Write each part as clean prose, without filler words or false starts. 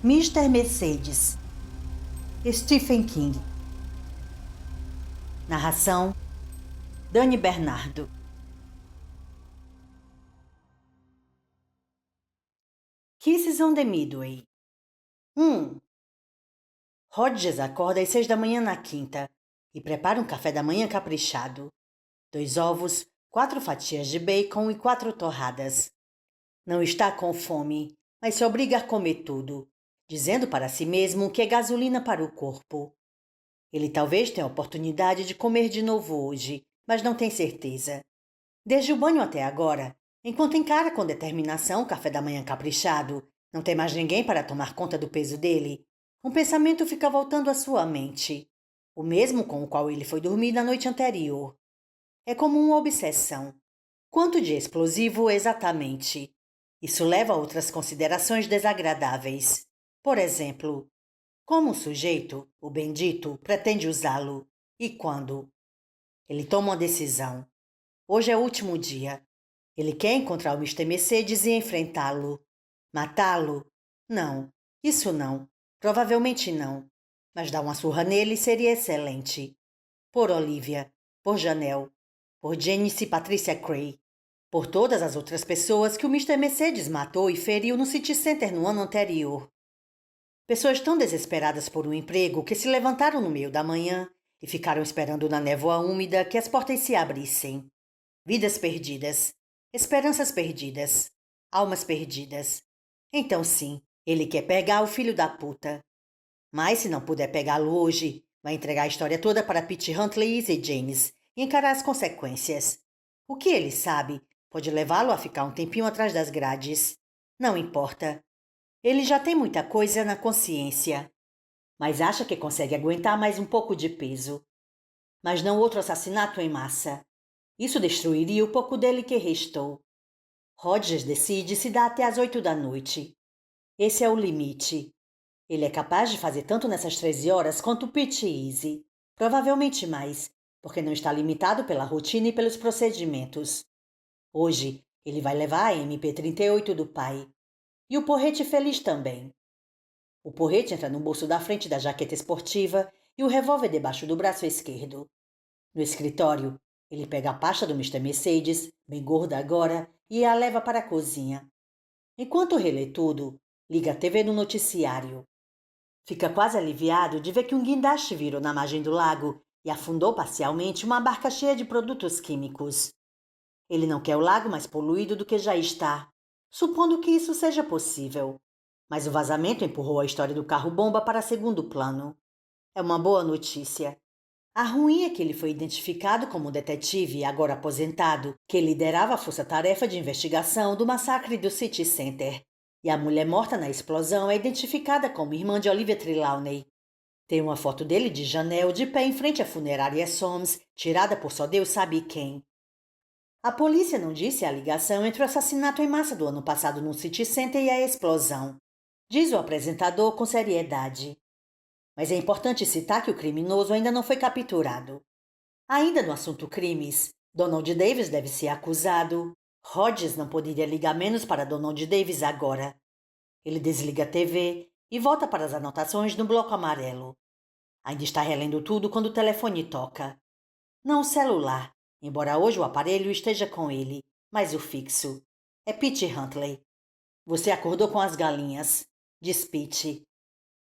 Mr. Mercedes, Stephen King. Narração: Dani Bernardo. Kisses on the Midway. 1. Hodges acorda às 6 da manhã na quinta e prepara um café da manhã caprichado. 2 ovos, 4 fatias de bacon e 4 torradas. Não está com fome, mas se obriga a comer tudo, dizendo para si mesmo que é gasolina para o corpo. Ele talvez tenha a oportunidade de comer de novo hoje, mas não tem certeza. Desde o banho até agora, enquanto encara com determinação o café da manhã caprichado, não tem mais ninguém para tomar conta do peso dele. Um pensamento fica voltando à sua mente, o mesmo com o qual ele foi dormir na noite anterior. É como uma obsessão. Quanto de explosivo exatamente? Isso leva a outras considerações desagradáveis. Por exemplo, como o sujeito, o bendito, pretende usá-lo? E quando? Ele toma uma decisão. Hoje é o último dia. Ele quer encontrar o Mr. Mercedes e enfrentá-lo. Matá-lo? Não, isso não. Provavelmente não. Mas dar uma surra nele seria excelente. Por Olivia, por Janelle, por Janice e Patricia Cray, por todas as outras pessoas que o Mr. Mercedes matou e feriu no City Center no ano anterior. Pessoas tão desesperadas por um emprego que se levantaram no meio da manhã e ficaram esperando na névoa úmida que as portas se abrissem. Vidas perdidas, esperanças perdidas, almas perdidas. Então sim, ele quer pegar o filho da puta. Mas se não puder pegá-lo hoje, vai entregar a história toda para Pete Huntley e Izzy James e encarar as consequências. O que ele sabe pode levá-lo a ficar um tempinho atrás das grades. Não importa. Ele já tem muita coisa na consciência, mas acha que consegue aguentar mais um pouco de peso. Mas não outro assassinato em massa. Isso destruiria o pouco dele que restou. Hodges decide se dar até às 8 da noite. Esse é o limite. Ele é capaz de fazer tanto nessas 13 horas quanto Pete e Izzy. Provavelmente mais, porque não está limitado pela rotina e pelos procedimentos. Hoje, ele vai levar a MP38 do pai. E o porrete feliz também. O porrete entra no bolso da frente da jaqueta esportiva e o revólver debaixo do braço esquerdo. No escritório, ele pega a pasta do Mr. Mercedes, bem gorda agora, e a leva para a cozinha. Enquanto relê tudo, liga a TV no noticiário. Fica quase aliviado de ver que um guindaste virou na margem do lago e afundou parcialmente uma barca cheia de produtos químicos. Ele não quer o lago mais poluído do que já está, supondo que isso seja possível. Mas o vazamento empurrou a história do carro-bomba para segundo plano. É uma boa notícia. A ruim é que ele foi identificado como detetive, agora aposentado, que liderava a força-tarefa de investigação do massacre do City Center. E a mulher morta na explosão é identificada como irmã de Olivia Trelawney. Tem uma foto dele de Janelle de pé em frente à funerária Soames, tirada por só Deus sabe quem. A polícia não disse a ligação entre o assassinato em massa do ano passado no City Center e a explosão. Diz o apresentador com seriedade. Mas é importante citar que o criminoso ainda não foi capturado. Ainda no assunto crimes, Donald Davis deve ser acusado. Hodges não poderia ligar menos para Donald Davis agora. Ele desliga a TV e volta para as anotações no bloco amarelo. Ainda está relendo tudo quando o telefone toca. Não o celular, embora hoje o aparelho esteja com ele, mas o fixo. É Pete Huntley. Você acordou com as galinhas, diz Pete.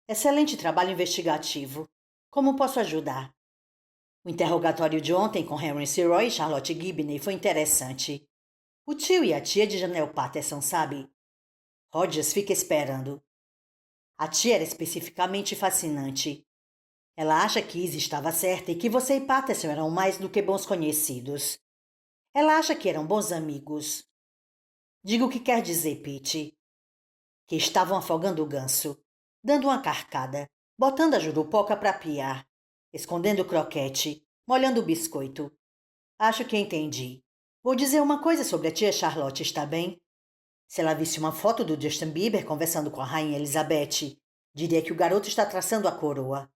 Excelente trabalho investigativo. Como posso ajudar? O interrogatório de ontem com Henry Roy e Charlotte Gibney foi interessante. O tio e a tia de Janelle Patterson, sabe? Hodges fica esperando. A tia era especificamente fascinante. Ela acha que Izzy estava certa e que você e Patterson eram mais do que bons conhecidos. Ela acha que eram bons amigos. Diga o que quer dizer, Pete. Que estavam afogando o ganso, dando uma carcada, botando a jurupoca para piar, escondendo o croquete, molhando o biscoito. Acho que entendi. Vou dizer uma coisa sobre a tia Charlotte, está bem? Se ela visse uma foto do Justin Bieber conversando com a rainha Elizabeth, diria que o garoto está traçando a coroa.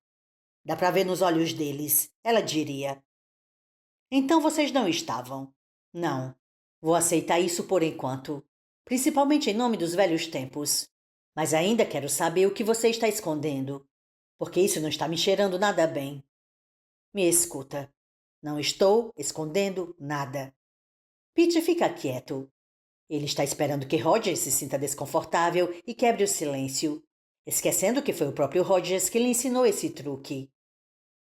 Dá para ver nos olhos deles, ela diria. Então vocês não estavam. Não. Vou aceitar isso por enquanto. Principalmente em nome dos velhos tempos. Mas ainda quero saber o que você está escondendo, porque isso não está me cheirando nada bem. Me escuta. Não estou escondendo nada. Pete fica quieto. Ele está esperando que Rogers se sinta desconfortável e quebre o silêncio, esquecendo que foi o próprio Rogers que lhe ensinou esse truque.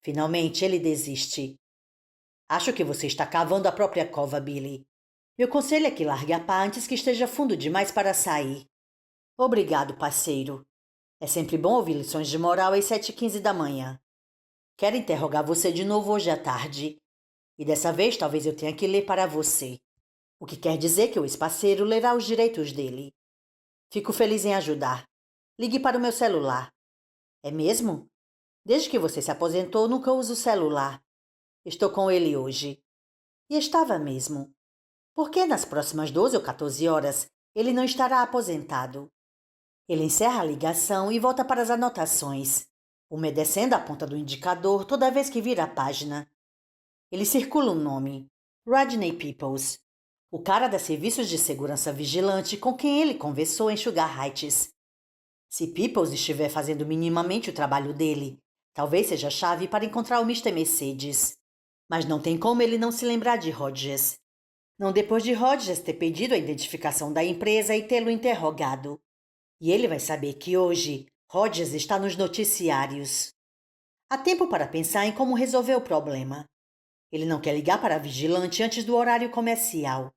Finalmente ele desiste. Acho que você está cavando a própria cova, Billy. Meu conselho é que largue a pá antes que esteja fundo demais para sair. Obrigado, parceiro. É sempre bom ouvir lições de moral às 7h15 da manhã. Quero interrogar você de novo hoje à tarde. E dessa vez talvez eu tenha que ler para você. O que quer dizer que o espaceiro lerá os direitos dele. Fico feliz em ajudar. Ligue para o meu celular. É mesmo? Desde que você se aposentou, nunca uso o celular. Estou com ele hoje. E estava mesmo. Porque nas próximas 12 ou 14 horas ele não estará aposentado. Ele encerra a ligação e volta para as anotações, umedecendo a ponta do indicador toda vez que vira a página. Ele circula um nome: Rodney Peoples, o cara da Serviços de Segurança Vigilante com quem ele conversou em Sugar Heights. Se Peoples estiver fazendo minimamente o trabalho dele, talvez seja a chave para encontrar o Mr. Mercedes. Mas não tem como ele não se lembrar de Rogers. Não depois de Rogers ter pedido a identificação da empresa e tê-lo interrogado. E ele vai saber que hoje Rogers está nos noticiários. Há tempo para pensar em como resolver o problema. Ele não quer ligar para a vigilante antes do horário comercial,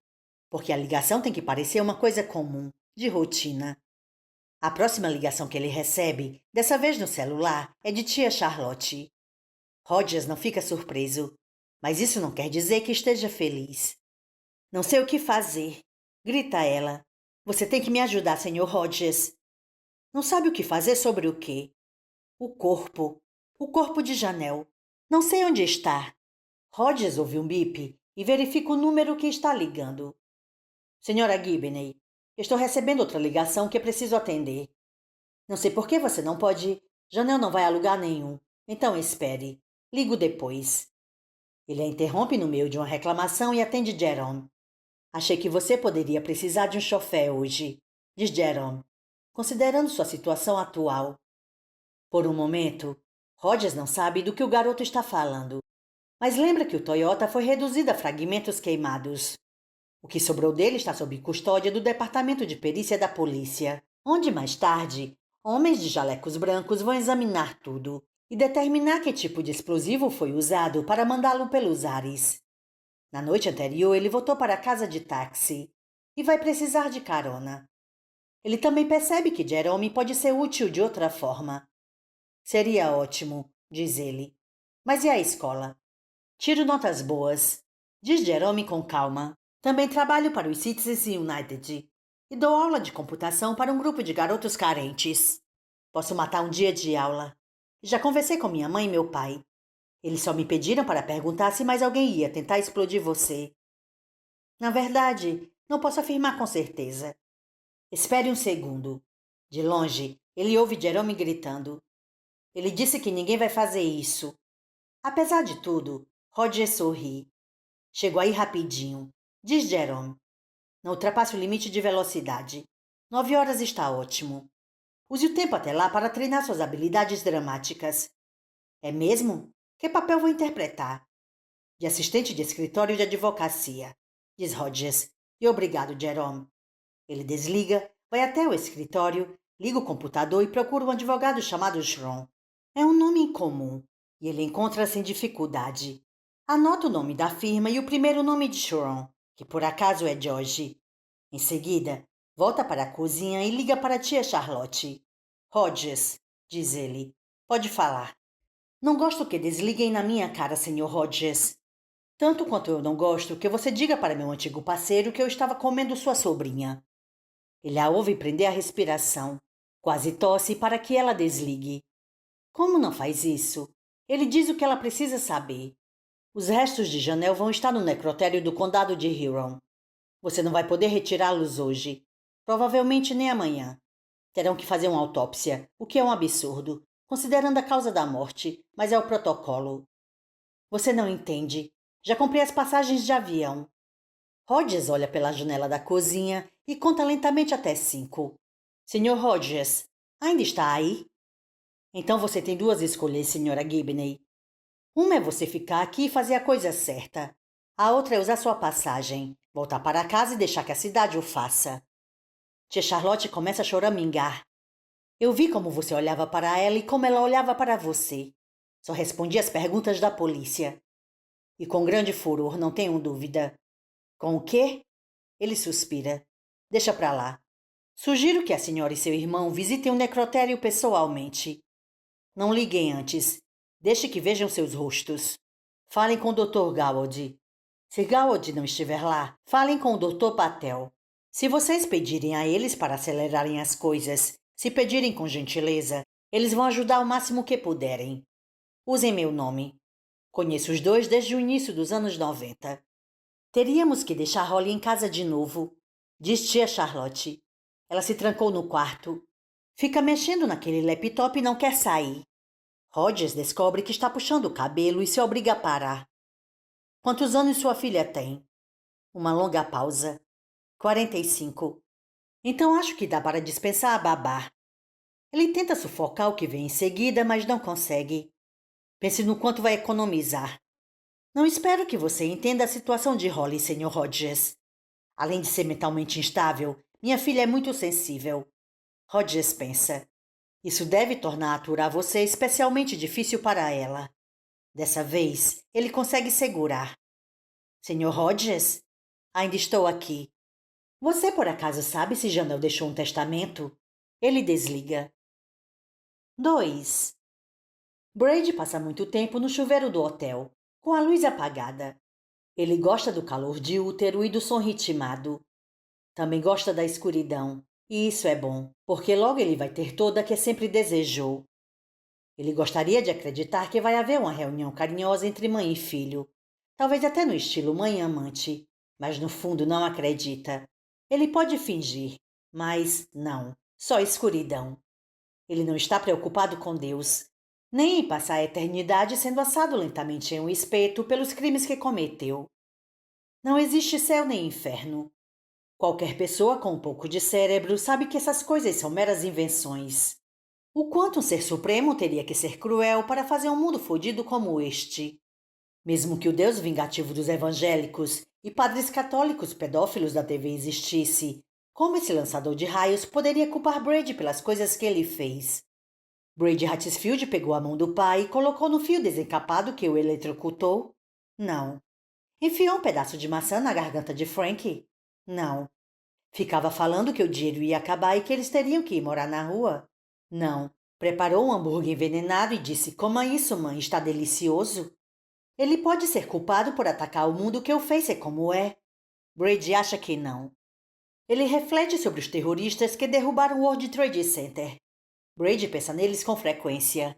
porque a ligação tem que parecer uma coisa comum, de rotina. A próxima ligação que ele recebe, dessa vez no celular, é de tia Charlotte. Rogers não fica surpreso, mas isso não quer dizer que esteja feliz. Não sei o que fazer, grita ela. Você tem que me ajudar, Sr. Rogers. Não sabe o que fazer sobre o quê? O corpo. O corpo de Janelle. Não sei onde está. Rogers ouve um bip e verifica o número que está ligando. Senhora Gibney, estou recebendo outra ligação que preciso atender. Não sei por que você não pode. Janelle não vai a lugar nenhum. Então espere. Ligo depois. Ele a interrompe no meio de uma reclamação e atende Jerome. Achei que você poderia precisar de um chofé hoje, diz Jerome, considerando sua situação atual. Por um momento, Rogers não sabe do que o garoto está falando, mas lembra que o Toyota foi reduzido a fragmentos queimados. O que sobrou dele está sob custódia do Departamento de Perícia da Polícia, onde mais tarde, homens de jalecos brancos vão examinar tudo e determinar que tipo de explosivo foi usado para mandá-lo pelos ares. Na noite anterior, ele voltou para casa de táxi e vai precisar de carona. Ele também percebe que Jerome pode ser útil de outra forma. Seria ótimo, diz ele. Mas e a escola? Tiro notas boas, diz Jerome com calma. Também trabalho para os Citizens United e dou aula de computação para um grupo de garotos carentes. Posso matar um dia de aula. Já conversei com minha mãe e meu pai. Eles só me pediram para perguntar se mais alguém ia tentar explodir você. Na verdade, não posso afirmar com certeza. Espere um segundo. De longe, ele ouve Jerome gritando. Ele disse que ninguém vai fazer isso. Apesar de tudo, Roger sorri. Chegou aí rapidinho, diz Jerome. Não ultrapasse o limite de velocidade. 9 horas está ótimo. Use o tempo até lá para treinar suas habilidades dramáticas. É mesmo? Que papel vou interpretar? De assistente de escritório de advocacia, diz Rogers. E obrigado, Jerome. Ele desliga, vai até o escritório, liga o computador e procura um advogado chamado Schron. É um nome incomum e ele encontra sem dificuldade. Anota o nome da firma e o primeiro nome de Schron, que por acaso é George. Em seguida, volta para a cozinha e liga para a tia Charlotte. Rogers, diz ele, pode falar. Não gosto que desliguem na minha cara, Sr. Rogers. Tanto quanto eu não gosto que você diga para meu antigo parceiro que eu estava comendo sua sobrinha. Ele a ouve prender a respiração. Quase tosse para que ela desligue. Como não faz isso? Ele diz o que ela precisa saber. Os restos de Janelle vão estar no necrotério do condado de Huron. Você não vai poder retirá-los hoje. Provavelmente nem amanhã. Terão que fazer uma autópsia, o que é um absurdo, considerando a causa da morte, mas é o protocolo. Você não entende. Já comprei as passagens de avião. Rogers olha pela janela da cozinha e conta lentamente até 5. Sr. Hodges, ainda está aí? Então você tem duas escolhas, Sra. Gibney. Uma é você ficar aqui e fazer a coisa certa. A outra é usar sua passagem, voltar para casa e deixar que a cidade o faça. Tia Charlotte começa a choramingar. Eu vi como você olhava para ela e como ela olhava para você. Só respondia as perguntas da polícia. E com grande furor, não tenho dúvida. Com o quê? Ele suspira. Deixa pra lá. Sugiro que a senhora e seu irmão visitem o necrotério pessoalmente. Não liguem antes. Deixe que vejam seus rostos. Falem com o Dr. Gowald. Se Gowald não estiver lá, falem com o Dr. Patel. Se vocês pedirem a eles para acelerarem as coisas, se pedirem com gentileza, eles vão ajudar o máximo que puderem. Usem meu nome. Conheço os dois desde o início dos anos 90. Teríamos que deixar Holly em casa de novo, diz tia Charlotte. Ela se trancou no quarto. Fica mexendo naquele laptop e não quer sair. Hodges descobre que está puxando o cabelo e se obriga a parar. Quantos anos sua filha tem? Uma longa pausa. 45. Então acho que dá para dispensar a babá. Ele tenta sufocar o que vem em seguida, mas não consegue. Pense no quanto vai economizar. Não espero que você entenda a situação de Holly, Sr. Hodges. Além de ser mentalmente instável, minha filha é muito sensível. Hodges pensa. Isso deve tornar aturar você especialmente difícil para ela. Dessa vez, ele consegue segurar. Sr. Hodges? Ainda estou aqui. Você por acaso sabe se Janelle deixou um testamento? Ele desliga. 2. Brady passa muito tempo no chuveiro do hotel, com a luz apagada. Ele gosta do calor de útero e do som ritmado. Também gosta da escuridão, e isso é bom, porque logo ele vai ter toda a que sempre desejou. Ele gostaria de acreditar que vai haver uma reunião carinhosa entre mãe e filho, talvez até no estilo mãe amante, mas no fundo não acredita. Ele pode fingir, mas não, só escuridão. Ele não está preocupado com Deus, nem em passar a eternidade sendo assado lentamente em um espeto pelos crimes que cometeu. Não existe céu nem inferno. Qualquer pessoa com um pouco de cérebro sabe que essas coisas são meras invenções. O quanto um ser supremo teria que ser cruel para fazer um mundo fodido como este? Mesmo que o Deus vingativo dos evangélicos e padres católicos pedófilos da TV existisse, como esse lançador de raios poderia culpar Brady pelas coisas que ele fez? Brady Hatfield pegou a mão do pai e colocou no fio desencapado que o eletrocutou? Não. Enfiou um pedaço de maçã na garganta de Frank? Não. Ficava falando que o dinheiro ia acabar e que eles teriam que ir morar na rua? Não. Preparou um hambúrguer envenenado e disse: "Coma isso, mãe, está delicioso." Ele pode ser culpado por atacar o mundo que o fez ser como é? Brady acha que não. Ele reflete sobre os terroristas que derrubaram o World Trade Center. Brady pensa neles com frequência.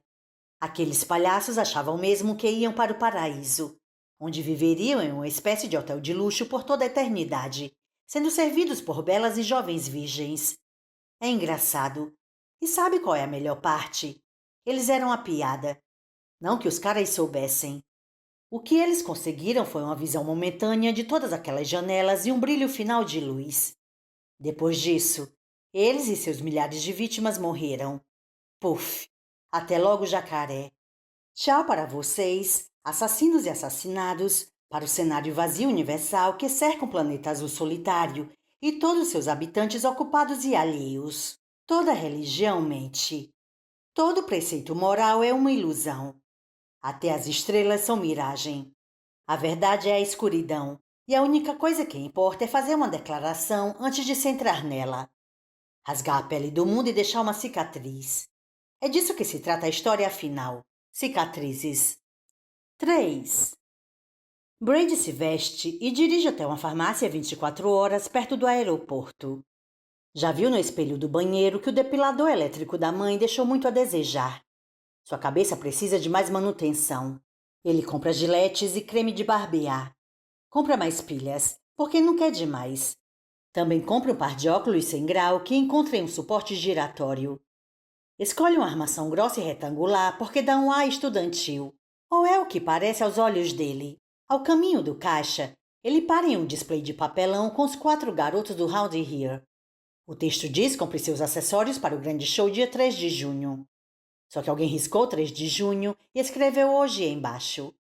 Aqueles palhaços achavam mesmo que iam para o paraíso, onde viveriam em uma espécie de hotel de luxo por toda a eternidade, sendo servidos por belas e jovens virgens. É engraçado. E sabe qual é a melhor parte? Eles eram a piada. Não que os caras soubessem. O que eles conseguiram foi uma visão momentânea de todas aquelas janelas e um brilho final de luz. Depois disso, eles e seus milhares de vítimas morreram. Puf! Até logo, jacaré. Tchau para vocês, assassinos e assassinados, para o cenário vazio universal que cerca o planeta azul solitário e todos seus habitantes ocupados e alheios. Toda religião mente. Todo preceito moral é uma ilusão. Até as estrelas são miragem. A verdade é a escuridão, e a única coisa que importa é fazer uma declaração antes de se entrar nela. Rasgar a pele do mundo e deixar uma cicatriz. É disso que se trata a história afinal. Cicatrizes. 3. Brady se veste e dirige até uma farmácia 24 horas perto do aeroporto. Já viu no espelho do banheiro que o depilador elétrico da mãe deixou muito a desejar. Sua cabeça precisa de mais manutenção. Ele compra giletes e creme de barbear. Compra mais pilhas, porque não quer demais. Também compra um par de óculos sem grau que encontra em um suporte giratório. Escolhe uma armação grossa e retangular porque dá um ar estudantil. Ou é o que parece aos olhos dele. Ao caminho do caixa, ele para em um display de papelão com os 4 garotos do Round Here. O texto diz: compre seus acessórios para o grande show dia 3 de junho. Só que alguém riscou 3 de junho e escreveu hoje embaixo.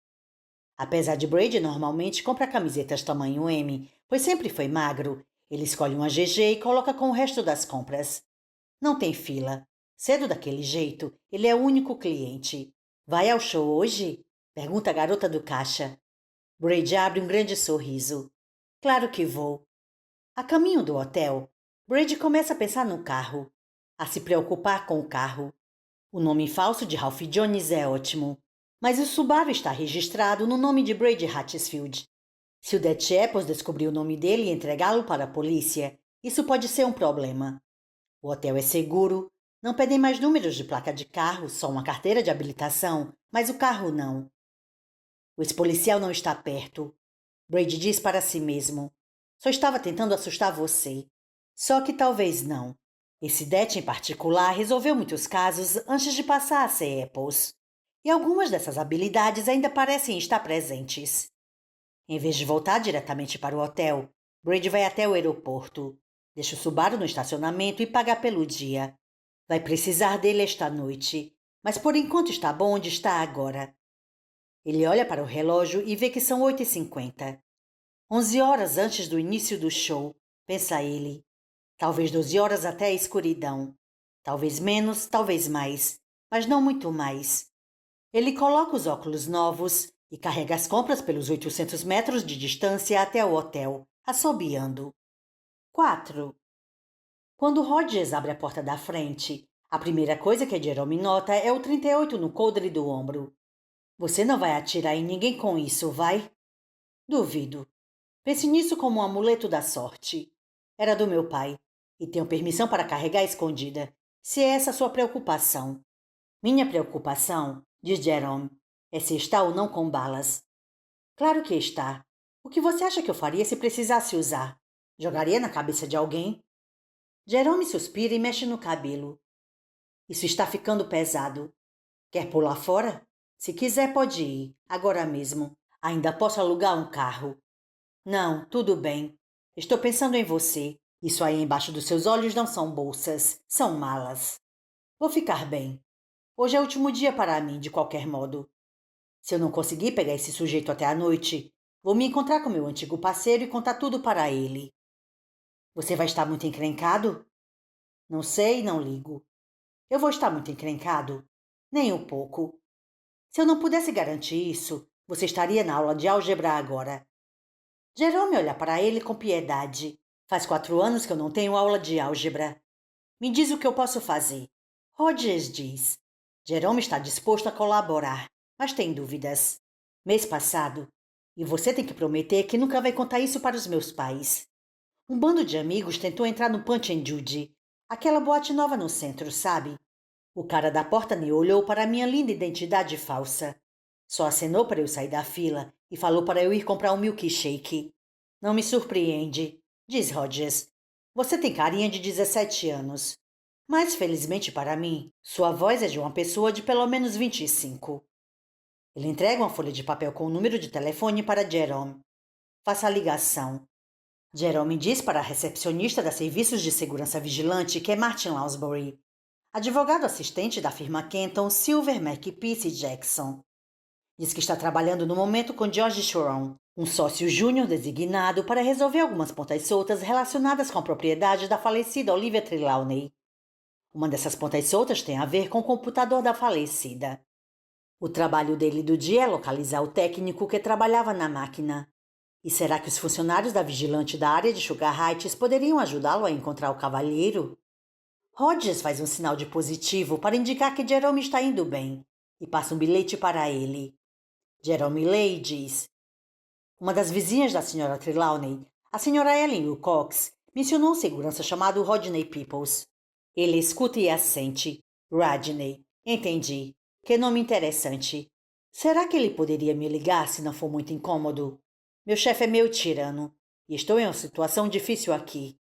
Apesar de Brady normalmente comprar camisetas tamanho M, pois sempre foi magro, ele escolhe uma GG e coloca com o resto das compras. Não tem fila. Cedo daquele jeito, ele é o único cliente. Vai ao show hoje? Pergunta a garota do caixa. Brady abre um grande sorriso. Claro que vou. A caminho do hotel, Brady começa a pensar no carro, a se preocupar com o carro. O nome falso de Ralph Jones é ótimo, mas o Subaru está registrado no nome de Brady Hatchesfield. Se o Dead Apples descobrir o nome dele e entregá-lo para a polícia, isso pode ser um problema. O hotel é seguro, não pedem mais números de placa de carro, só uma carteira de habilitação, mas o carro não. O ex-policial não está perto. Brady diz para si mesmo. Só estava tentando assustar você. Só que talvez não. Esse Det em particular resolveu muitos casos antes de passar a ser Apples. E algumas dessas habilidades ainda parecem estar presentes. Em vez de voltar diretamente para o hotel, Brady vai até o aeroporto. Deixa o Subaru no estacionamento e paga pelo dia. Vai precisar dele esta noite, mas por enquanto está bom onde está agora. Ele olha para o relógio e vê que são 8h50. 11 horas antes do início do show, pensa ele. Talvez 12 horas até a escuridão. Talvez menos, talvez mais, mas não muito mais. Ele coloca os óculos novos e carrega as compras pelos 800 metros de distância até o hotel, assobiando. 4. Quando Rogers abre a porta da frente, a primeira coisa que Jerome nota é o 38 no coldre do ombro. Você não vai atirar em ninguém com isso, vai? Duvido. Pense nisso como um amuleto da sorte. Era do meu pai, e tenho permissão para carregar escondida, se é essa a sua preocupação. Minha preocupação, diz Jerome, é se está ou não com balas. Claro que está. O que você acha que eu faria se precisasse usar? Jogaria na cabeça de alguém? Jerome suspira e mexe no cabelo. Isso está ficando pesado. Quer pular fora? Se quiser, pode ir, agora mesmo. Ainda posso alugar um carro. Não, tudo bem. Estou pensando em você. Isso aí embaixo dos seus olhos não são bolsas, são malas. Vou ficar bem. Hoje é o último dia para mim, de qualquer modo. Se eu não conseguir pegar esse sujeito até a noite, vou me encontrar com meu antigo parceiro e contar tudo para ele. Você vai estar muito encrencado? Não sei, não ligo. Eu vou estar muito encrencado? Nem um pouco. Se eu não pudesse garantir isso, você estaria na aula de álgebra agora. Jerome olha para ele com piedade. Faz 4 anos que eu não tenho aula de álgebra. Me diz o que eu posso fazer. Rogers diz. Jerome está disposto a colaborar, mas tem dúvidas. Mês passado. E você tem que prometer que nunca vai contar isso para os meus pais. Um bando de amigos tentou entrar no Punch and Judy, aquela boate nova no centro, sabe? O cara da porta nem olhou para minha linda identidade falsa. Só acenou para eu sair da fila e falou para eu ir comprar um milkshake. Não me surpreende, diz Rogers. Você tem carinha de 17 anos. Mas, felizmente para mim, sua voz é de uma pessoa de pelo menos 25. Ele entrega uma folha de papel com o número de telefone para Jerome. Faça a ligação. Jerome diz para a recepcionista da Serviços de Segurança Vigilante que é Martin Lansbury, advogado assistente da firma Kenton, Silver, McPeace e Jackson. Diz que está trabalhando no momento com George Choron, um sócio júnior designado para resolver algumas pontas soltas relacionadas com a propriedade da falecida Olivia Trelawney. Uma dessas pontas soltas tem a ver com o computador da falecida. O trabalho dele do dia é localizar o técnico que trabalhava na máquina. E será que os funcionários da vigilante da área de Sugar Heights poderiam ajudá-lo a encontrar o cavalheiro? Rogers faz um sinal de positivo para indicar que Jerome está indo bem e passa um bilhete para ele. Jerome lê e diz: uma das vizinhas da Sra. Trelawney, a Sra. Ellen Wilcox, mencionou um segurança chamado Rodney Peoples. Ele escuta e assente. Rodney. Entendi. Que nome interessante. Será que ele poderia me ligar se não for muito incômodo? Meu chefe é meio tirano e estou em uma situação difícil aqui.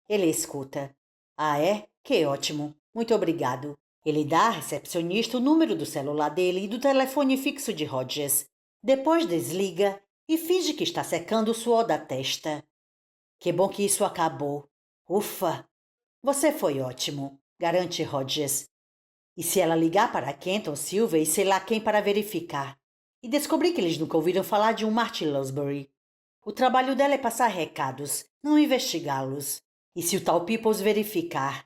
Ele escuta. Ah, é? Que ótimo. Muito obrigado. Ele dá à recepcionista o número do celular dele e do telefone fixo de Rogers. Depois desliga e finge que está secando o suor da testa. Que bom que isso acabou. Ufa! Você foi ótimo, garante Hodges. E se ela ligar para Kenton Silva e sei lá quem para verificar? E descobrir que eles nunca ouviram falar de um Martin Lounsbury. O trabalho dela é passar recados, não investigá-los. E se o tal Peoples verificar?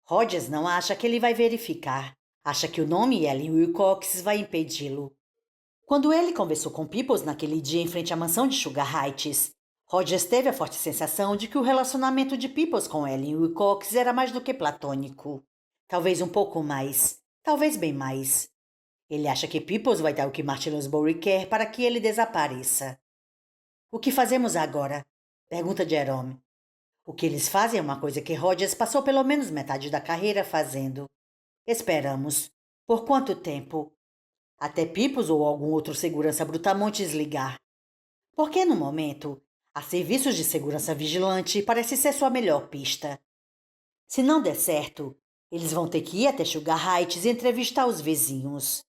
Hodges não acha que ele vai verificar. Acha que o nome Ellen Wilcox vai impedi-lo. Quando ele conversou com Peoples naquele dia em frente à mansão de Sugar Heights, Hodges teve a forte sensação de que o relacionamento de Peoples com Ellen Wilcox era mais do que platônico. Talvez um pouco mais. Talvez bem mais. Ele acha que Peoples vai dar o que Martin Lounsbury quer para que ele desapareça. O que fazemos agora? Pergunta Jerome. O que eles fazem é uma coisa que Hodges passou pelo menos metade da carreira fazendo. Esperamos. Por quanto tempo? Até Peoples ou algum outro segurança brutamontes ligar. Porque, no momento, a serviços de segurança vigilante parece ser sua melhor pista. Se não der certo, eles vão ter que ir até Sugar Heights e entrevistar os vizinhos.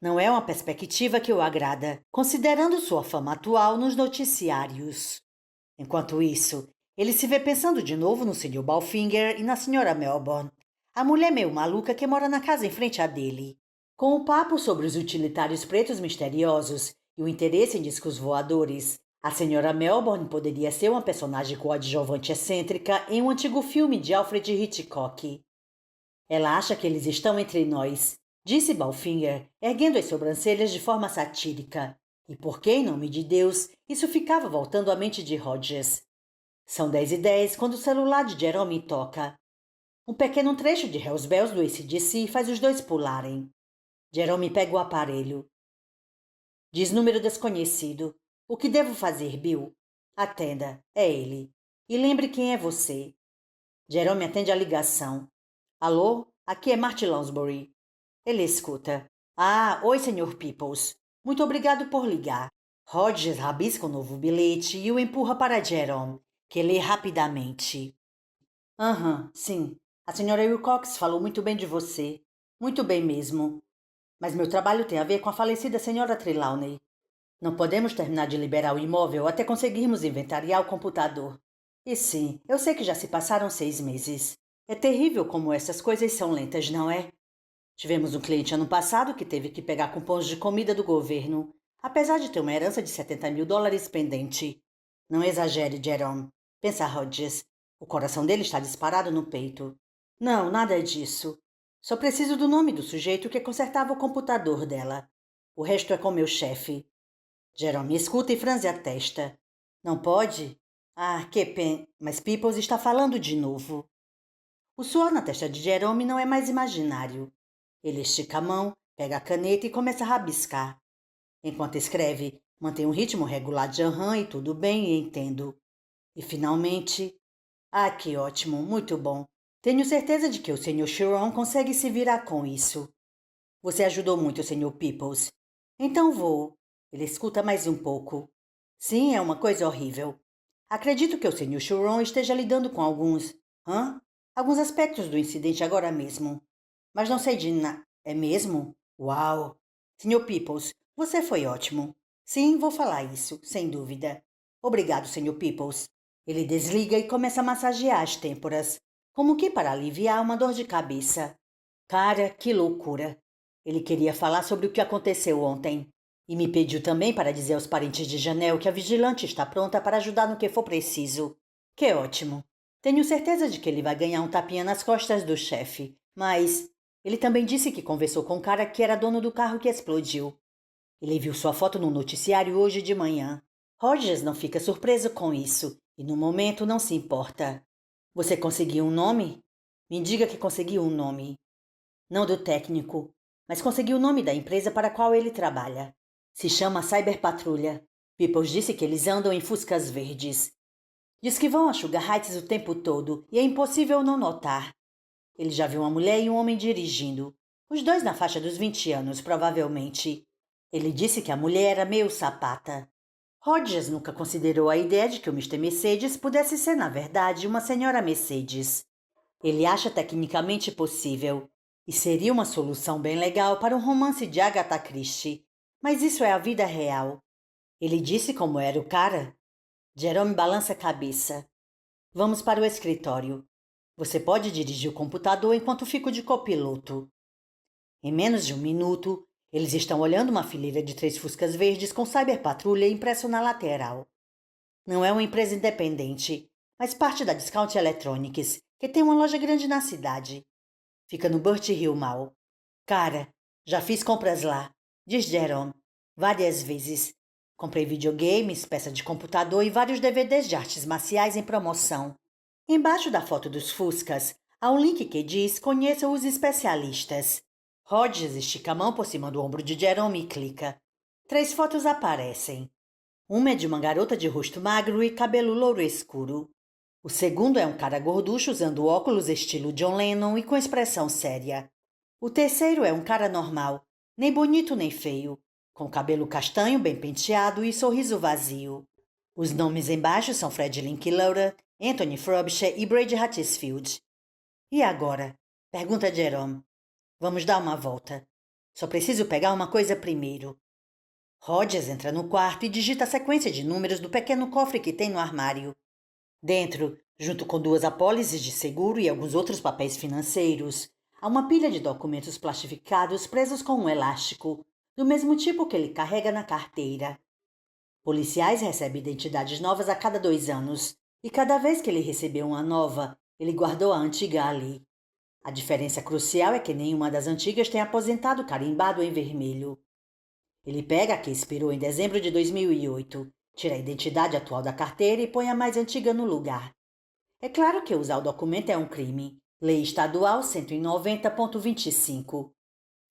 Não é uma perspectiva que o agrada, considerando sua fama atual nos noticiários. Enquanto isso, ele se vê pensando de novo no Sr. Balfinger e na Sra. Melbourne, a mulher meio maluca que mora na casa em frente a dele. Com o papo sobre os utilitários pretos misteriosos e o interesse em discos voadores, a Sra. Melbourne poderia ser uma personagem coadjuvante excêntrica em um antigo filme de Alfred Hitchcock. Ela acha que eles estão entre nós, disse Balfinger, erguendo as sobrancelhas de forma satírica. E por que, em nome de Deus, isso ficava voltando à mente de Hodges. São 10h10 quando o celular de Jerome toca. Um pequeno trecho de Hells Bells do AC/DC faz os dois pularem. Jerome pega o aparelho. Diz número desconhecido. O que devo fazer, Bill? Atenda, é ele. E lembre quem é você. Jerome atende a ligação. Alô? Aqui é Martin Lounsbury. Ele escuta. Ah, oi, Sr. Peoples. Muito obrigado por ligar. Hodges rabisca um novo bilhete e o empurra para Jerome, que lê rapidamente. Sim. A Sra. Wilcox falou muito bem de você. Muito bem mesmo. Mas meu trabalho tem a ver com a falecida Sra. Trelawney. Não podemos terminar de liberar o imóvel até conseguirmos inventariar o computador. E sim, eu sei que já se passaram 6 meses. É terrível como essas coisas são lentas, não é? Tivemos um cliente ano passado que teve que pegar cupons de comida do governo, apesar de ter uma herança de $70.000 pendente. Não exagere, Jerome. Pensa Hodges. O coração dele está disparado no peito. Não, nada disso. Só preciso do nome do sujeito que consertava o computador dela. O resto é com meu chefe. Jerome escuta e franze a testa. Não pode? Ah, que pena. Mas Peoples está falando de novo. O suor na testa de Jerome não é mais imaginário. Ele estica a mão, pega a caneta e começa a rabiscar. Enquanto escreve, mantém um ritmo regular de aham e tudo bem e entendo. E finalmente... Ah, que ótimo, muito bom. Tenho certeza de que o Sr. Chiron consegue se virar com isso. Você ajudou muito, Sr. Peoples. Então vou. Ele escuta mais um pouco. Sim, é uma coisa horrível. Acredito que o Sr. Chiron esteja lidando com alguns aspectos do incidente agora mesmo. Mas não sei de nada. É mesmo? Uau! Sr. Peoples, você foi ótimo. Sim, vou falar isso, sem dúvida. Obrigado, Sr. Peoples. Ele desliga e começa a massagear as têmporas, como que para aliviar uma dor de cabeça. Cara, que loucura! Ele queria falar sobre o que aconteceu ontem. E me pediu também para dizer aos parentes de Janelle que a vigilante está pronta para ajudar no que for preciso. Que ótimo! Tenho certeza de que ele vai ganhar um tapinha nas costas do chefe, mas... Ele também disse que conversou com o cara que era dono do carro que explodiu. Ele viu sua foto no noticiário hoje de manhã. Hodges não fica surpreso com isso e no momento não se importa. Você conseguiu um nome? Me diga que conseguiu um nome. Não do técnico, mas conseguiu o nome da empresa para a qual ele trabalha. Se chama Cyber Patrulha. Peoples disse que eles andam em fuscas verdes. Diz que vão a Sugar Heights o tempo todo e é impossível não notar. Ele já viu uma mulher e um homem dirigindo. Os dois na faixa dos 20 anos, provavelmente. Ele disse que a mulher era meio sapata. Hodges nunca considerou a ideia de que o Mr. Mercedes pudesse ser, na verdade, uma senhora Mercedes. Ele acha tecnicamente possível. E seria uma solução bem legal para um romance de Agatha Christie. Mas isso é a vida real. Ele disse como era o cara. Jerome balança a cabeça. Vamos para o escritório. Você pode dirigir o computador enquanto fico de copiloto. Em menos de um minuto, eles estão olhando uma fileira de 3 Fuscas verdes com Cyberpatrulha impresso na lateral. Não é uma empresa independente, mas parte da Discount Electronics, que tem uma loja grande na cidade. Fica no Burt Hill Mall. Cara, já fiz compras lá, diz Jerome, várias vezes. Comprei videogames, peça de computador e vários DVDs de artes marciais em promoção. Embaixo da foto dos Fuscas, há um link que diz Conheça os especialistas. Hodges estica a mão por cima do ombro de Jerome e clica. 3 fotos aparecem. Uma é de uma garota de rosto magro e cabelo louro escuro. O segundo é um cara gorducho usando óculos estilo John Lennon e com expressão séria. O terceiro é um cara normal, nem bonito nem feio, com cabelo castanho bem penteado e sorriso vazio. Os nomes embaixo são Fred Linklater, Anthony Frobisher e Brady Hatfield. E agora? Pergunta Jerome. Vamos dar uma volta. Só preciso pegar uma coisa primeiro. Hodges entra no quarto e digita a sequência de números do pequeno cofre que tem no armário. Dentro, junto com 2 apólices de seguro e alguns outros papéis financeiros, há uma pilha de documentos plastificados presos com um elástico, do mesmo tipo que ele carrega na carteira. Policiais recebem identidades novas a cada 2 anos, e cada vez que ele recebeu uma nova, ele guardou a antiga ali. A diferença crucial é que nenhuma das antigas tem aposentado carimbado em vermelho. Ele pega a que expirou em dezembro de 2008, tira a identidade atual da carteira e põe a mais antiga no lugar. É claro que usar o documento é um crime. Lei Estadual 190.25.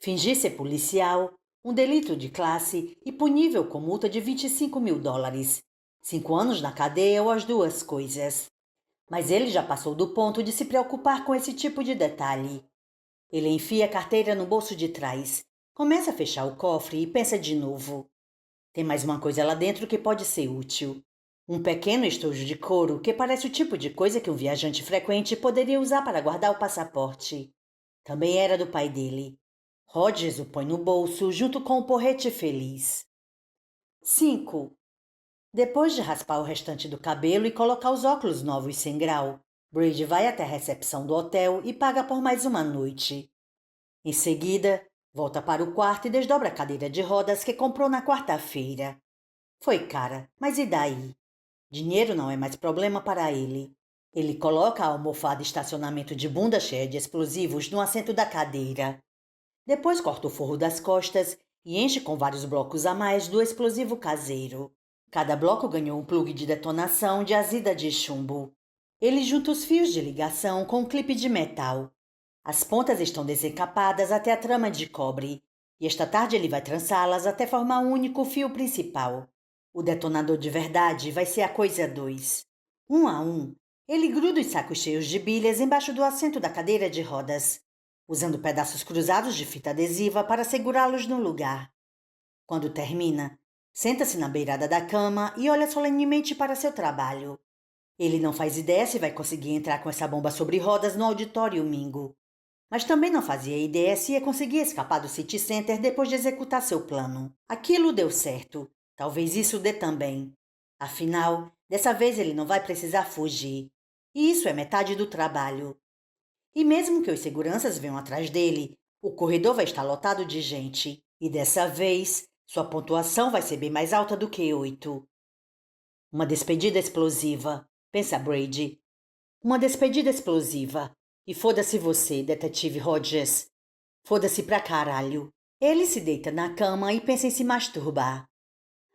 Fingir ser policial, um delito de classe e punível com multa de $25.000. 5 anos na cadeia ou as duas coisas. Mas ele já passou do ponto de se preocupar com esse tipo de detalhe. Ele enfia a carteira no bolso de trás, começa a fechar o cofre e pensa de novo. Tem mais uma coisa lá dentro que pode ser útil. Um pequeno estojo de couro que parece o tipo de coisa que um viajante frequente poderia usar para guardar o passaporte. Também era do pai dele. Hodges o põe no bolso junto com o porrete feliz. 5. Depois de raspar o restante do cabelo e colocar os óculos novos sem grau, Brady vai até a recepção do hotel e paga por mais uma noite. Em seguida, volta para o quarto e desdobra a cadeira de rodas que comprou na quarta-feira. Foi cara, mas e daí? Dinheiro não é mais problema para ele. Ele coloca a almofada de estacionamento de bunda cheia de explosivos no assento da cadeira. Depois corta o forro das costas e enche com vários blocos a mais do explosivo caseiro. Cada bloco ganhou um plugue de detonação de azida de chumbo. Ele junta os fios de ligação com um clipe de metal. As pontas estão desencapadas até a trama de cobre, e esta tarde ele vai trançá-las até formar um único fio principal. O detonador de verdade vai ser a coisa 2. Um a um, ele gruda os sacos cheios de bilhas embaixo do assento da cadeira de rodas, usando pedaços cruzados de fita adesiva para segurá-los no lugar. Quando termina, senta-se na beirada da cama e olha solenemente para seu trabalho. Ele não faz ideia se vai conseguir entrar com essa bomba sobre rodas no auditório Mingo. Mas também não fazia ideia se ia conseguir escapar do City Center depois de executar seu plano. Aquilo deu certo. Talvez isso dê também. Afinal, dessa vez ele não vai precisar fugir. E isso é metade do trabalho. E mesmo que os seguranças venham atrás dele, o corredor vai estar lotado de gente. E dessa vez, sua pontuação vai ser bem mais alta do que 8. Uma despedida explosiva, pensa Brady. Uma despedida explosiva. E foda-se você, detetive Hodges. Foda-se pra caralho. Ele se deita na cama e pensa em se masturbar.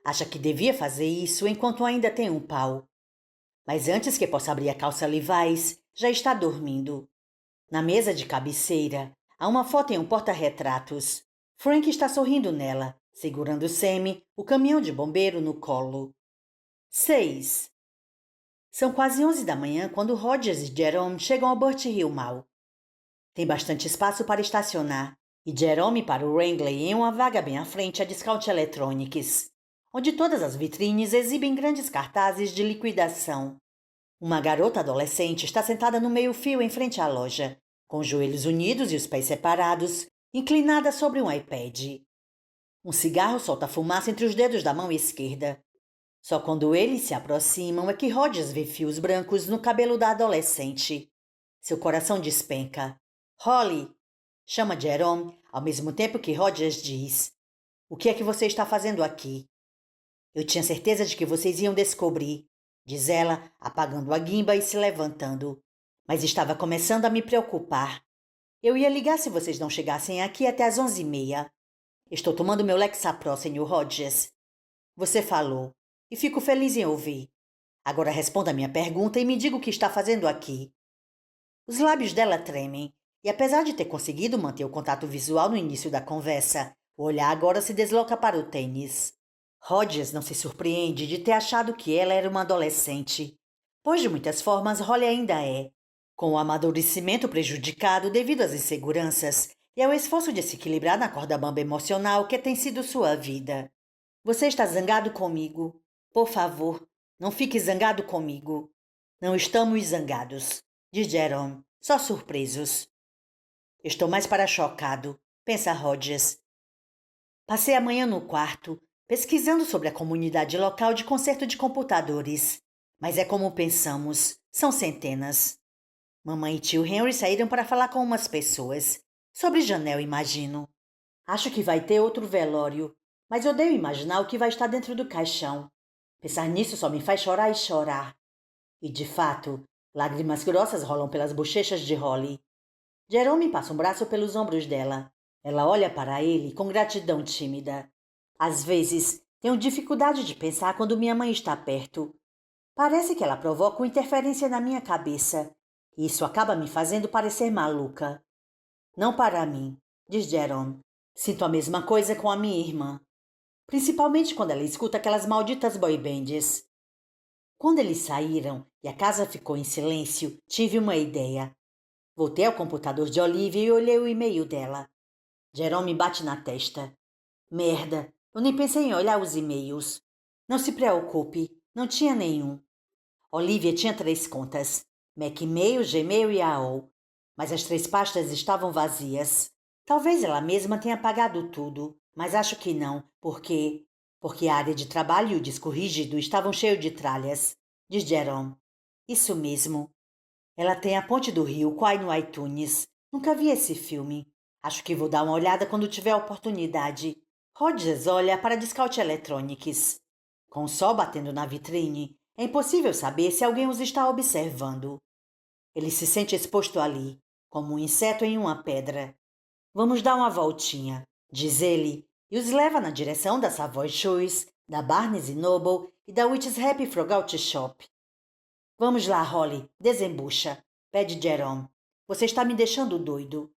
Acha que devia fazer isso enquanto ainda tem um pau. Mas antes que possa abrir a calça Levi's, já está dormindo. Na mesa de cabeceira, há uma foto em um porta-retratos. Frank está sorrindo nela, segurando Sammy, o caminhão de bombeiro, no colo. 6. São quase 11 da manhã quando Hodges e Jerome chegam ao Burt Hill Mall. Tem bastante espaço para estacionar, e Jerome para o Wrangler em uma vaga bem à frente à Discount Electronics, onde todas as vitrines exibem grandes cartazes de liquidação. Uma garota adolescente está sentada no meio-fio em frente à loja, com os joelhos unidos e os pés separados, inclinada sobre um iPad. Um cigarro solta fumaça entre os dedos da mão esquerda. Só quando eles se aproximam é que Hodges vê fios brancos no cabelo da adolescente. Seu coração despenca. Holly! Chama Jerome ao mesmo tempo que Rogers diz: O que é que você está fazendo aqui? Eu tinha certeza de que vocês iam descobrir, diz ela, apagando a guimba e se levantando. Mas estava começando a me preocupar. Eu ia ligar se vocês não chegassem aqui até às 11h30. Estou tomando meu Lexapro, Sr. Rogers. Você falou, e fico feliz em ouvir. Agora responda a minha pergunta e me diga o que está fazendo aqui. Os lábios dela tremem, e apesar de ter conseguido manter o contato visual no início da conversa, o olhar agora se desloca para o tênis. Rogers não se surpreende de ter achado que ela era uma adolescente, pois de muitas formas Holly ainda é, com o amadurecimento prejudicado devido às inseguranças e ao esforço de se equilibrar na corda bamba emocional que tem sido sua vida. Você está zangado comigo? Por favor, não fique zangado comigo. Não estamos zangados, diz Jerome, só surpresos. Estou mais para chocado, pensa Rogers. Passei a manhã no quarto, pesquisando sobre a comunidade local de conserto de computadores. Mas é como pensamos, são centenas. Mamãe e tio Henry saíram para falar com umas pessoas. Sobre Janelle, imagino. Acho que vai ter outro velório, mas odeio imaginar o que vai estar dentro do caixão. Pensar nisso só me faz chorar e chorar. E, de fato, lágrimas grossas rolam pelas bochechas de Holly. Jerome passa um braço pelos ombros dela. Ela olha para ele com gratidão tímida. Às vezes, tenho dificuldade de pensar quando minha mãe está perto. Parece que ela provoca uma interferência na minha cabeça. E isso acaba me fazendo parecer maluca. Não para mim, diz Jerome. Sinto a mesma coisa com a minha irmã. Principalmente quando ela escuta aquelas malditas boy bands. Quando eles saíram e a casa ficou em silêncio, tive uma ideia. Voltei ao computador de Olivia e olhei o e-mail dela. Jerome bate na testa. Merda, eu nem pensei em olhar os e-mails. Não se preocupe, não tinha nenhum. Olivia tinha 3 contas, Macmail, Gmail e AOL, mas as 3 pastas estavam vazias. Talvez ela mesma tenha apagado tudo, mas acho que não, porque a área de trabalho e o disco rígido estavam cheios de tralhas, diz Jerome. Isso mesmo. Ela tem A Ponte do Rio Kwai no iTunes. Nunca vi esse filme. Acho que vou dar uma olhada quando tiver a oportunidade. Rogers olha para a Discount Electronics. Com o sol batendo na vitrine, é impossível saber se alguém os está observando. Ele se sente exposto ali, como um inseto em uma pedra. Vamos dar uma voltinha, diz ele, e os leva na direção da Savoy Shoes, da Barnes Noble e da Witch's Happy Frogout Shop. Vamos lá, Holly, desembucha, pede Jerome. Você está me deixando doido.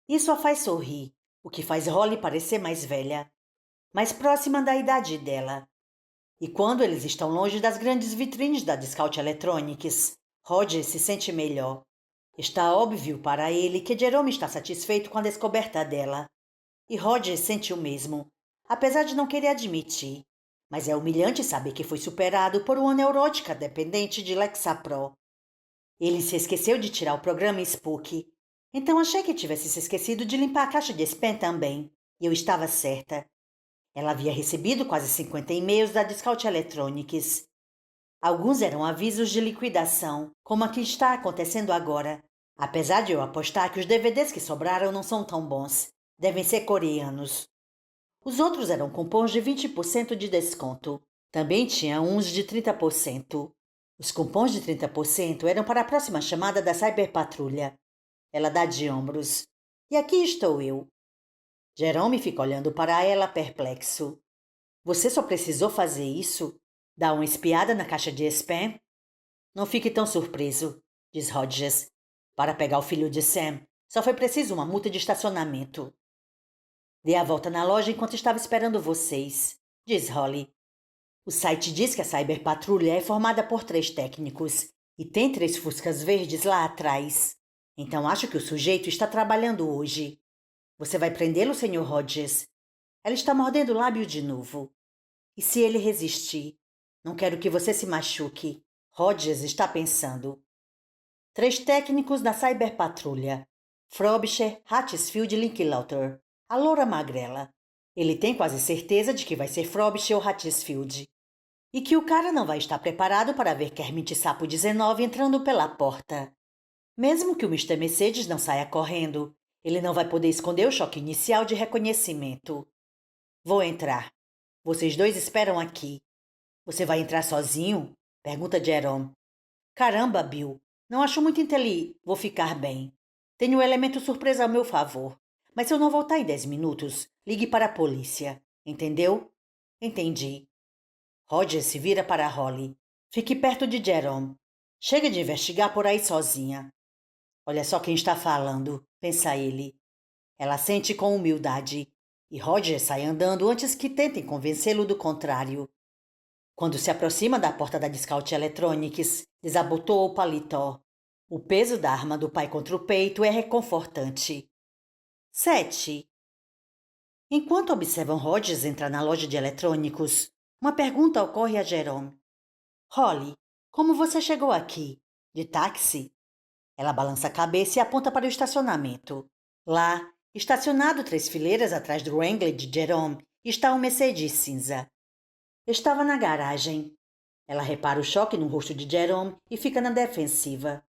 Isso a faz sorrir, o que faz Holly parecer mais velha, mais próxima da idade dela. E quando eles estão longe das grandes vitrines da Discount Electronics, Roger se sente melhor. Está óbvio para ele que Jerome está satisfeito com a descoberta dela. E Roger sente o mesmo, apesar de não querer admitir. Mas é humilhante saber que foi superado por uma neurótica dependente de Lexapro. Ele se esqueceu de tirar o programa Spook. Então achei que tivesse se esquecido de limpar a caixa de spam também. E eu estava certa. Ela havia recebido quase 50 e-mails da Discount Electronics. Alguns eram avisos de liquidação, como a que está acontecendo agora. Apesar de eu apostar que os DVDs que sobraram não são tão bons. Devem ser coreanos. Os outros eram cupons de 20% de desconto. Também tinha uns de 30%. Os cupons de 30% eram para a próxima chamada da Cyberpatrulha. Ela dá de ombros. E aqui estou eu. Jerome fica olhando para ela perplexo. Você só precisou fazer isso? Dar uma espiada na caixa de spam? Não fique tão surpreso, diz Rogers. Para pegar o filho de Sam, só foi preciso uma multa de estacionamento. Dei a volta na loja enquanto estava esperando vocês, diz Holly. O site diz que a Cyberpatrulha é formada por 3 técnicos e tem 3 fuscas verdes lá atrás. Então acho que o sujeito está trabalhando hoje. Você vai prendê-lo, Sr. Rogers? Ela está mordendo o lábio de novo. E se ele resistir? Não quero que você se machuque. Rogers está pensando. 3 técnicos da Cyberpatrulha. Frobisher, Hatfield e Linklater. A loura magrela. Ele tem quase certeza de que vai ser Frobisher ou Hatfield. E que o cara não vai estar preparado para ver Kermit Sapo 19 entrando pela porta. Mesmo que o Mister Mercedes não saia correndo, ele não vai poder esconder o choque inicial de reconhecimento. Vou entrar. Vocês dois esperam aqui. Você vai entrar sozinho? Pergunta Jerome. Caramba, Bill. Não acho muito Vou ficar bem. Tenho um elemento surpresa ao meu favor. Mas se eu não voltar em 10 minutos, ligue para a polícia. Entendeu? Entendi. Roger se vira para Holly. Fique perto de Jerome. Chega de investigar por aí sozinha. Olha só quem está falando, pensa ele. Ela sente com humildade. E Roger sai andando antes que tentem convencê-lo do contrário. Quando se aproxima da porta da Discount Electronics, desabotoa o paletó. O peso da arma do pai contra o peito é reconfortante. 7. Enquanto observam Rogers entrar na loja de eletrônicos, uma pergunta ocorre a Jerome. Holly, como você chegou aqui? De táxi? Ela balança a cabeça e aponta para o estacionamento. Lá, estacionado 3 fileiras atrás do Wrangler de Jerome, está um Mercedes cinza. Estava na garagem. Ela repara o choque no rosto de Jerome e fica na defensiva.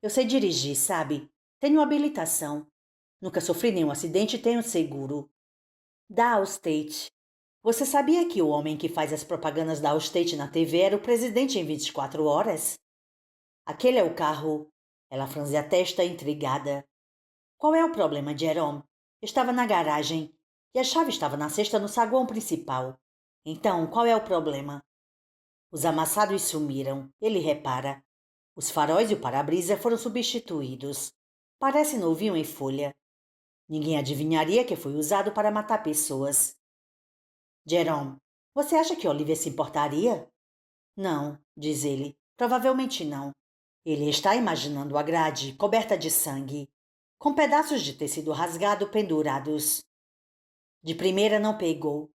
Eu sei dirigir, sabe? Tenho habilitação. Nunca sofri nenhum acidente e tenho seguro. Da Allstate. Você sabia que o homem que faz as propagandas da Allstate na TV era o presidente em 24 horas? Aquele é o carro. Ela franze a testa intrigada. Qual é o problema, Jerome? Estava na garagem e a chave estava na cesta no saguão principal. Então, qual é o problema? Os amassados sumiram, ele repara. Os faróis e o para-brisa foram substituídos. Parece novinho em folha. Ninguém adivinharia que foi usado para matar pessoas. Jerome, você acha que Olivia se importaria? Não, diz ele. Provavelmente não. Ele está imaginando a grade coberta de sangue, com pedaços de tecido rasgado pendurados. De primeira não pegou.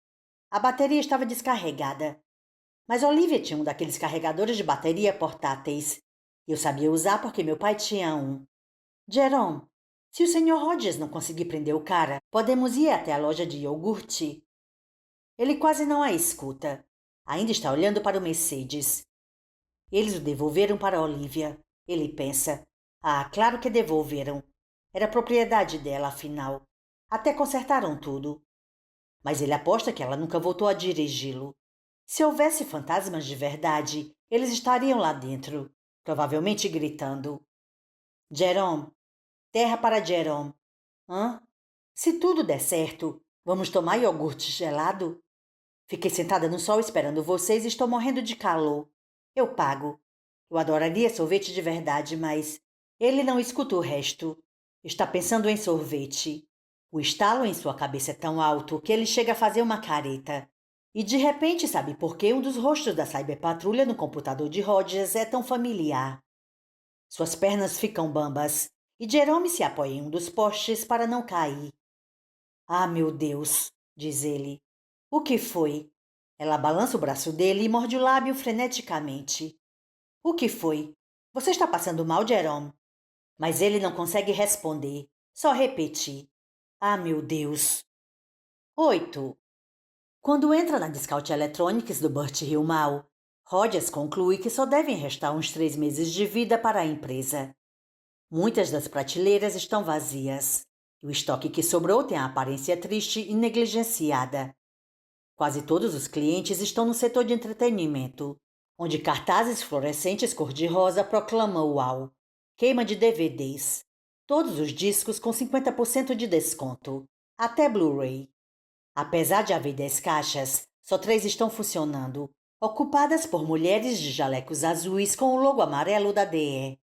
A bateria estava descarregada. Mas Olivia tinha um daqueles carregadores de bateria portáteis. Eu sabia usar porque meu pai tinha um. Jerome, se o Sr. Rogers não conseguir prender o cara, podemos ir até a loja de iogurte? Ele quase não a escuta. Ainda está olhando para o Mercedes. Eles o devolveram para Olivia. Ele pensa. Ah, claro que devolveram. Era propriedade dela, afinal. Até consertaram tudo. Mas ele aposta que ela nunca voltou a dirigi-lo. Se houvesse fantasmas de verdade, eles estariam lá dentro, provavelmente gritando. Jerome, terra para Jerome. Hã? Se tudo der certo, vamos tomar iogurte gelado? Fiquei sentada no sol esperando vocês e estou morrendo de calor. Eu pago. Eu adoraria sorvete de verdade, mas ele não escuta o resto. Está pensando em sorvete. O estalo em sua cabeça é tão alto que ele chega a fazer uma careta. E de repente sabe por que um dos rostos da cyberpatrulha no computador de Rogers é tão familiar. Suas pernas ficam bambas e Jerome se apoia em um dos postes para não cair. Ah, meu Deus, diz ele. O que foi? Ela balança o braço dele e morde o lábio freneticamente. O que foi? Você está passando mal, Jerome? Mas ele não consegue responder, só repetir. Ah, meu Deus. 8. Quando entra na Discount Electronics do Burt Hill Mall, Rogers conclui que só devem restar uns 3 meses de vida para a empresa. Muitas das prateleiras estão vazias. E o estoque que sobrou tem a aparência triste e negligenciada. Quase todos os clientes estão no setor de entretenimento, onde cartazes fluorescentes cor-de-rosa proclamam UAU, queima de DVDs. Todos os discos com 50% de desconto, até Blu-ray. Apesar de haver 10 caixas, só 3 estão funcionando, ocupadas por mulheres de jalecos azuis com o logo amarelo da DE.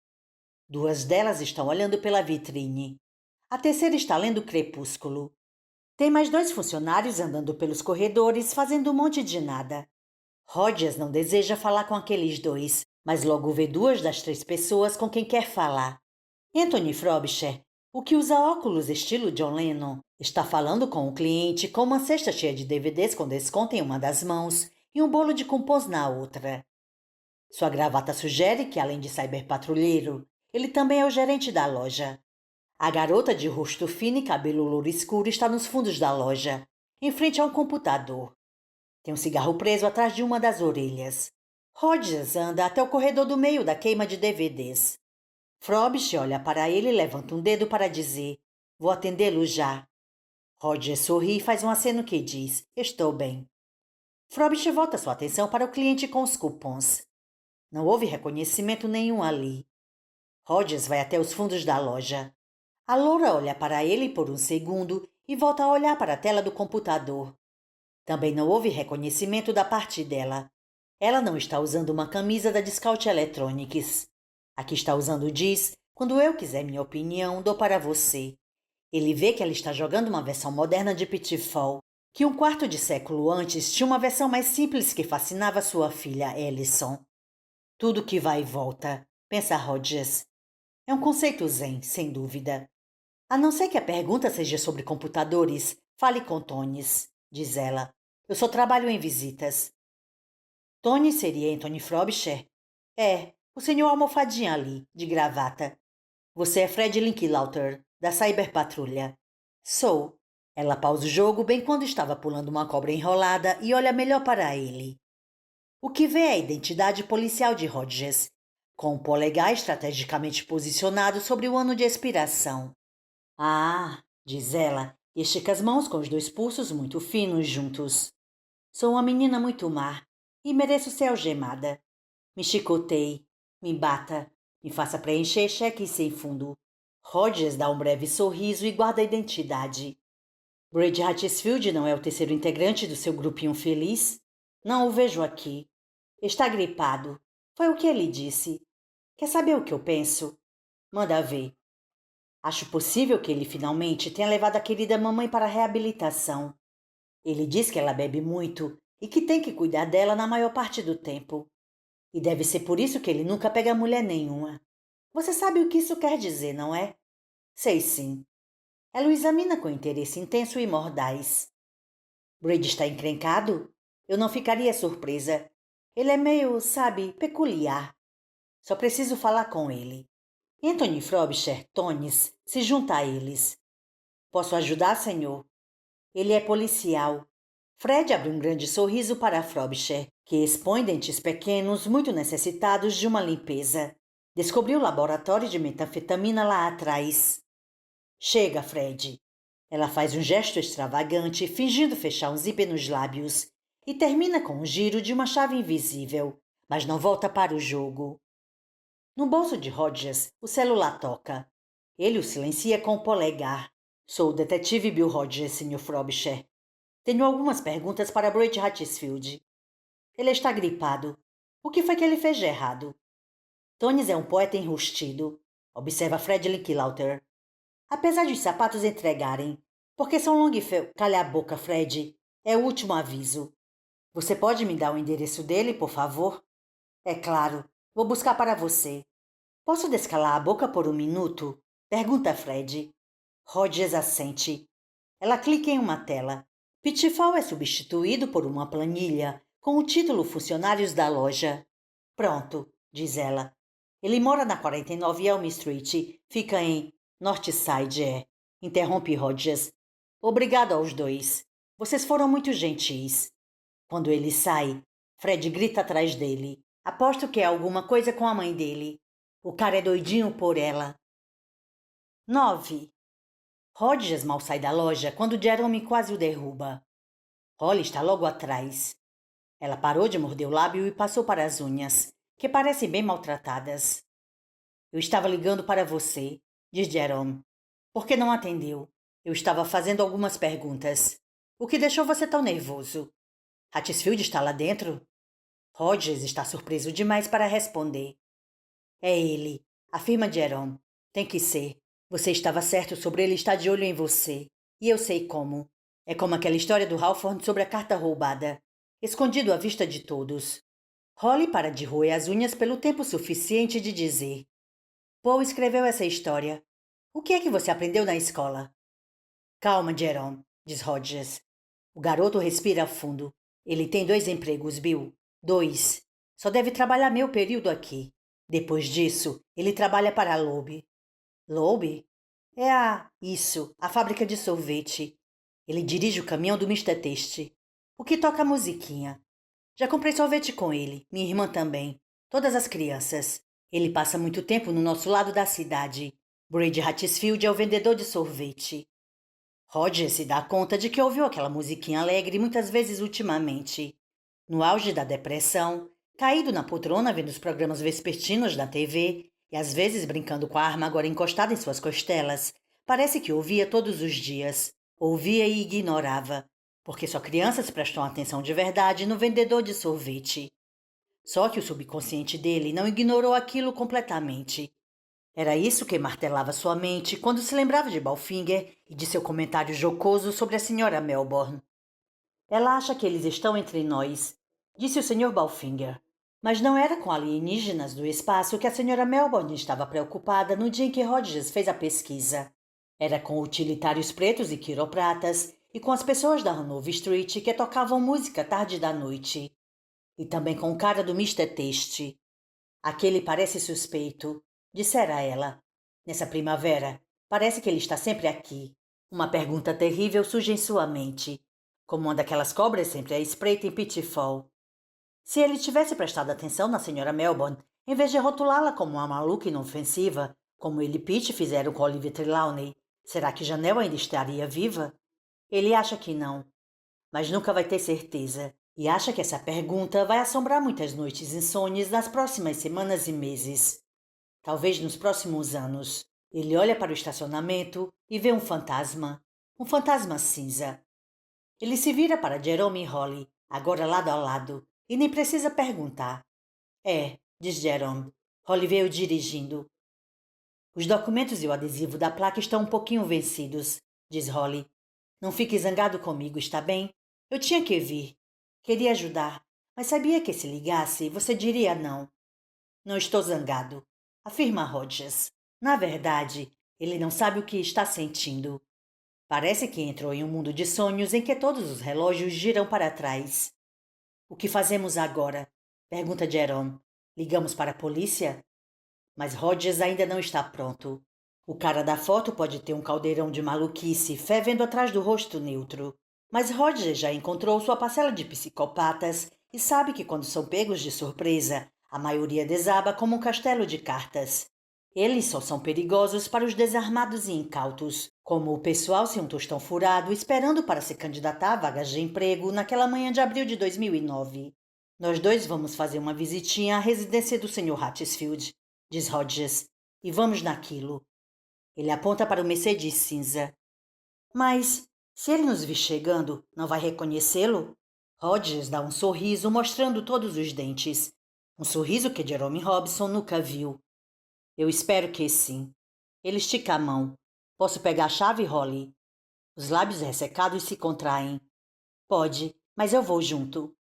2 delas estão olhando pela vitrine. A terceira está lendo Crepúsculo. Tem mais 2 funcionários andando pelos corredores fazendo um monte de nada. Rogers não deseja falar com aqueles 2, mas logo vê 2 das 3 pessoas com quem quer falar. Anthony Frobisher, o que usa óculos estilo John Lennon, está falando com o cliente com uma cesta cheia de DVDs com desconto em uma das mãos e um bolo de compôs na outra. Sua gravata sugere que, além de cyberpatrulheiro, ele também é o gerente da loja. A garota de rosto fino e cabelo louro escuro está nos fundos da loja, em frente a um computador. Tem um cigarro preso atrás de uma das orelhas. Rogers anda até o corredor do meio da queima de DVDs. Frobisher olha para ele e levanta um dedo para dizer: vou atendê-lo já. Rogers sorri e faz um aceno que diz: estou bem. Frobisher volta sua atenção para o cliente com os cupons. Não houve reconhecimento nenhum ali. Rogers vai até os fundos da loja. A loura olha para ele por um segundo e volta a olhar para a tela do computador. Também não houve reconhecimento da parte dela. Ela não está usando uma camisa da Discount Electronics. A que está usando diz: quando eu quiser minha opinião, dou para você. Ele vê que ela está jogando uma versão moderna de Pitfall, que um quarto de século antes tinha uma versão mais simples que fascinava sua filha, Ellison. Tudo que vai e volta, pensa Rogers. É um conceito zen, sem dúvida. A não ser que a pergunta seja sobre computadores, fale com Tonis, diz ela. Eu só trabalho em visitas. Tony seria Anthony Frobisher? É, o senhor almofadinha ali, de gravata. Você é Fred Linklaughter, da Cyber Patrulha. Sou. Ela pausa o jogo bem quando estava pulando uma cobra enrolada e olha melhor para ele. O que vê é a identidade policial de Rogers, com o polegar estrategicamente posicionado sobre o ano de expiração. Ah, diz ela, e estica as mãos com os dois pulsos muito finos juntos. Sou uma menina muito má e mereço ser algemada. Me chicoteie, me bata, me faça preencher cheques sem fundo. Rogers dá um breve sorriso e guarda a identidade. Brady Hatchesfield não é o terceiro integrante do seu grupinho feliz? Não o vejo aqui. Está gripado. Foi o que ele disse. Quer saber o que eu penso? Manda ver. Acho possível que ele finalmente tenha levado a querida mamãe para a reabilitação. Ele diz que ela bebe muito e que tem que cuidar dela na maior parte do tempo. E deve ser por isso que ele nunca pega mulher nenhuma. Você sabe o que isso quer dizer, não é? Sei sim. Ela o examina com interesse intenso e mordaz. Brady está encrencado? Eu não ficaria surpresa. Ele é meio, sabe, peculiar. Só preciso falar com ele. Anthony Frobisher, Tonis, se junta a eles. Posso ajudar, senhor? Ele é policial. Fred abre um grande sorriso para Frobisher, que expõe dentes pequenos muito necessitados de uma limpeza. Descobriu o laboratório de metanfetamina lá atrás. Chega, Fred. Ela faz um gesto extravagante, fingindo fechar um zíper nos lábios, e termina com um giro de uma chave invisível, mas não volta para o jogo. No bolso de Rogers, o celular toca. Ele o silencia com o polegar. Sou o detetive Bill Rogers, Sr. Frobisher. Tenho algumas perguntas para Brady Hatchesfield. Ele está gripado. O que foi que ele fez de errado? Tonis é um poeta enrustido, observa Fred Linklaughter. Apesar de os sapatos entregarem, porque são longo e feio. Calha a boca, Fred. É o último aviso. Você pode me dar o endereço dele, por favor? É claro. Vou buscar para você. Posso descalar a boca por um minuto? Pergunta Fred. Rogers assente. Ela clica em uma tela. Pitfall é substituído por uma planilha com o título Funcionários da Loja. Pronto, diz ela. Ele mora na 49 Elm Street. Fica em Northside, é. Interrompe Rogers. Obrigado aos dois. Vocês foram muito gentis. Quando ele sai, Fred grita atrás dele. Aposto que é alguma coisa com a mãe dele. O cara é doidinho por ela. 9. Rogers mal sai da loja quando Jerome quase o derruba. Holly está logo atrás. Ela parou de morder o lábio e passou para as unhas, que parecem bem maltratadas. Eu estava ligando para você, diz Jerome. Por que não atendeu? Eu estava fazendo algumas perguntas. O que deixou você tão nervoso? Hatchesfield está lá dentro? Rogers está surpreso demais para responder. É ele, afirma Jerome. Tem que ser. Você estava certo sobre ele estar de olho em você. E eu sei como. É como aquela história do Halford sobre a carta roubada. Escondido à vista de todos. Holly para de roer as unhas pelo tempo suficiente de dizer. Paul escreveu essa história. O que é que você aprendeu na escola? Calma, Jerome, diz Rogers. O garoto respira fundo. Ele tem 2 empregos, Bill. 2. Só deve trabalhar meio período aqui. Depois disso, ele trabalha para a Loeb. Loeb? É a fábrica de sorvete. Ele dirige o caminhão do Mister Taste. O que toca a musiquinha. Já comprei sorvete com ele, minha irmã também. Todas as crianças. Ele passa muito tempo no nosso lado da cidade. Brady Hatfield é o vendedor de sorvete. Roger se dá conta de que ouviu aquela musiquinha alegre muitas vezes ultimamente. No auge da depressão, caído na poltrona vendo os programas vespertinos da TV e às vezes brincando com a arma agora encostada em suas costelas, parece que ouvia todos os dias. Ouvia e ignorava, porque só crianças prestam atenção de verdade no vendedor de sorvete. Só que o subconsciente dele não ignorou aquilo completamente. Era isso que martelava sua mente quando se lembrava de Balfinger e de seu comentário jocoso sobre a senhora Melbourne. Ela acha que eles estão entre nós, disse o Sr. Balfinger. Mas não era com alienígenas do espaço que a senhora Melbourne estava preocupada no dia em que Rogers fez a pesquisa. Era com utilitários pretos e quiropratas e com as pessoas da Hanover Street que tocavam música tarde da noite. E também com o cara do Mr. Taste. Aquele parece suspeito, dissera ela. Nessa primavera, parece que ele está sempre aqui. Uma pergunta terrível surge em sua mente, como uma daquelas cobras sempre à espreita em Pitfall. Se ele tivesse prestado atenção na senhora Melbourne, em vez de rotulá-la como uma maluca inofensiva, como ele e Pete fizeram com Olivia Trelawney, será que Janelle ainda estaria viva? Ele acha que não, mas nunca vai ter certeza, e acha que essa pergunta vai assombrar muitas noites insônias nas próximas semanas e meses. Talvez nos próximos anos. Ele olha para o estacionamento e vê um fantasma cinza. Ele se vira para Jerome e Holly, agora lado a lado, e nem precisa perguntar. É, diz Jerome. Holly veio dirigindo. Os documentos e o adesivo da placa estão um pouquinho vencidos, diz Holly. Não fique zangado comigo, está bem? Eu tinha que vir. Queria ajudar, mas sabia que se ligasse, você diria não. Não estou zangado, afirma Rogers. Na verdade, ele não sabe o que está sentindo. Parece que entrou em um mundo de sonhos em que todos os relógios giram para trás. O que fazemos agora? Pergunta Jerome. Ligamos para a polícia? Mas Rogers ainda não está pronto. O cara da foto pode ter um caldeirão de maluquice fervendo atrás do rosto neutro. Mas Rogers já encontrou sua parcela de psicopatas e sabe que quando são pegos de surpresa, a maioria desaba como um castelo de cartas. Eles só são perigosos para os desarmados e incautos, como o pessoal sem um tostão furado esperando para se candidatar a vagas de emprego naquela manhã de abril de 2009. Nós dois vamos fazer uma visitinha à residência do Sr. Hatfield, diz Rogers, e vamos naquilo. Ele aponta para o Mercedes cinza. Mas, se ele nos vir chegando, não vai reconhecê-lo? Rogers dá um sorriso mostrando todos os dentes. Um sorriso que Jerome Robson nunca viu. Eu espero que sim. Ele estica a mão. Posso pegar a chave, Holly? Os lábios ressecados se contraem. Pode, mas eu vou junto.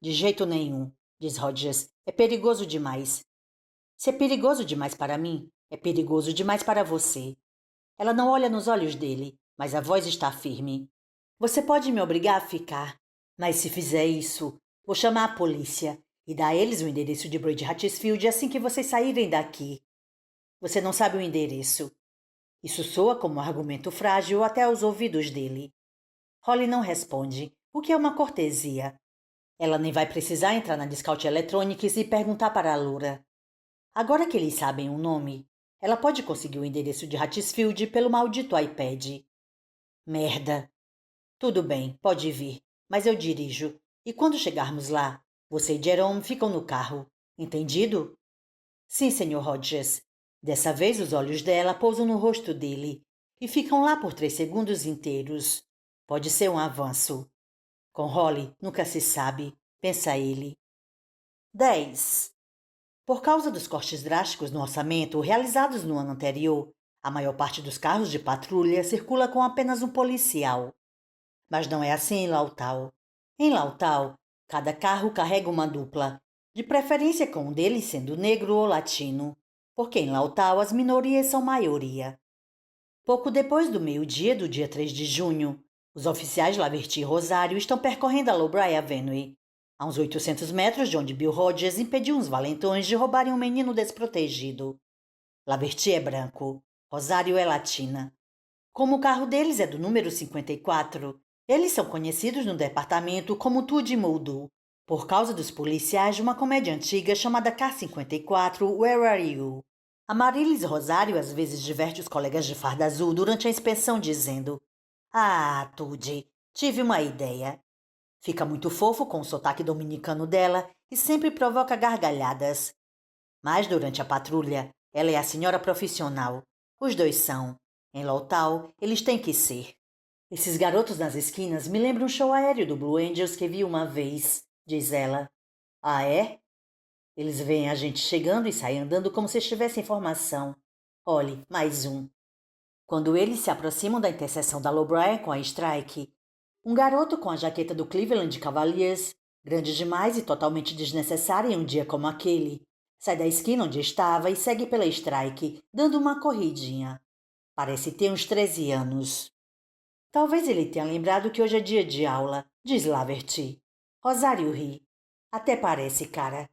De jeito nenhum, diz Rogers. É perigoso demais. Se é perigoso demais para mim, é perigoso demais para você. Ela não olha nos olhos dele, mas a voz está firme. Você pode me obrigar a ficar, mas se fizer isso, vou chamar a polícia e dar a eles o endereço de Brady Hatfield assim que vocês saírem daqui. Você não sabe o endereço. Isso soa como um argumento frágil até aos ouvidos dele. Holly não responde, o que é uma cortesia. Ela nem vai precisar entrar na Discount Electronics e perguntar para a Laura. Agora que eles sabem o nome, ela pode conseguir o endereço de Hatfield pelo maldito iPad. Merda. Tudo bem, pode vir, mas eu dirijo. E quando chegarmos lá, você e Jerome ficam no carro. Entendido? Sim, Sr. Rogers. Dessa vez os olhos dela pousam no rosto dele e ficam lá por 3 segundos inteiros. Pode ser um avanço. Com Holly, nunca se sabe, pensa ele. 10. Por causa dos cortes drásticos no orçamento realizados no ano anterior, a maior parte dos carros de patrulha circula com apenas um policial. Mas não é assim em Lautau. Em Lautau, cada carro carrega uma dupla, de preferência com um deles sendo negro ou latino, porque em Lautau as minorias são maioria. Pouco depois do meio-dia do dia 3 de junho, os oficiais Laverty e Rosário estão percorrendo a Lowbray Avenue, a uns 800 metros de onde Bill Rogers impediu uns valentões de roubarem um menino desprotegido. Laverty é branco, Rosário é latina. Como o carro deles é do número 54, eles são conhecidos no departamento como Tude Muldu. por causa dos policiais de uma comédia antiga chamada K-54, Where Are You? Amaryllis Rosário às vezes diverte os colegas de farda azul durante a inspeção dizendo: Ah, Tudy, tive uma ideia. Fica muito fofo com o sotaque dominicano dela e sempre provoca gargalhadas. Mas durante a patrulha, ela é a senhora profissional. Os dois são. Em Lowtown, eles têm que ser. Esses garotos nas esquinas me lembram um show aéreo do Blue Angels que vi uma vez, diz ela. Ah, é? Eles veem a gente chegando e saem andando como se estivesse em formação. Olhe, mais um. Quando eles se aproximam da interseção da Lowbryne com a Strike, um garoto com a jaqueta do Cleveland Cavaliers, grande demais e totalmente desnecessária em um dia como aquele, sai da esquina onde estava e segue pela Strike, dando uma corridinha. Parece ter uns 13 anos. Talvez ele tenha lembrado que hoje é dia de aula, diz Laverty. Rosário ri. Até parece, cara.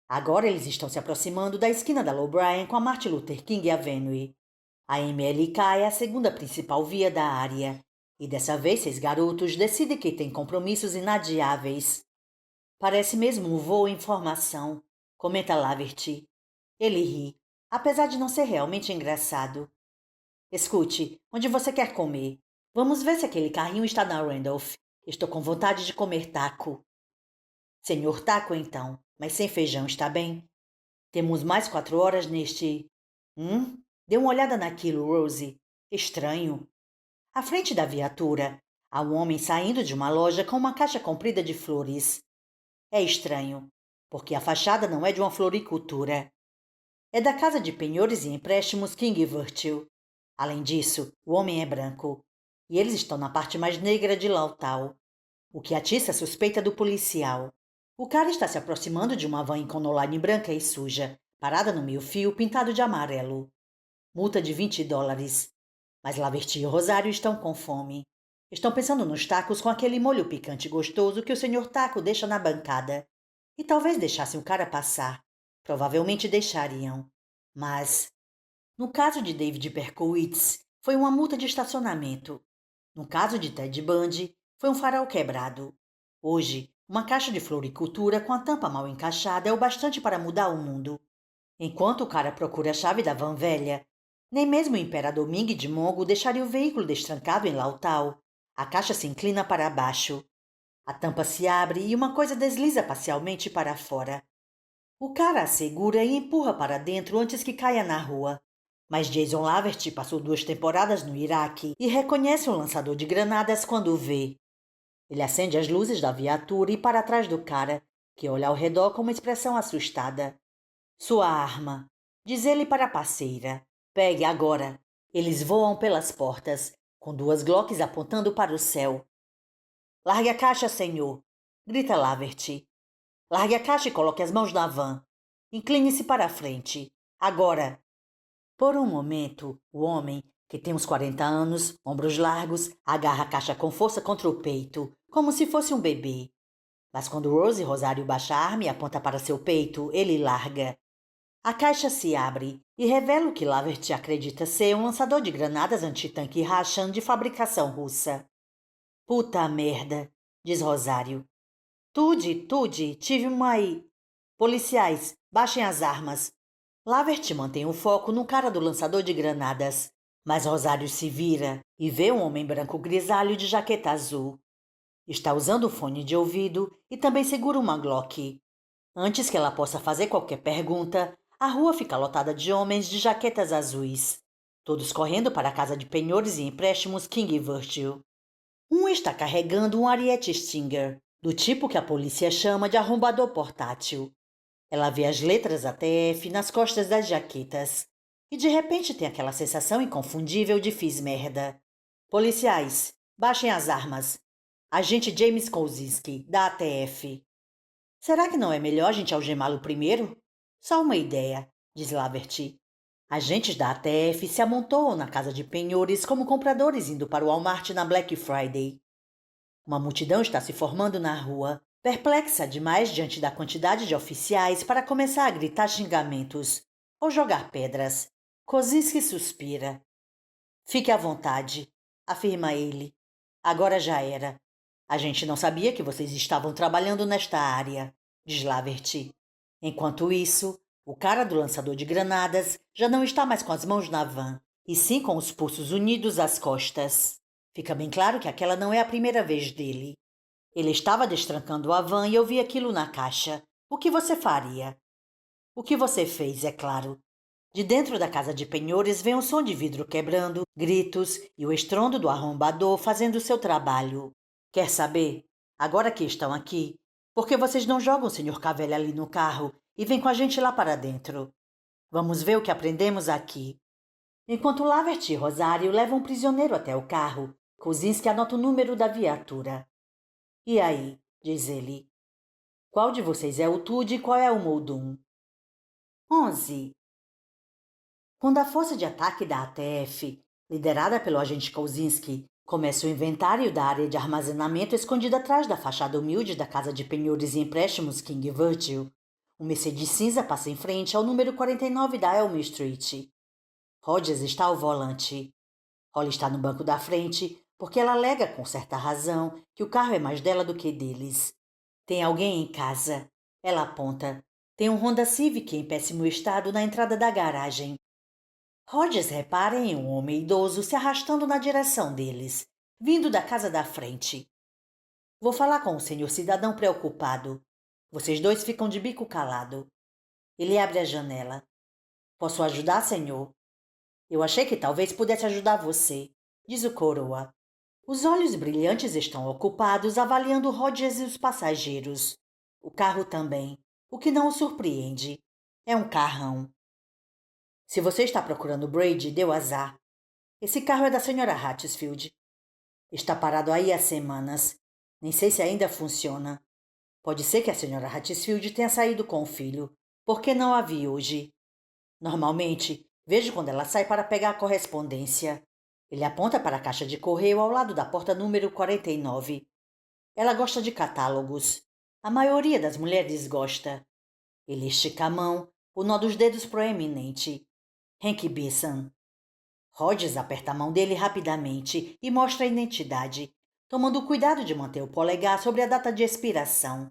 Agora eles estão se aproximando da esquina da Lowbryne com a Martin Luther King Avenue. A MLK é a segunda principal via da área. E dessa vez 6 garotos decidem que têm compromissos inadiáveis. Parece mesmo um voo em formação, comenta Laverty. Ele ri, apesar de não ser realmente engraçado. Escute, onde você quer comer? Vamos ver se aquele carrinho está na Randolph. Estou com vontade de comer taco. Senhor taco, então, mas sem feijão, está bem? Temos mais 4 horas neste... Dê uma olhada naquilo, Rosie. Estranho. À frente da viatura, há um homem saindo de uma loja com uma caixa comprida de flores. É estranho, porque a fachada não é de uma floricultura. É da casa de penhores e empréstimos King Virtue. Além disso, o homem é branco. E eles estão na parte mais negra de Lowtown, o que atiça a suspeita do policial. O cara está se aproximando de uma van Econoline branca e suja, parada no meio-fio pintado de amarelo. Multa de $20. Mas Laverty e Rosário estão com fome. Estão pensando nos tacos com aquele molho picante gostoso que o senhor Taco deixa na bancada. E talvez deixassem o cara passar. Provavelmente deixariam. Mas, no caso de David Berkowitz, foi uma multa de estacionamento. No caso de Ted Bundy, foi um farol quebrado. Hoje, uma caixa de floricultura com a tampa mal encaixada é o bastante para mudar o mundo. Enquanto o cara procura a chave da van velha, nem mesmo o imperador Ming de Mongo deixaria o veículo destrancado em Lowtown. A caixa se inclina para baixo. A tampa se abre e uma coisa desliza parcialmente para fora. O cara a segura e empurra para dentro antes que caia na rua. Mas Jason Laverty passou 2 temporadas no Iraque e reconhece um lançador de granadas quando o vê. Ele acende as luzes da viatura e para trás do cara, que olha ao redor com uma expressão assustada. Sua arma, diz ele para a parceira. Pegue agora. Eles voam pelas portas, com 2 Glocks apontando para o céu. Largue a caixa, senhor, grita Laverty. Largue a caixa e coloque as mãos na van. Incline-se para a frente. Agora. Por um momento, o homem, que tem uns 40 anos, ombros largos, agarra a caixa com força contra o peito, como se fosse um bebê. Mas quando Rose Rosário baixa a arma e aponta para seu peito, ele larga. A caixa se abre e revela o que Laverty acredita ser um lançador de granadas antitanque Raschan de fabricação russa. Puta merda, diz Rosário. Tudy, tive uma aí. Policiais, baixem as armas. Laverty mantém o foco no cara do lançador de granadas, mas Rosário se vira e vê um homem branco grisalho de jaqueta azul. Está usando um fone de ouvido e também segura uma Glock. Antes que ela possa fazer qualquer pergunta, a rua fica lotada de homens de jaquetas azuis, todos correndo para a casa de penhores e empréstimos King Virtue. Um está carregando um Ariete Stinger, do tipo que a polícia chama de arrombador portátil. Ela vê as letras ATF nas costas das jaquetas e de repente tem aquela sensação inconfundível de fiz merda. Policiais, baixem as armas. Agente James Kozinski, da ATF. Será que não é melhor a gente algemá-lo primeiro? Só uma ideia, diz Laverty. Agentes da ATF se amontoam na casa de penhores como compradores indo para o Walmart na Black Friday. Uma multidão está se formando na rua, perplexa demais diante da quantidade de oficiais para começar a gritar xingamentos ou jogar pedras. Kozinski suspira. Fique à vontade, afirma ele. Agora já era. A gente não sabia que vocês estavam trabalhando nesta área, diz Laverty. Enquanto isso, o cara do lançador de granadas já não está mais com as mãos na van, e sim com os pulsos unidos às costas. Fica bem claro que aquela não é a primeira vez dele. Ele estava destrancando a van e eu vi aquilo na caixa. O que você faria? O que você fez, é claro. De dentro da casa de penhores vem o som de vidro quebrando, gritos e o estrondo do arrombador fazendo o seu trabalho. Quer saber? Agora que estão aqui, por que vocês não jogam o Sr. Cavell ali no carro e vêm com a gente lá para dentro? Vamos ver o que aprendemos aqui. Enquanto Laverty e Rosário levam um prisioneiro até o carro, Kozinski anota o número da viatura. E aí? Diz ele. Qual de vocês é o Tude e qual é o Moldum? 11. Quando a força de ataque da ATF, liderada pelo agente Kozinski, começa o inventário da área de armazenamento escondida atrás da fachada humilde da casa de penhores e empréstimos King Virtue, o Mercedes cinza passa em frente ao número 49 da Elm Street. Rogers está ao volante. Holly está no banco da frente porque ela alega com certa razão que o carro é mais dela do que deles. Tem alguém em casa. Ela aponta. Tem um Honda Civic em péssimo estado na entrada da garagem. Rogers repara em um homem idoso se arrastando na direção deles, vindo da casa da frente. Vou falar com o senhor cidadão preocupado. Vocês dois ficam de bico calado. Ele abre a janela. Posso ajudar, senhor? Eu achei que talvez pudesse ajudar você, diz o coroa. Os olhos brilhantes estão ocupados avaliando Rogers e os passageiros. O carro também, o que não o surpreende. É um carrão. Se você está procurando Brady, deu azar. Esse carro é da senhora Hatfield. Está parado aí há semanas. Nem sei se ainda funciona. Pode ser que a senhora Hatfield tenha saído com o filho. Por que não a vi hoje? Normalmente, vejo quando ela sai para pegar a correspondência. Ele aponta para a caixa de correio ao lado da porta número 49. Ela gosta de catálogos. A maioria das mulheres gosta. Ele estica a mão, o nó dos dedos proeminente. Hank Bisson. Rogers aperta a mão dele rapidamente e mostra a identidade, tomando cuidado de manter o polegar sobre a data de expiração.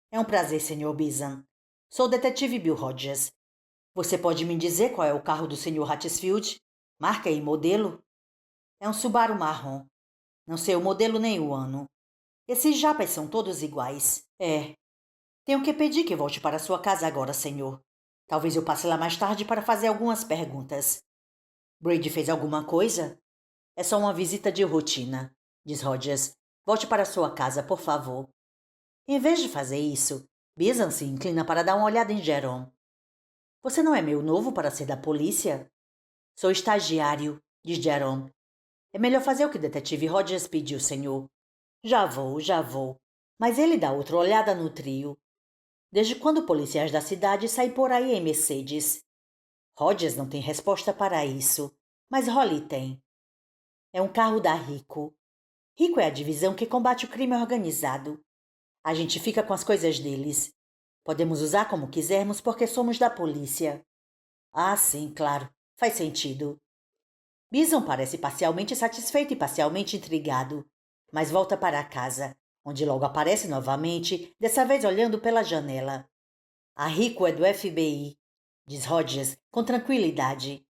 É um prazer, Sr. Bisson. Sou o detetive Bill Rogers. Você pode me dizer qual é o carro do Sr. Hatfield? Marca e modelo? É um Subaru marrom. Não sei o modelo nem o ano. Esses japas são todos iguais. É. Tenho que pedir que volte para sua casa agora, senhor. Talvez eu passe lá mais tarde para fazer algumas perguntas. Brady fez alguma coisa? É só uma visita de rotina, diz Rogers. Volte para sua casa, por favor. Em vez de fazer isso, Bisson se inclina para dar uma olhada em Jerome. Você não é meio novo para ser da polícia? Sou estagiário, diz Jerome. É melhor fazer o que o detetive Rogers pediu, senhor. Já vou. Mas ele dá outra olhada no trio. Desde quando policiais da cidade saem por aí em Mercedes? Rogers não tem resposta para isso, mas Holly tem. É um carro da Rico. Rico é a divisão que combate o crime organizado. A gente fica com as coisas deles. Podemos usar como quisermos porque somos da polícia. Ah, sim, claro. Faz sentido. Bison parece parcialmente satisfeito e parcialmente intrigado, mas volta para casa, onde logo aparece novamente, dessa vez olhando pela janela. A Rico é do FBI, diz Rogers com tranquilidade.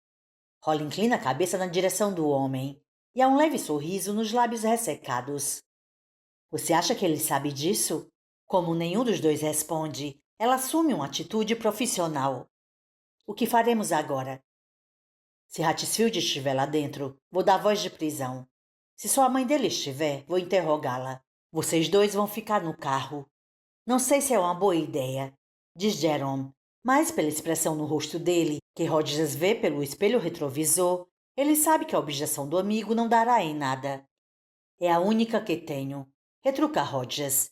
Holly inclina a cabeça na direção do homem, e há um leve sorriso nos lábios ressecados. Você acha que ele sabe disso? Como nenhum dos dois responde, ela assume uma atitude profissional. O que faremos agora? Se Hatfield estiver lá dentro, vou dar voz de prisão. Se só a mãe dele estiver, vou interrogá-la. Vocês dois vão ficar no carro. Não sei se é uma boa ideia, diz Jerome, mas pela expressão no rosto dele, que Rogers vê pelo espelho retrovisor, ele sabe que a objeção do amigo não dará em nada. É a única que tenho, retruca Rogers.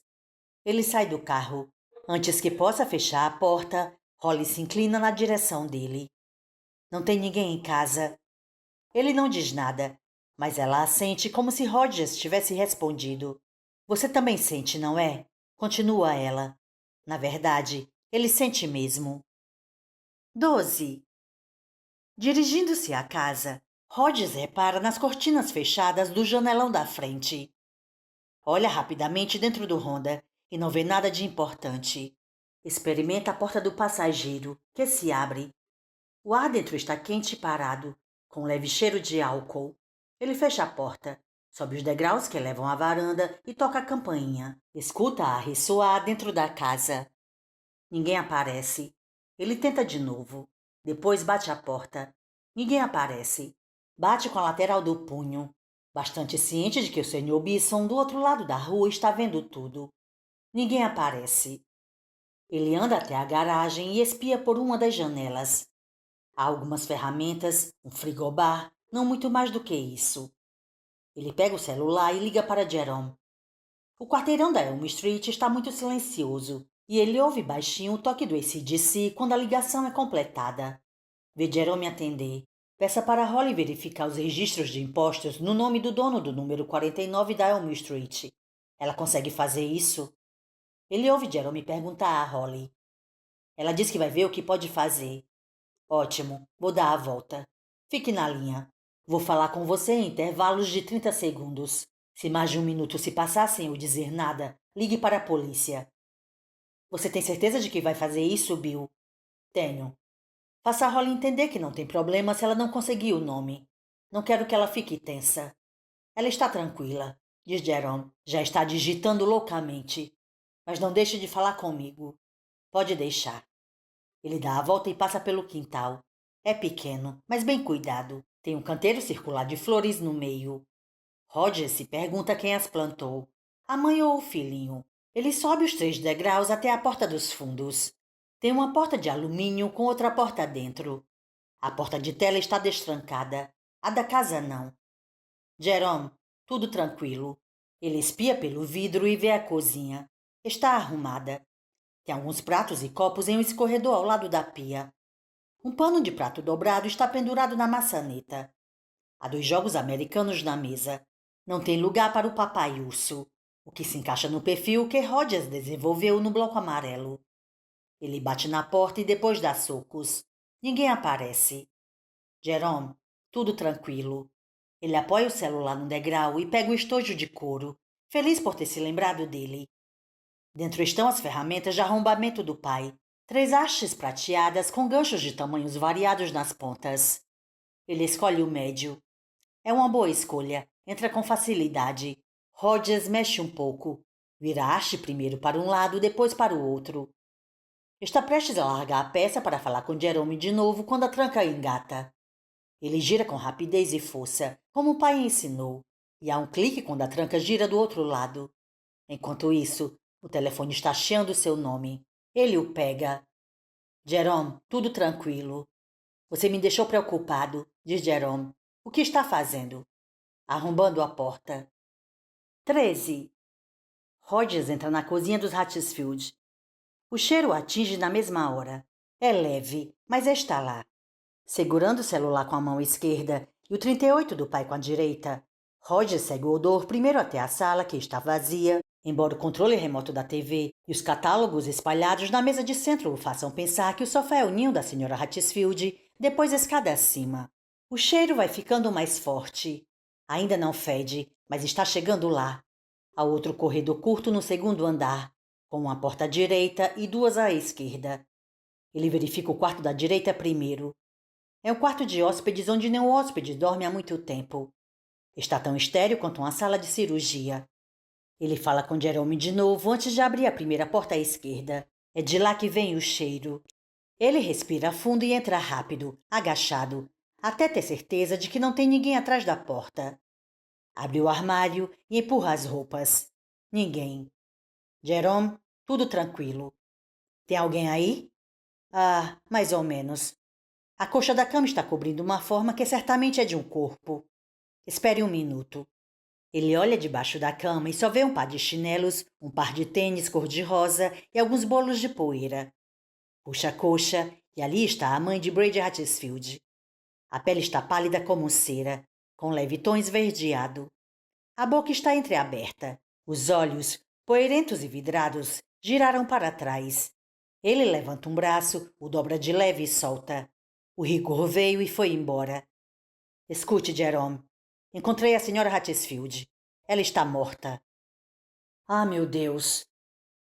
Ele sai do carro. Antes que possa fechar a porta, Holly se inclina na direção dele. Não tem ninguém em casa. Ele não diz nada, mas ela assente como se Rogers tivesse respondido. Você também sente, não é? Continua ela. Na verdade, ele sente mesmo. 12. Dirigindo-se à casa, Rogers repara nas cortinas fechadas do janelão da frente. Olha rapidamente dentro do Honda e não vê nada de importante. Experimenta a porta do passageiro, que se abre. O ar dentro está quente e parado, com um leve cheiro de álcool. Ele fecha a porta, sobe os degraus que levam à varanda e toca a campainha. Escuta-a ressoar dentro da casa. Ninguém aparece. Ele tenta de novo. Depois bate a porta. Ninguém aparece. Bate com a lateral do punho, bastante ciente de que o Sr. Bisson, do outro lado da rua, está vendo tudo. Ninguém aparece. Ele anda até a garagem e espia por uma das janelas. Há algumas ferramentas, um frigobar, não muito mais do que isso. Ele pega o celular e liga para Jerome. O quarteirão da Elm Street está muito silencioso e ele ouve baixinho o toque do AC/DC quando a ligação é completada. Vê Jerome atender. Peça para Holly verificar os registros de impostos no nome do dono do número 49 da Elm Street. Ela consegue fazer isso? Ele ouve Jerome perguntar a Holly. Ela diz que vai ver o que pode fazer. Ótimo, vou dar a volta. Fique na linha. Vou falar com você em intervalos de 30 segundos. Se mais de um minuto se passar sem eu dizer nada, ligue para a polícia. Você tem certeza de que vai fazer isso, Bill? Tenho. Faça a Holly entender que não tem problema se ela não conseguir o nome. Não quero que ela fique tensa. Ela está tranquila, diz Jerome. Já está digitando loucamente. Mas não deixe de falar comigo. Pode deixar. Ele dá a volta e passa pelo quintal. É pequeno, mas bem cuidado. Tem um canteiro circular de flores no meio. Roger se pergunta quem as plantou. A mãe ou o filhinho. Ele sobe os 3 degraus até a porta dos fundos. Tem uma porta de alumínio com outra porta dentro. A porta de tela está destrancada. A da casa não. Jerome, tudo tranquilo. Ele espia pelo vidro e vê a cozinha. Está arrumada. Tem alguns pratos e copos em um escorredor ao lado da pia. Um pano de prato dobrado está pendurado na maçaneta. Há 2 jogos americanos na mesa. Não tem lugar para o papai urso, o que se encaixa no perfil que Rogers desenvolveu no bloco amarelo. Ele bate na porta e depois dá socos. Ninguém aparece. Jerome, tudo tranquilo. Ele apoia o celular no degrau e pega o estojo de couro, feliz por ter se lembrado dele. Dentro estão as ferramentas de arrombamento do pai. 3 hastes prateadas com ganchos de tamanhos variados nas pontas. Ele escolhe o médio. É uma boa escolha. Entra com facilidade. Rogers mexe um pouco. Vira a haste primeiro para um lado, depois para o outro. Está prestes a largar a peça para falar com Jerome de novo quando a tranca engata. Ele gira com rapidez e força, como o pai ensinou, e há um clique quando a tranca gira do outro lado. Enquanto isso, o telefone está chiando seu nome. Ele o pega. Jerome, tudo tranquilo. Você me deixou preocupado, diz Jerome. O que está fazendo? Arrombando a porta. 13. Rogers entra na cozinha dos Hatfield. O cheiro o atinge na mesma hora. É leve, mas está lá. Segurando o celular com a mão esquerda e o 38 do pai com a direita, Roger segue o odor primeiro até a sala, que está vazia, embora o controle remoto da TV e os catálogos espalhados na mesa de centro o façam pensar que o sofá é o ninho da Sra. Hatfield, depois a escada acima. O cheiro vai ficando mais forte. Ainda não fede, mas está chegando lá. Há outro corredor curto no segundo andar, com uma porta à direita e 2 à esquerda. Ele verifica o quarto da direita primeiro. É um quarto de hóspedes onde nenhum hóspede dorme há muito tempo. Está tão estéril quanto uma sala de cirurgia. Ele fala com Jerome de novo antes de abrir a primeira porta à esquerda. É de lá que vem o cheiro. Ele respira fundo e entra rápido, agachado, até ter certeza de que não tem ninguém atrás da porta. Abre o armário e empurra as roupas. Ninguém. Jerome, tudo tranquilo. Tem alguém aí? Ah, mais ou menos. A coxa da cama está cobrindo uma forma que certamente é de um corpo. Espere um minuto. Ele olha debaixo da cama e só vê um par de chinelos, um par de tênis cor-de-rosa e alguns bolos de poeira. Puxa a coxa e ali está a mãe de Brady Hatfield. A pele está pálida como cera, com leve tom esverdeado. A boca está entreaberta. Os olhos, poeirentos e vidrados, giraram para trás. Ele levanta um braço, o dobra de leve e solta. O rigor veio e foi embora. Escute, Jerome. Encontrei a Sra. Hatfield. Ela está morta. Ah, meu Deus!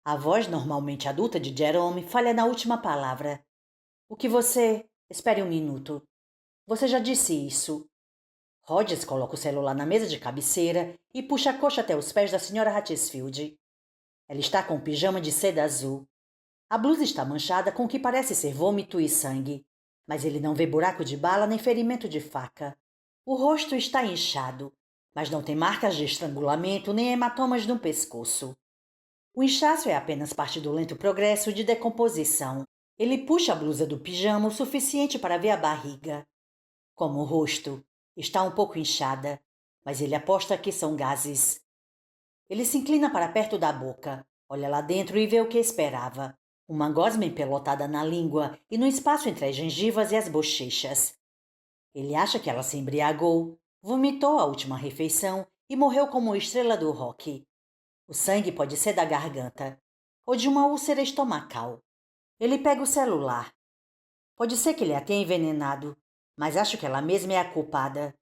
A voz normalmente adulta de Jerome falha na última palavra. O que você... Espere um minuto. Você já disse isso. Rogers coloca o celular na mesa de cabeceira e puxa a coxa até os pés da Sra. Hatchesfield. Ela está com um pijama de seda azul. A blusa está manchada com o que parece ser vômito e sangue, mas ele não vê buraco de bala nem ferimento de faca. O rosto está inchado, mas não tem marcas de estrangulamento nem hematomas no pescoço. O inchaço é apenas parte do lento progresso de decomposição. Ele puxa a blusa do pijama o suficiente para ver a barriga. Como o rosto está um pouco inchada, mas ele aposta que são gases. Ele se inclina para perto da boca, olha lá dentro e vê o que esperava. Uma gosma empelotada na língua e no espaço entre as gengivas e as bochechas. Ele acha que ela se embriagou, vomitou a última refeição e morreu como estrela do rock. O sangue pode ser da garganta ou de uma úlcera estomacal. Ele pega o celular. Pode ser que ele a tenha envenenado, mas acho que ela mesma é a culpada.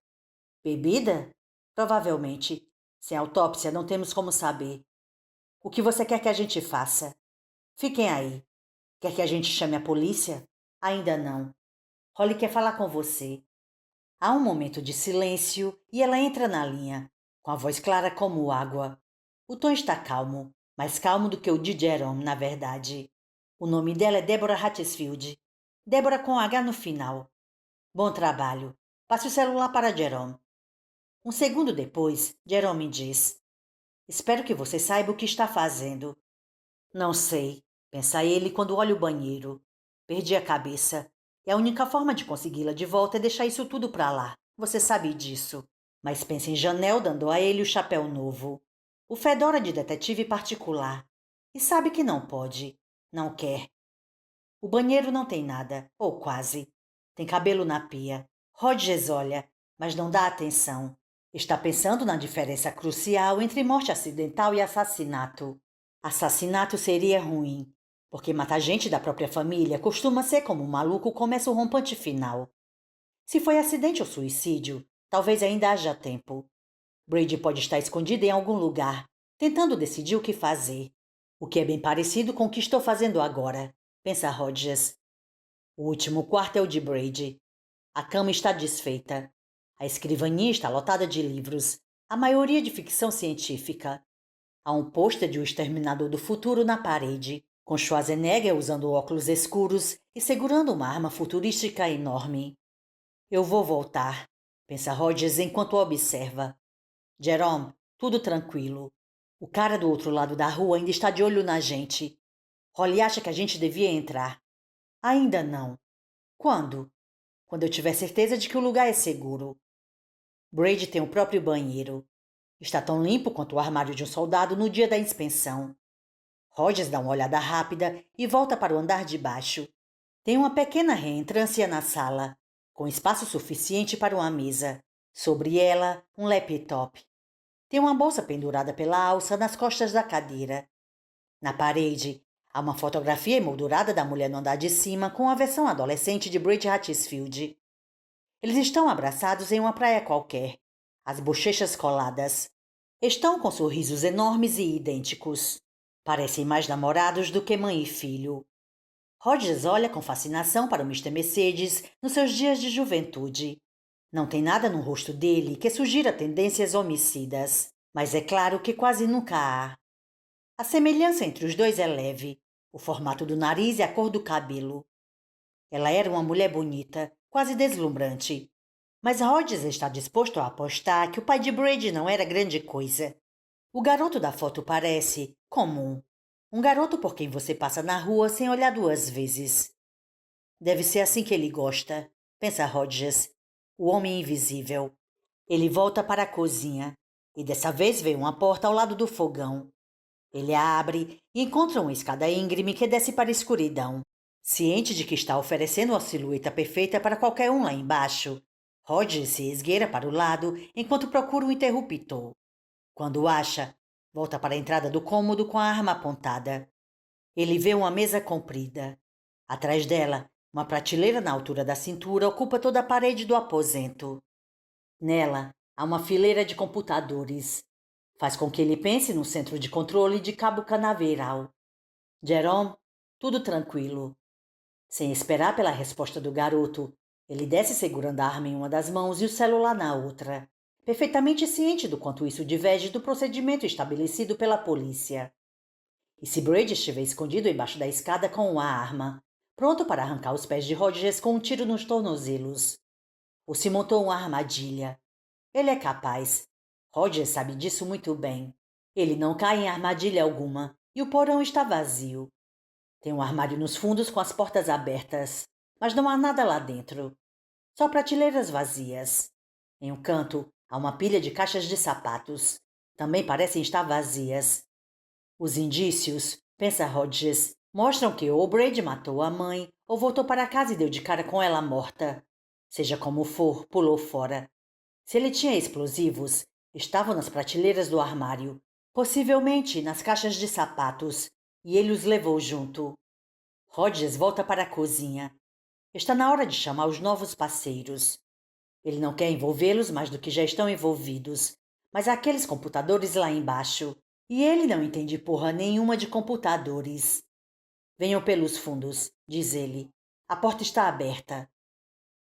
Bebida? Provavelmente. Sem autópsia não temos como saber. O que você quer que a gente faça? Fiquem aí. Quer que a gente chame a polícia? Ainda não. Holly quer falar com você. Há um momento de silêncio e ela entra na linha, com a voz clara como água. O tom está calmo, mais calmo do que o de Jerome, na verdade. O nome dela é Deborah Hatchesfield. Deborah com H no final. Bom trabalho. Passe o celular para Jerome. Um segundo depois, Jerome diz: Espero que você saiba o que está fazendo. Não sei, pensa ele quando olha o banheiro. Perdi a cabeça. E a única forma de consegui-la de volta é deixar isso tudo para lá. Você sabe disso. Mas pensa em Janelle dando a ele o chapéu novo. O fedora de detetive particular. E sabe que não pode. Não quer. O banheiro não tem nada, ou quase. Tem cabelo na pia. Rogers olha, mas não dá atenção. Está pensando na diferença crucial entre morte acidental e assassinato. Assassinato seria ruim, porque matar gente da própria família costuma ser como um maluco começa o rompante final. Se foi acidente ou suicídio, talvez ainda haja tempo. Brady pode estar escondido em algum lugar, tentando decidir o que fazer. O que é bem parecido com o que estou fazendo agora, pensa Rogers. O último quarto é o de Brady. A cama está desfeita. A escrivaninha está lotada de livros, a maioria de ficção científica. Há um pôster de O Exterminador do Futuro na parede, com Schwarzenegger usando óculos escuros e segurando uma arma futurística enorme. Eu vou voltar, pensa Rogers enquanto observa. Jerome, tudo tranquilo. O cara do outro lado da rua ainda está de olho na gente. Holly acha que a gente devia entrar. Ainda não. Quando? Quando eu tiver certeza de que o lugar é seguro. Brady tem o próprio banheiro. Está tão limpo quanto o armário de um soldado no dia da inspeção. Rogers dá uma olhada rápida e volta para o andar de baixo. Tem uma pequena reentrância na sala, com espaço suficiente para uma mesa. Sobre ela, um laptop. Tem uma bolsa pendurada pela alça nas costas da cadeira. Na parede, há uma fotografia emoldurada da mulher no andar de cima com a versão adolescente de Brady Hatchesfield. Eles estão abraçados em uma praia qualquer, as bochechas coladas. Estão com sorrisos enormes e idênticos. Parecem mais namorados do que mãe e filho. Rogers olha com fascinação para o Mr. Mercedes nos seus dias de juventude. Não tem nada no rosto dele que sugira tendências homicidas, mas é claro que quase nunca há. A semelhança entre os dois é leve, o formato do nariz e a cor do cabelo. Ela era uma mulher bonita, quase deslumbrante. Mas Rogers está disposto a apostar que o pai de Brady não era grande coisa. O garoto da foto parece comum. Um garoto por quem você passa na rua sem olhar duas vezes. Deve ser assim que ele gosta, pensa Rogers, o homem invisível. Ele volta para a cozinha e dessa vez vê uma porta ao lado do fogão. Ele a abre e encontra uma escada íngreme que desce para a escuridão. Ciente de que está oferecendo uma silhueta perfeita para qualquer um lá embaixo, Rogers se esgueira para o lado enquanto procura um interruptor. Quando o acha, volta para a entrada do cômodo com a arma apontada. Ele vê uma mesa comprida. Atrás dela, uma prateleira na altura da cintura ocupa toda a parede do aposento. Nela, há uma fileira de computadores. Faz com que ele pense no centro de controle de Cabo Canaveral. Jerome, tudo tranquilo. Sem esperar pela resposta do garoto, ele desce segurando a arma em uma das mãos e o celular na outra, perfeitamente ciente do quanto isso diverge do procedimento estabelecido pela polícia. E se Brady estiver escondido embaixo da escada com a arma, pronto para arrancar os pés de Rodgers com um tiro nos tornozelos? Ou se montou uma armadilha? Ele é capaz. Rodgers sabe disso muito bem. Ele não cai em armadilha alguma e o porão está vazio. Tem um armário nos fundos com as portas abertas, mas não há nada lá dentro. Só prateleiras vazias. Em um canto, há uma pilha de caixas de sapatos. Também parecem estar vazias. Os indícios, pensa Rodgers, mostram que ou Brady matou a mãe ou voltou para casa e deu de cara com ela morta. Seja como for, pulou fora. Se ele tinha explosivos, estavam nas prateleiras do armário, possivelmente nas caixas de sapatos, e ele os levou junto. Rodgers volta para a cozinha. Está na hora de chamar os novos parceiros. Ele não quer envolvê-los mais do que já estão envolvidos, mas há aqueles computadores lá embaixo, e ele não entende porra nenhuma de computadores. Venham pelos fundos, diz ele. A porta está aberta.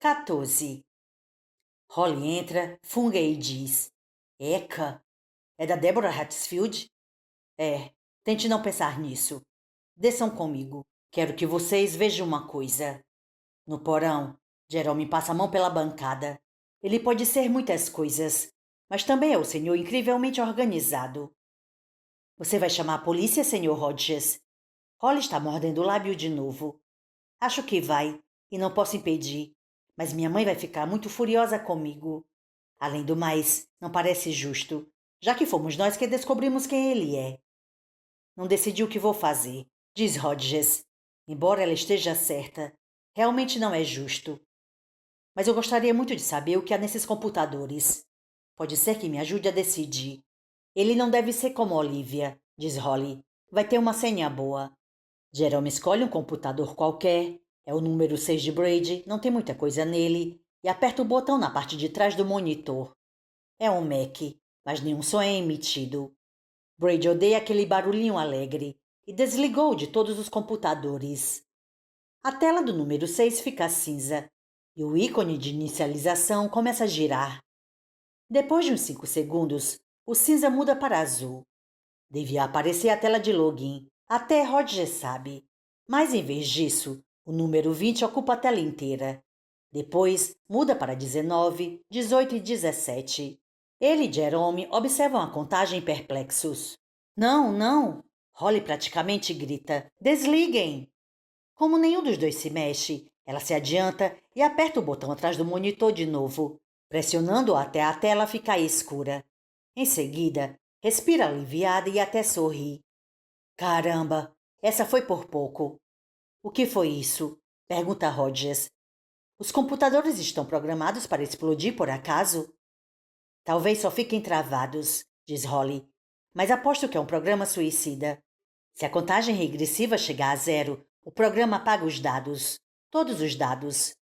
14. Holly entra, funga e diz: Eca, é da Deborah Hatfield? É, tente não pensar nisso. Desçam comigo. Quero que vocês vejam uma coisa. No porão, Jerome passa a mão pela bancada. Ele pode ser muitas coisas, mas também é o senhor incrivelmente organizado. Você vai chamar a polícia, senhor Rodgers? Holly está mordendo o lábio de novo. Acho que vai, e não posso impedir. Mas minha mãe vai ficar muito furiosa comigo. Além do mais, não parece justo, já que fomos nós que descobrimos quem ele é. Não decidi o que vou fazer, diz Rodgers. Embora ela esteja certa, realmente não é justo. Mas eu gostaria muito de saber o que há nesses computadores. Pode ser que me ajude a decidir. Ele não deve ser como Olivia, diz Holly. Vai ter uma senha boa. Jerome escolhe um computador qualquer, é o número 6 de Brady, não tem muita coisa nele, e aperta o botão na parte de trás do monitor. É um Mac, mas nenhum som é emitido. Brady odeia aquele barulhinho alegre e desligou de todos os computadores. A tela do número 6 fica cinza e o ícone de inicialização começa a girar. Depois de uns 5 segundos, o cinza muda para azul. Devia aparecer a tela de login, até Rodgers sabe. Mas em vez disso, o número 20 ocupa a tela inteira. Depois muda para 19, 18 e 17. Ele e Jerome observam a contagem perplexos. Não, não! Holly praticamente grita. Desliguem! Como nenhum dos dois se mexe, ela se adianta e aperta o botão atrás do monitor de novo, pressionando-o até a tela ficar escura. Em seguida, respira aliviada e até sorri. Caramba, essa foi por pouco. O que foi isso? Pergunta Rodgers. Os computadores estão programados para explodir por acaso? Talvez só fiquem travados, diz Holly, mas aposto que é um programa suicida. Se a contagem regressiva chegar a zero, o programa apaga os dados. Todos os dados.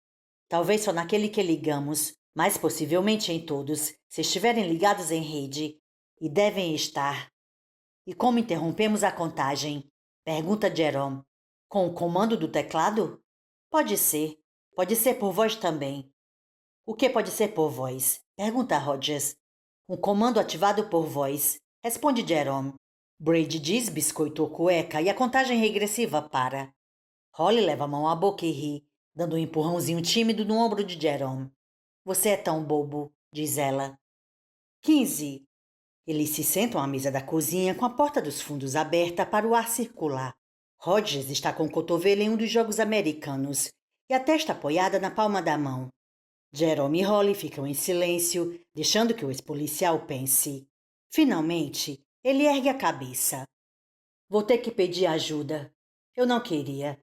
Talvez só naquele que ligamos, mas possivelmente em todos, se estiverem ligados em rede. E devem estar. E como interrompemos a contagem? Pergunta Jerome. Com o comando do teclado? Pode ser. Pode ser por voz também. O que pode ser por voz? Pergunta Rodgers. Um comando ativado por voz. Responde Jerome. Brady diz biscoito ou cueca e a contagem regressiva para. Holly leva a mão à boca e ri, dando um empurrãozinho tímido no ombro de Jerome. Você é tão bobo, diz ela. 15. Eles se sentam à mesa da cozinha com a porta dos fundos aberta para o ar circular. Rodgers está com o cotovelo em um dos jogos americanos e a testa apoiada na palma da mão. Jerome e Holly ficam em silêncio, deixando que o ex-policial pense. Finalmente, ele ergue a cabeça. Vou ter que pedir ajuda. Eu não queria.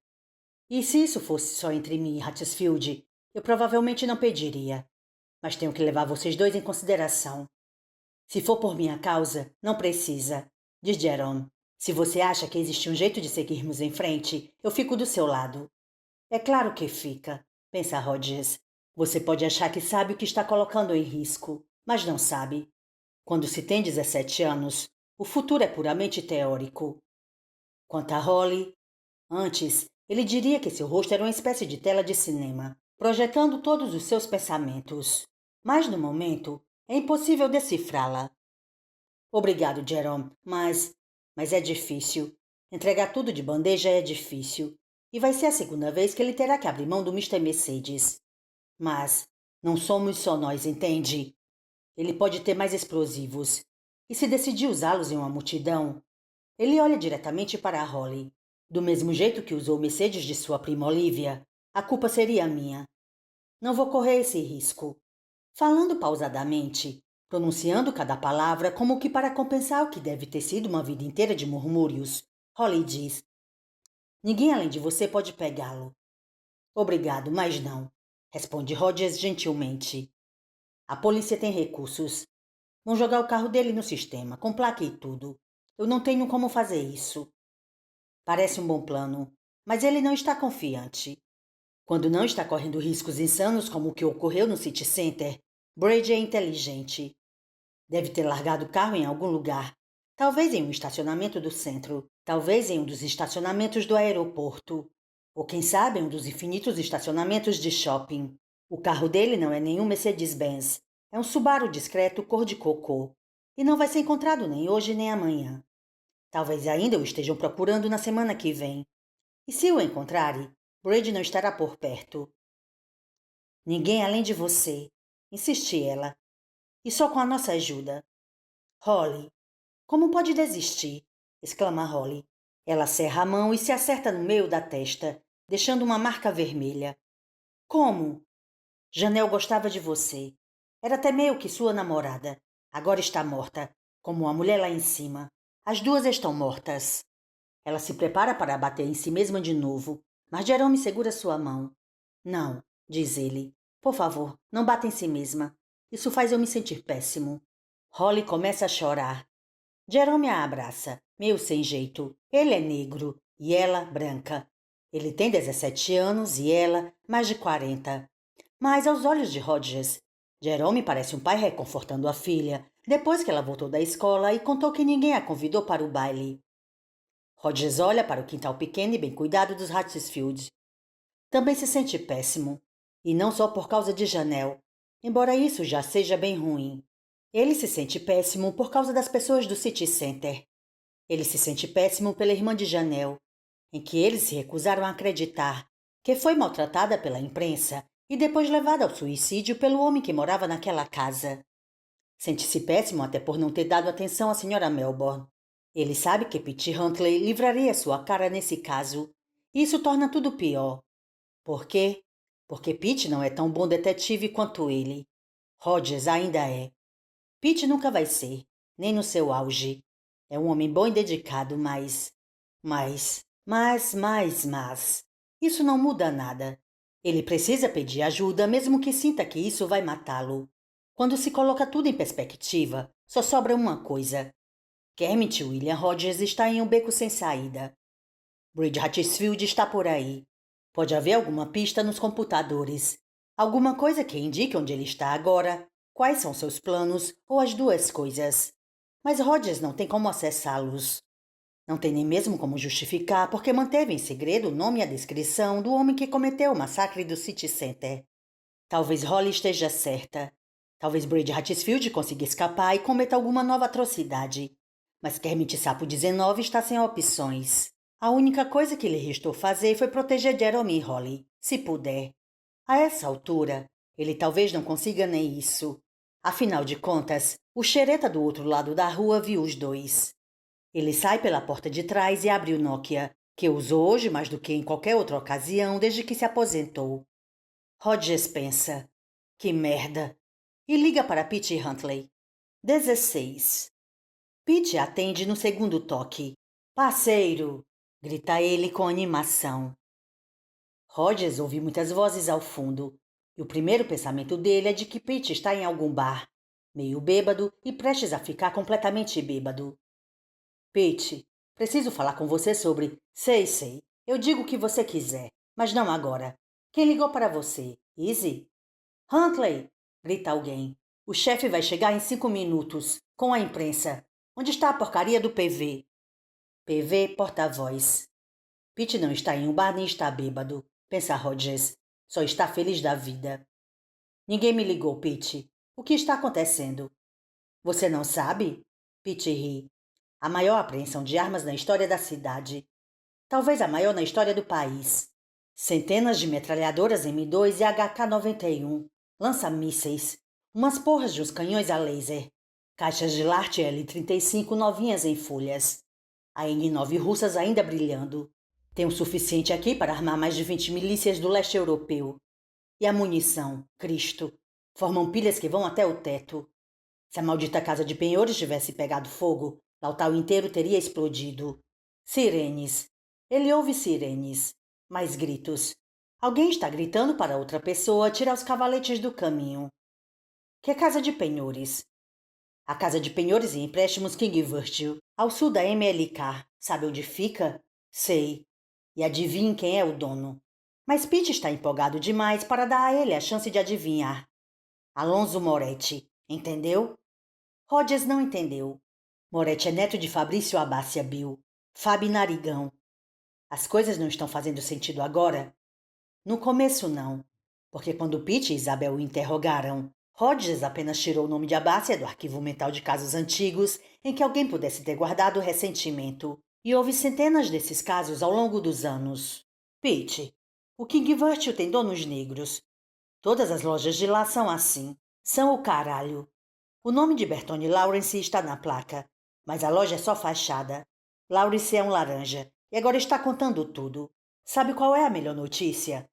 E se isso fosse só entre mim e Hatfield, eu provavelmente não pediria. Mas tenho que levar vocês dois em consideração. Se for por minha causa, não precisa, diz Jerome. Se você acha que existe um jeito de seguirmos em frente, eu fico do seu lado. É claro que fica, pensa Rodgers. Você pode achar que sabe o que está colocando em risco, mas não sabe. Quando se tem 17 anos, o futuro é puramente teórico. Quanto a Holly, antes, ele diria que seu rosto era uma espécie de tela de cinema, projetando todos os seus pensamentos. Mas, no momento, é impossível decifrá-la. Obrigado, Jerome, mas é difícil. Entregar tudo de bandeja é difícil. E vai ser a segunda vez que ele terá que abrir mão do Mister Mercedes. Mas não somos só nós, entende? Ele pode ter mais explosivos. E se decidir usá-los em uma multidão, ele olha diretamente para a Holly. Do mesmo jeito que usou o Mercedes de sua prima Olivia, a culpa seria minha. Não vou correr esse risco. Falando pausadamente, pronunciando cada palavra como que para compensar o que deve ter sido uma vida inteira de murmúrios, Holly diz: Ninguém além de você pode pegá-lo. Obrigado, mas não, responde Rogers gentilmente. A polícia tem recursos. Vão jogar o carro dele no sistema, com placa e tudo. Eu não tenho como fazer isso. Parece um bom plano, mas ele não está confiante. Quando não está correndo riscos insanos como o que ocorreu no City Center, Brady é inteligente. Deve ter largado o carro em algum lugar. Talvez em um estacionamento do centro. Talvez em um dos estacionamentos do aeroporto. Ou quem sabe em um dos infinitos estacionamentos de shopping. O carro dele não é nenhum Mercedes-Benz. É um Subaru discreto cor de cocô. E não vai ser encontrado nem hoje nem amanhã. Talvez ainda o estejam procurando na semana que vem. E se o encontrarem, Brady não estará por perto. Ninguém além de você, insiste ela. E só com a nossa ajuda. Holly, como pode desistir? Exclama Holly. Ela cerra a mão e se acerta no meio da testa, deixando uma marca vermelha. Como? Janelle gostava de você. Era até meio que sua namorada. Agora está morta, como a mulher lá em cima. As duas estão mortas. Ela se prepara para bater em si mesma de novo, mas Jerome segura sua mão. Não, diz ele. Por favor, não bata em si mesma. Isso faz eu me sentir péssimo. Holly começa a chorar. Jerome a abraça, meio sem jeito. Ele é negro e ela branca. Ele tem 17 anos e ela mais de 40. Mas aos olhos de Rogers, Jerome parece um pai reconfortando a filha depois que ela voltou da escola e contou que ninguém a convidou para o baile. Rogers olha para o quintal pequeno e bem cuidado dos Hatfield. Também se sente péssimo. E não só por causa de Janelle, embora isso já seja bem ruim. Ele se sente péssimo por causa das pessoas do City Center. Ele se sente péssimo pela irmã de Janelle, em que eles se recusaram a acreditar, que foi maltratada pela imprensa e depois levada ao suicídio pelo homem que morava naquela casa. Sente-se péssimo até por não ter dado atenção à senhora Melbourne. Ele sabe que Pete Huntley livraria sua cara nesse caso, e isso torna tudo pior. Por quê? Porque Pete não é tão bom detetive quanto ele. Rogers ainda é. Pete nunca vai ser, nem no seu auge. É um homem bom e dedicado, mas... Isso não muda nada. Ele precisa pedir ajuda, mesmo que sinta que isso vai matá-lo. Quando se coloca tudo em perspectiva, só sobra uma coisa. Kermit William Rogers está em um beco sem saída. Brady Hatfield está por aí. Pode haver alguma pista nos computadores. Alguma coisa que indique onde ele está agora, quais são seus planos ou as duas coisas. Mas Rogers não tem como acessá-los. Não tem nem mesmo como justificar porque manteve em segredo o nome e a descrição do homem que cometeu o massacre do City Center. Talvez Holly esteja certa. Talvez Brady Hatfield consiga escapar e cometa alguma nova atrocidade. Mas Kermit Sapo 19 está sem opções. A única coisa que lhe restou fazer foi proteger Jerome e Holly, se puder. A essa altura, ele talvez não consiga nem isso. Afinal de contas, o xereta do outro lado da rua viu os dois. Ele sai pela porta de trás e abre o Nokia, que usou hoje mais do que em qualquer outra ocasião desde que se aposentou. Rogers pensa, que merda, e liga para Pete Huntley. 16. Pete atende no segundo toque. Parceiro, grita ele com animação. Rogers ouve muitas vozes ao fundo, e o primeiro pensamento dele é de que Pete está em algum bar, meio bêbado e prestes a ficar completamente bêbado. Pete, preciso falar com você sobre... Sei, eu digo o que você quiser, mas não agora. Quem ligou para você? Izzy? Huntley! Grita alguém. O chefe vai chegar em 5 minutos, com a imprensa. Onde está a porcaria do PV? PV, porta-voz. Pete não está em um bar nem está bêbado, pensa Rogers. Só está feliz da vida. Ninguém me ligou, Pete. O que está acontecendo? Você não sabe? Pete ri. A maior apreensão de armas na história da cidade. Talvez a maior na história do país. Centenas de metralhadoras M2 e HK-91, lança-mísseis, umas porras de uns canhões a laser, caixas de Lart L-35 novinhas em folhas, a N-9 russas ainda brilhando. Tem o suficiente aqui para armar mais de 20 milícias do leste europeu. E a munição, Cristo, formam pilhas que vão até o teto. Se a maldita casa de penhores tivesse pegado fogo, Lautau inteiro teria explodido. Sirenes. Ele ouve sirenes. Mais gritos. Alguém está gritando para outra pessoa tirar os cavaletes do caminho. Que casa de penhores? A casa de penhores e empréstimos King Virtue, ao sul da MLK. Sabe onde fica? Sei. E adivinhe quem é o dono. Mas Pete está empolgado demais para dar a ele a chance de adivinhar. Alonso Moretti. Entendeu? Rogers não entendeu. Moretti é neto de Fabrício Abácia Bill. Fabi Narigão. As coisas não estão fazendo sentido agora? No começo, não. Porque quando Pete e Isabel o interrogaram, Rogers apenas tirou o nome de Abácia do arquivo mental de casos antigos em que alguém pudesse ter guardado ressentimento. E houve centenas desses casos ao longo dos anos. Pete, o King Virtue tem donos negros. Todas as lojas de lá são assim. São o caralho. O nome de Bertone Lawrence está na placa, mas a loja é só fachada. Lawrence é um laranja e agora está contando tudo. Sabe qual é a melhor notícia?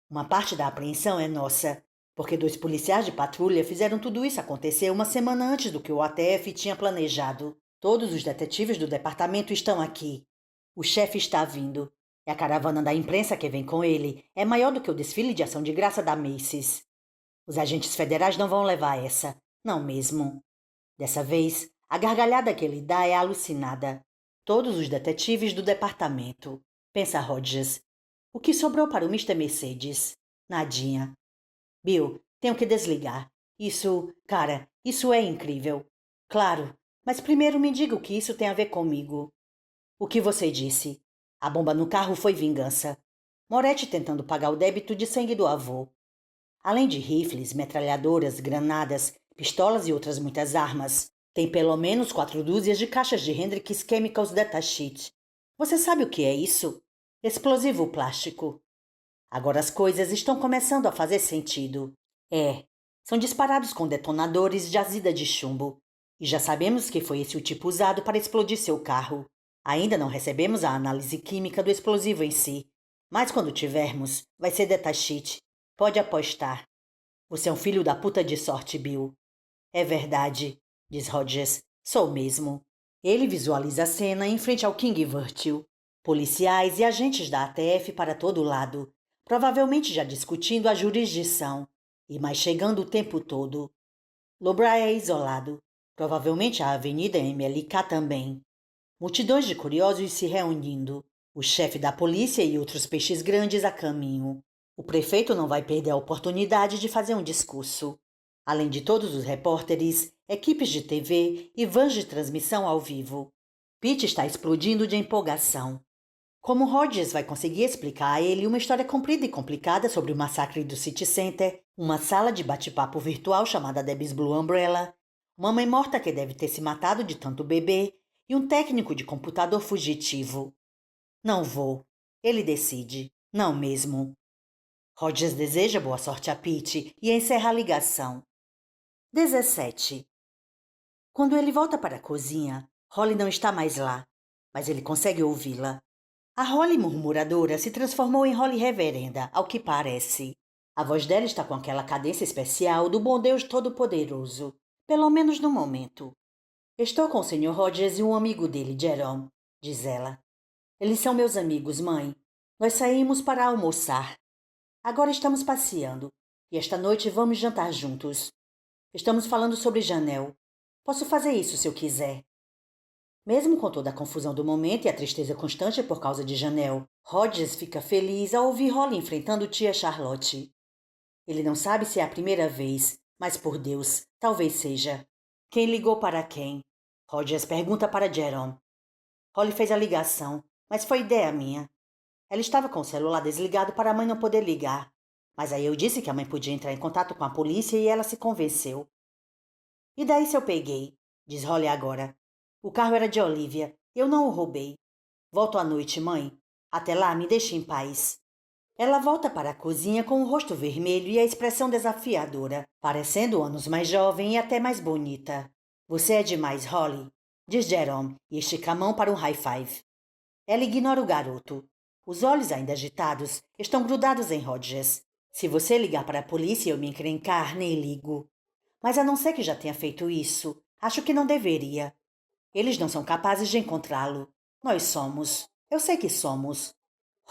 Uma parte da apreensão é nossa, porque 2 policiais de patrulha fizeram tudo isso acontecer uma semana antes do que o ATF tinha planejado. Todos os detetives do departamento estão aqui. O chefe está vindo. E a caravana da imprensa que vem com ele é maior do que o desfile de ação de graça da Macy's. Os agentes federais não vão levar essa. Não mesmo. Dessa vez, a gargalhada que ele dá é alucinada. Todos os detetives do departamento. Pensa Rogers. O que sobrou para o Mr. Mercedes? Nadinha. Bill, tenho que desligar. Isso é incrível. Claro, mas primeiro me diga o que isso tem a ver comigo. O que você disse? A bomba no carro foi vingança. Moretti tentando pagar o débito de sangue do avô. Além de rifles, metralhadoras, granadas, pistolas e outras muitas armas, tem pelo menos 4 dúzias de caixas de Hendrix Chemicals Datasheet. Você sabe o que é isso? Explosivo plástico. Agora as coisas estão começando a fazer sentido. São disparados com detonadores de azida de chumbo. E já sabemos que foi esse o tipo usado para explodir seu carro. Ainda não recebemos a análise química do explosivo em si. Mas quando tivermos, vai ser datasheet. Pode apostar. Você é um filho da puta de sorte, Bill. É verdade, diz Rogers. Sou mesmo. Ele visualiza a cena em frente ao King Virtue. Policiais e agentes da ATF para todo lado, provavelmente já discutindo a jurisdição, e mais chegando o tempo todo. Lobra é isolado, provavelmente a Avenida MLK também. Multidões de curiosos se reunindo, o chefe da polícia e outros peixes grandes a caminho. O prefeito não vai perder a oportunidade de fazer um discurso. Além de todos os repórteres, equipes de TV e vans de transmissão ao vivo. Pete está explodindo de empolgação. Como Rogers vai conseguir explicar a ele uma história comprida e complicada sobre o massacre do City Center, uma sala de bate-papo virtual chamada Debbie's Blue Umbrella, uma mãe morta que deve ter se matado de tanto beber e um técnico de computador fugitivo? Não vou. Ele decide. Não mesmo. Rogers deseja boa sorte a Pete e encerra a ligação. 17. Quando ele volta para a cozinha, Holly não está mais lá, mas ele consegue ouvi-la. A Holly murmuradora se transformou em Holly reverenda, ao que parece. A voz dela está com aquela cadência especial do bom Deus Todo-Poderoso, pelo menos no momento. Estou com o Sr. Rogers e um amigo dele, Jerome, diz ela. Eles são meus amigos, mãe. Nós saímos para almoçar. Agora estamos passeando, e esta noite vamos jantar juntos. Estamos falando sobre Janelle. Posso fazer isso se eu quiser. Mesmo com toda a confusão do momento e a tristeza constante por causa de Janelle, Rogers fica feliz ao ouvir Holly enfrentando tia Charlotte. Ele não sabe se é a primeira vez, Mas por Deus, talvez seja. Quem ligou para quem? Rogers pergunta para Jerome. Holly fez a ligação, mas foi ideia minha. Ela estava com o celular desligado para a mãe não poder ligar. Mas aí eu disse que a mãe podia entrar em contato com a polícia e ela se convenceu. E daí se eu peguei? Diz Holly agora. O carro era de Olivia. Eu não o roubei. Volto à noite, mãe. Até lá, me deixe em paz. Ela volta para a cozinha com o rosto vermelho e a expressão desafiadora, parecendo anos mais jovem e até mais bonita. Você é demais, Holly, diz Jerome e estica a mão para um high five. Ela ignora o garoto. Os olhos ainda agitados estão grudados em Rogers. Se você ligar para a polícia e eu me encrencar, nem ligo. Mas a não ser que já tenha feito isso, acho que não deveria. Eles não são capazes de encontrá-lo. Nós somos. Eu sei que somos.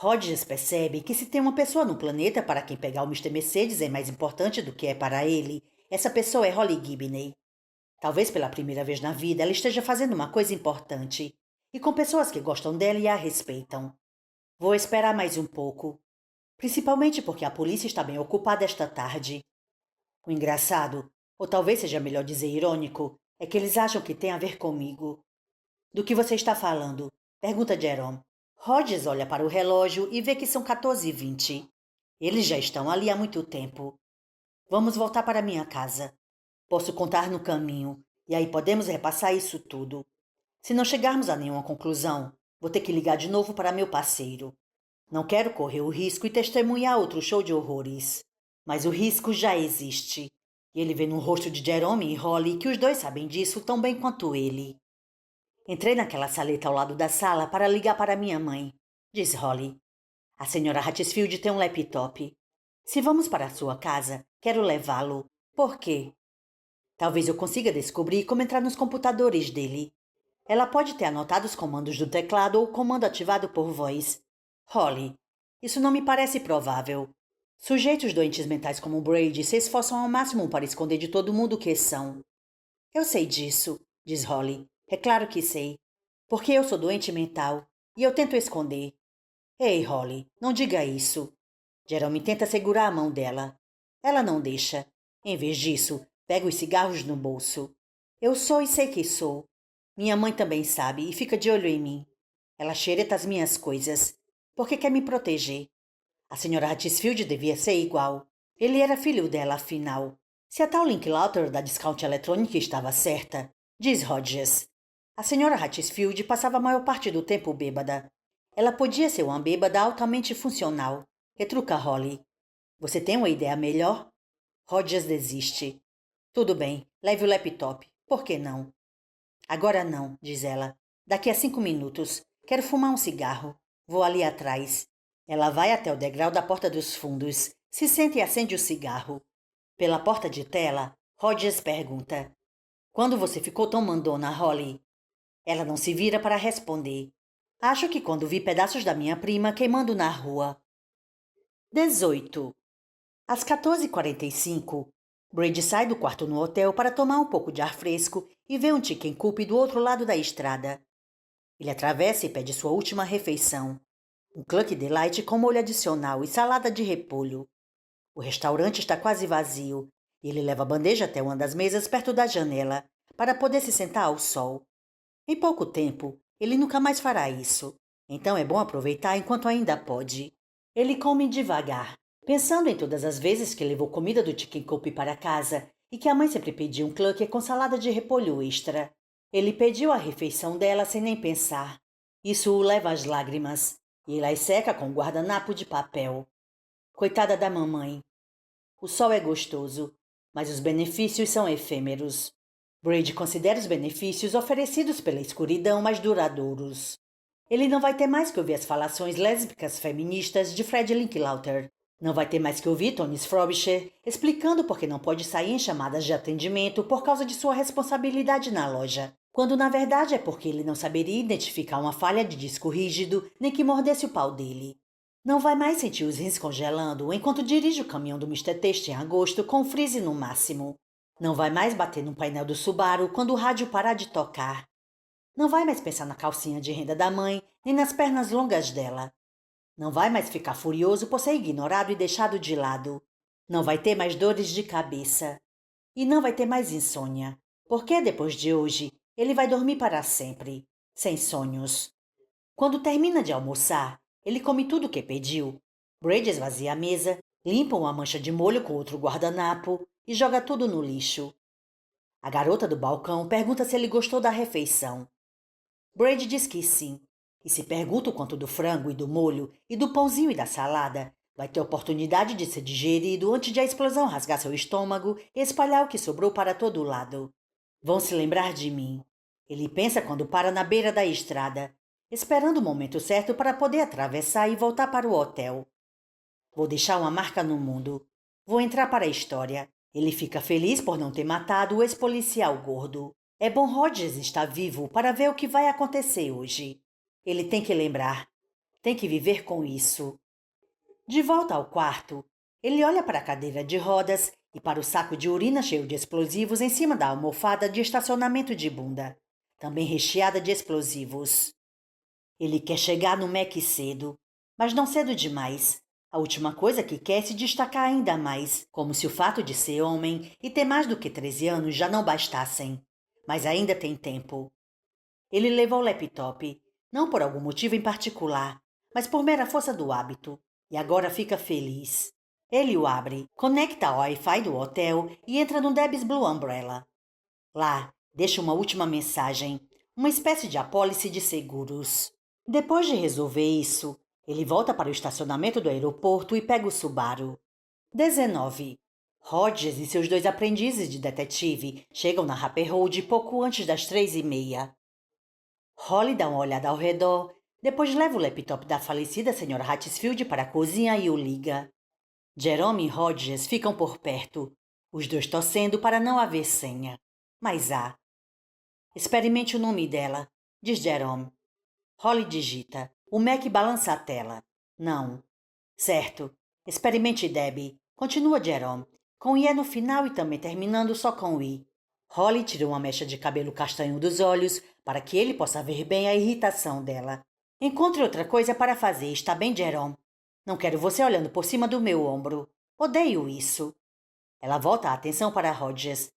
Rogers percebe que se tem uma pessoa no planeta para quem pegar o Mr. Mercedes é mais importante do que é para ele, essa pessoa é Holly Gibney. Talvez pela primeira vez na vida ela esteja fazendo uma coisa importante. E com pessoas que gostam dela e a respeitam. Vou esperar mais um pouco. Principalmente porque a polícia está bem ocupada esta tarde. O engraçado, ou talvez seja melhor dizer irônico, é que eles acham que tem a ver comigo. Do que você está falando? Pergunta Jerome. Rogers olha para o relógio e vê que são 14h20. Eles já estão ali há muito tempo. Vamos voltar para minha casa. Posso contar no caminho, e aí podemos repassar isso tudo. Se não chegarmos a nenhuma conclusão, vou ter que ligar de novo para meu parceiro. Não quero correr o risco e testemunhar outro show de horrores. Mas o risco já existe. E ele vê no rosto de Jerome e Holly que os dois sabem disso tão bem quanto ele. Entrei naquela saleta ao lado da sala para ligar para minha mãe, diz Holly. A senhora Hatfield tem um laptop. Se vamos para a sua casa, quero levá-lo. Por quê? Talvez eu consiga descobrir como entrar nos computadores dele. Ela pode ter anotado os comandos do teclado ou o comando ativado por voz. Holly, isso não me parece provável. Sujeitos doentes mentais como Brady se esforçam ao máximo para esconder de todo mundo o que são. Eu sei disso, diz Holly. É claro que sei. Porque eu sou doente mental e eu tento esconder. Ei, Holly, não diga isso. Jerome tenta segurar a mão dela. Ela não deixa. Em vez disso, pega os cigarros no bolso. Eu sou e sei que sou. Minha mãe também sabe e fica de olho em mim. Ela xereta as minhas coisas, porque quer me proteger. A senhora Hatfield devia ser igual. Ele era filho dela, afinal. Se a tal Linklater da Discount Electronic estava certa, diz Rogers. A senhora Hatfield passava a maior parte do tempo bêbada. Ela podia ser uma bêbada altamente funcional. Retruca Holly. Você tem uma ideia melhor? Rogers desiste. Tudo bem, leve o laptop. Por que não? Agora não, diz ela. Daqui a 5 minutos. Quero fumar um cigarro. Vou ali atrás. Ela vai até o degrau da porta dos fundos, se senta e acende o cigarro. Pela porta de tela, Rogers pergunta. Quando você ficou tão mandona, Holly? Ela não se vira para responder. Acho que quando vi pedaços da minha prima queimando na rua. 18. Às 14h45, Brady sai do quarto no hotel para tomar um pouco de ar fresco e vê um chicken coop do outro lado da estrada. Ele atravessa e pede sua última refeição. Um Cluck Delight com molho adicional e salada de repolho. O restaurante está quase vazio e ele leva a bandeja até uma das mesas perto da janela para poder se sentar ao sol. Em pouco tempo, ele nunca mais fará isso. Então é bom aproveitar enquanto ainda pode. Ele come devagar, pensando em todas as vezes que levou comida do chicken coop para casa e que a mãe sempre pedia um clucker com salada de repolho extra. Ele pediu a refeição dela sem nem pensar. Isso o leva às lágrimas, e ele as seca com um guardanapo de papel. Coitada da mamãe. O sol é gostoso, mas os benefícios são efêmeros. Brady considera os benefícios oferecidos pela escuridão mais duradouros. Ele não vai ter mais que ouvir as falações lésbicas feministas de Fred Linklater. Não vai ter mais que ouvir Tony Frobisher explicando por que não pode sair em chamadas de atendimento por causa de sua responsabilidade na loja, quando na verdade é porque ele não saberia identificar uma falha de disco rígido nem que mordesse o pau dele. Não vai mais sentir os rins congelando enquanto dirige o caminhão do Mr. Taste em agosto com o freeze no máximo. Não vai mais bater no painel do Subaru quando o rádio parar de tocar. Não vai mais pensar na calcinha de renda da mãe nem nas pernas longas dela. Não vai mais ficar furioso por ser ignorado e deixado de lado. Não vai ter mais dores de cabeça. E não vai ter mais insônia, porque depois de hoje ele vai dormir para sempre, sem sonhos. Quando termina de almoçar, ele come tudo o que pediu. Brady esvazia a mesa, limpa uma mancha de molho com outro guardanapo e joga tudo no lixo. A garota do balcão pergunta se ele gostou da refeição. Brady diz que sim, e se pergunta o quanto do frango e do molho e do pãozinho e da salada vai ter oportunidade de ser digerido antes de a explosão rasgar seu estômago e espalhar o que sobrou para todo lado. Vão se lembrar de mim. Ele pensa quando para na beira da estrada, esperando o momento certo para poder atravessar e voltar para o hotel. Vou deixar uma marca no mundo. Vou entrar para a história. Ele fica feliz por não ter matado o ex-policial gordo. É bom Hodges estar vivo para ver o que vai acontecer hoje. Ele tem que lembrar. Tem que viver com isso. De volta ao quarto, ele olha para a cadeira de rodas e para o saco de urina cheio de explosivos em cima da almofada de estacionamento de bunda, também recheada de explosivos. Ele quer chegar no Mac cedo, mas não cedo demais. A última coisa que quer é se destacar ainda mais, como se o fato de ser homem e ter mais do que 13 anos já não bastassem. Mas ainda tem tempo. Ele levou o laptop, não por algum motivo em particular, mas por mera força do hábito, e agora fica feliz. Ele o abre, conecta ao Wi-Fi do hotel e entra no Deb's Blue Umbrella. Lá, deixa uma última mensagem, uma espécie de apólice de seguros. Depois de resolver isso, ele volta para o estacionamento do aeroporto e pega o Subaru. 19. Hodges e seus 2 aprendizes de detetive chegam na Harper Road pouco antes das 3h30. Holly dá uma olhada ao redor, depois leva o laptop da falecida Sra. Hatfield para a cozinha e o liga. Jerome e Hodges ficam por perto, os dois torcendo para não haver senha. Mas há. Experimente o nome dela, diz Jerome. Holly digita. O Mac balança a tela. Não. Certo. Experimente Debbie. Continua Jerome. Com I no final e também terminando só com I. Holly tira uma mecha de cabelo castanho dos olhos para que ele possa ver bem a irritação dela. Encontre outra coisa para fazer, está bem, Jerome? Não quero você olhando por cima do meu ombro. Odeio isso. Ela volta a atenção para Hodges.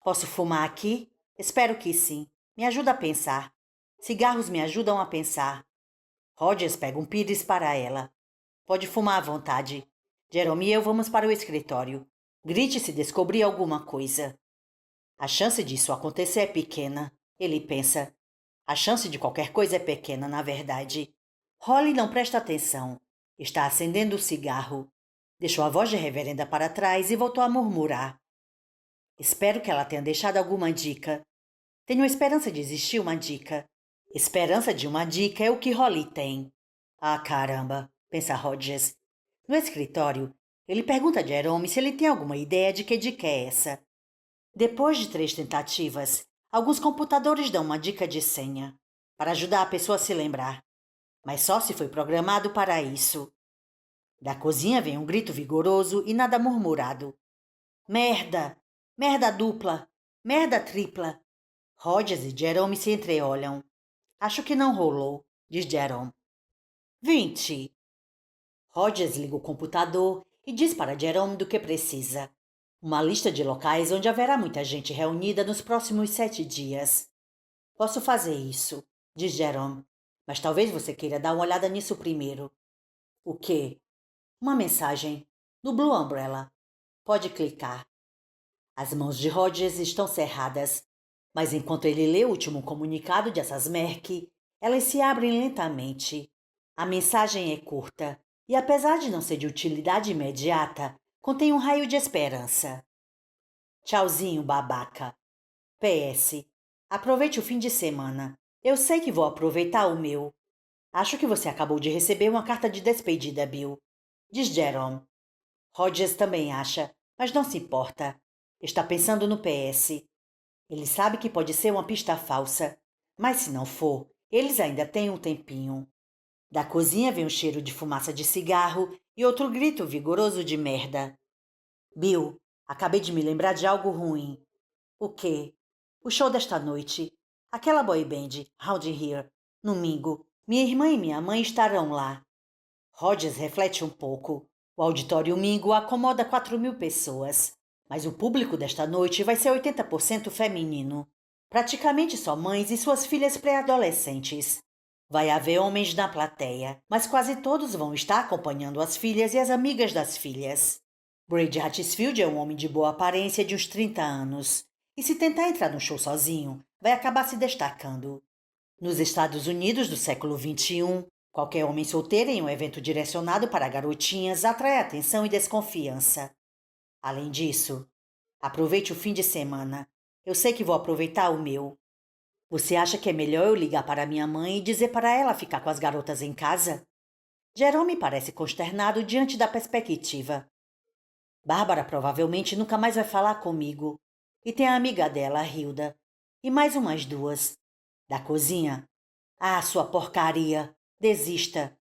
Posso fumar aqui? Espero que sim. Me ajuda a pensar. Cigarros me ajudam a pensar. Hodges pega um pires para ela. Pode fumar à vontade. Jerome e eu vamos para o escritório. Grite se descobrir alguma coisa. A chance disso acontecer é pequena, ele pensa. A chance de qualquer coisa é pequena, na verdade. Holly não presta atenção. Está acendendo o cigarro. Deixou a voz de reverenda para trás e voltou a murmurar. Espero que ela tenha deixado alguma dica. Tenho esperança de existir uma dica. Esperança de uma dica é o que Holly tem. Ah, caramba, pensa Hodges. No escritório, ele pergunta a Jerome se ele tem alguma ideia de que dica é essa. Depois de 3 tentativas, alguns computadores dão uma dica de senha, para ajudar a pessoa a se lembrar. Mas só se foi programado para isso. Da cozinha vem um grito vigoroso e nada murmurado. Merda! Merda dupla! Merda tripla! Hodges e Jerome se entreolham. Acho que não rolou, diz Jerome. 20. Hodges liga o computador e diz para Jerome do que precisa. Uma lista de locais onde haverá muita gente reunida nos próximos 7 dias. Posso fazer isso, diz Jerome, mas talvez você queira dar uma olhada nisso primeiro. O quê? Uma mensagem. No Blue Umbrella. Pode clicar. As mãos de Hodges estão cerradas, mas enquanto ele lê o último comunicado de Assas Merck, elas se abrem lentamente. A mensagem é curta e, apesar de não ser de utilidade imediata, contém um raio de esperança. Tchauzinho, babaca. PS. Aproveite o fim de semana. Eu sei que vou aproveitar o meu. Acho que você acabou de receber uma carta de despedida, Bill. Diz Jerome. Hodges também acha, mas não se importa. Está pensando no PS. Ele sabe que pode ser uma pista falsa, mas se não for, eles ainda têm um tempinho. Da cozinha vem um cheiro de fumaça de cigarro e outro grito vigoroso de merda. Bill, acabei de me lembrar de algo ruim. O quê? O show desta noite. Aquela boy band, Round Here. Domingo. Minha irmã e minha mãe estarão lá. Hodges reflete um pouco. O auditório Mingo acomoda 4.000 pessoas. Mas o público desta noite vai ser 80% feminino. Praticamente só mães e suas filhas pré-adolescentes. Vai haver homens na plateia, mas quase todos vão estar acompanhando as filhas e as amigas das filhas. Brady Hatfield é um homem de boa aparência de uns 30 anos. E se tentar entrar no show sozinho, vai acabar se destacando. Nos Estados Unidos do século XXI, qualquer homem solteiro em um evento direcionado para garotinhas atrai atenção e desconfiança. Além disso, aproveite o fim de semana. Eu sei que vou aproveitar o meu. Você acha que é melhor eu ligar para minha mãe e dizer para ela ficar com as garotas em casa? Jerome parece consternado diante da perspectiva. Bárbara provavelmente nunca mais vai falar comigo. E tem a amiga dela, a Hilda. E mais umas duas. Da cozinha? Ah, sua porcaria! Desista!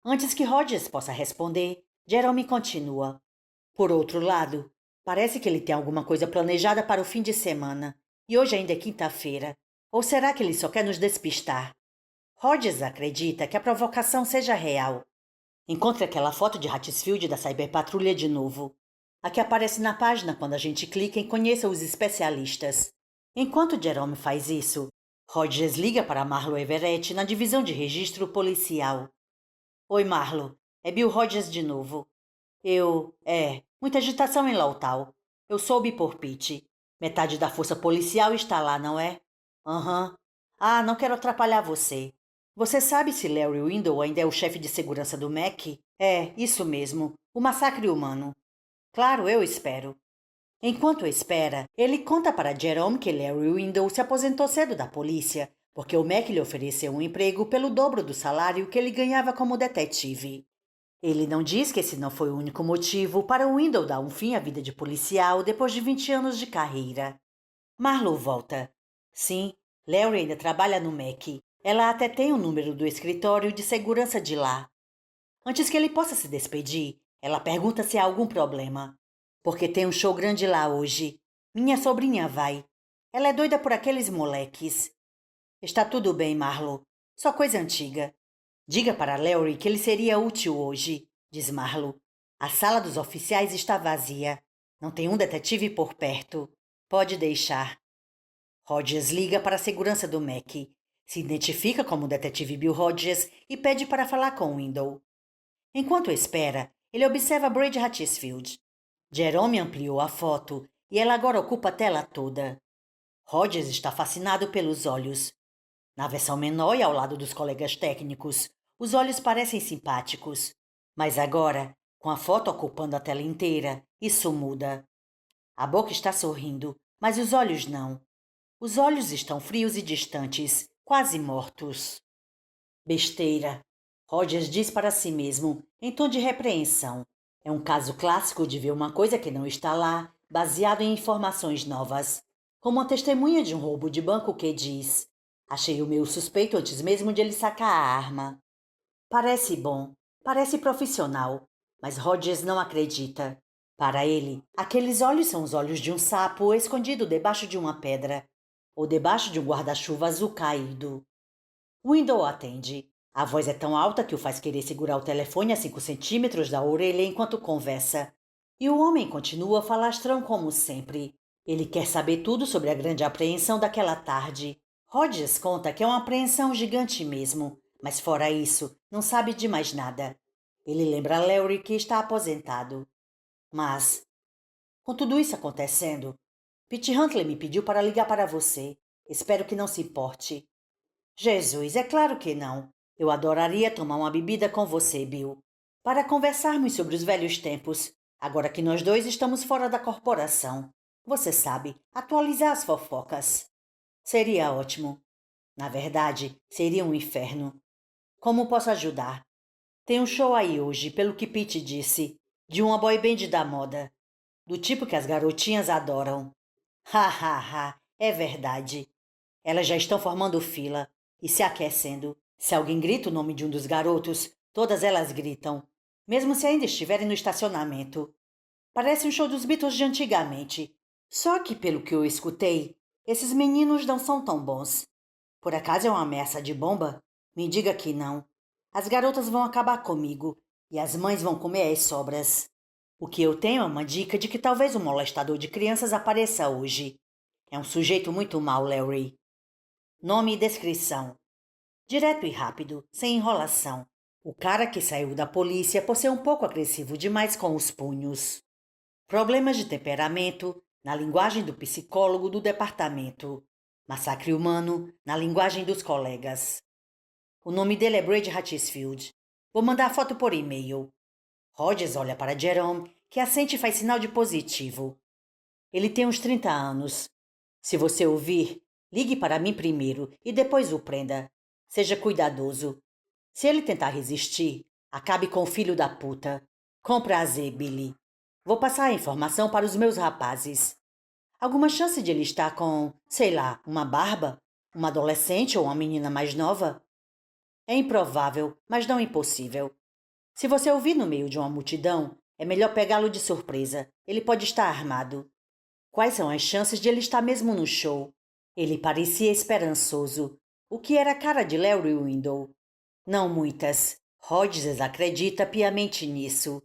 Antes que Rogers possa responder, Jerome continua. Por outro lado, parece que ele tem alguma coisa planejada para o fim de semana. E hoje ainda é quinta-feira. Ou será que ele só quer nos despistar? Rogers acredita que a provocação seja real. Encontre aquela foto de Hatfield da Cyberpatrulha de novo. A que aparece na página quando a gente clica em Conheça os Especialistas. Enquanto Jerome faz isso, Rogers liga para Marlo Everett na divisão de registro policial. Oi, Marlo. É Bill Rogers de novo. Muita agitação em Lawtal. Eu soube por Pete. Metade da força policial está lá, não é? Aham. Ah, não quero atrapalhar você. Você sabe se Larry Window ainda é o chefe de segurança do MEC? É, isso mesmo. O massacre humano. Claro, eu espero. Enquanto espera, ele conta para Jerome que Larry Window se aposentou cedo da polícia, porque o MEC lhe ofereceu um emprego pelo dobro do salário que ele ganhava como detetive. Ele não diz que esse não foi o único motivo para o Window dar um fim à vida de policial depois de 20 anos de carreira. Marlo volta. Sim, Larry ainda trabalha no MEC. Ela até tem o número do escritório de segurança de lá. Antes que ele possa se despedir, ela pergunta se há algum problema. Porque tem um show grande lá hoje. Minha sobrinha vai. Ela é doida por aqueles moleques. Está tudo bem, Marlo. Só coisa antiga. Diga para Larry que ele seria útil hoje, diz Marlo. A sala dos oficiais está vazia. Não tem um detetive por perto. Pode deixar. Rogers liga para a segurança do MEC. Se identifica como o detetive Bill Rogers e pede para falar com Window. Enquanto espera, ele observa Brady Hatfield. Jerome ampliou a foto e ela agora ocupa a tela toda. Rogers está fascinado pelos olhos. Na versão menor e ao lado dos colegas técnicos, os olhos parecem simpáticos. Mas agora, com a foto ocupando a tela inteira, isso muda. A boca está sorrindo, mas os olhos não. Os olhos estão frios e distantes, quase mortos. Besteira. Rogers diz para si mesmo, em tom de repreensão. É um caso clássico de ver uma coisa que não está lá, baseado em informações novas. Como a testemunha de um roubo de banco que diz: achei o meu suspeito antes mesmo de ele sacar a arma. Parece bom, parece profissional, mas Rogers não acredita. Para ele, aqueles olhos são os olhos de um sapo escondido debaixo de uma pedra, ou debaixo de um guarda-chuva azul caído. Window atende. A voz é tão alta que o faz querer segurar o telefone a 5 centímetros da orelha enquanto conversa. E o homem continua falastrão como sempre. Ele quer saber tudo sobre a grande apreensão daquela tarde. Rogers conta que é uma apreensão gigante mesmo, mas fora isso, não sabe de mais nada. Ele lembra Larry que está aposentado. Mas, com tudo isso acontecendo, Pete Huntley me pediu para ligar para você. Espero que não se importe. Jesus, é claro que não. Eu adoraria tomar uma bebida com você, Bill, para conversarmos sobre os velhos tempos, agora que nós dois estamos fora da corporação. Você sabe, atualizar as fofocas. Seria ótimo. Na verdade, seria um inferno. Como posso ajudar? Tem um show aí hoje, pelo que Pete disse, de uma boy band da moda, do tipo que as garotinhas adoram. Ha, ha, ha, é verdade. Elas já estão formando fila e se aquecendo. Se alguém grita o nome de um dos garotos, todas elas gritam, mesmo se ainda estiverem no estacionamento. Parece um show dos Beatles de antigamente. Só que, pelo que eu escutei, esses meninos não são tão bons. Por acaso é uma ameaça de bomba? Me diga que não. As garotas vão acabar comigo e as mães vão comer as sobras. O que eu tenho é uma dica de que talvez um molestador de crianças apareça hoje. É um sujeito muito mau, Larry. Nome e descrição. Direto e rápido, sem enrolação. O cara que saiu da polícia por ser um pouco agressivo demais com os punhos. Problemas de temperamento, na linguagem do psicólogo do departamento. Massacre humano, na linguagem dos colegas. O nome dele é Brady Hatchesfield. Vou mandar a foto por e-mail. Rogers olha para Jerome, que assente e faz sinal de positivo. Ele tem uns 30 anos. Se você ouvir, ligue para mim primeiro e depois o prenda. Seja cuidadoso. Se ele tentar resistir, acabe com o filho da puta. Com prazer, Billy. Vou passar a informação para os meus rapazes. Alguma chance de ele estar com, sei lá, uma barba? Uma adolescente ou uma menina mais nova? É improvável, mas não impossível. Se você ouvir no meio de uma multidão, é melhor pegá-lo de surpresa. Ele pode estar armado. Quais são as chances de ele estar mesmo no show? Ele parecia esperançoso, o que era a cara de Larry Window. Não muitas. Rogers acredita piamente nisso.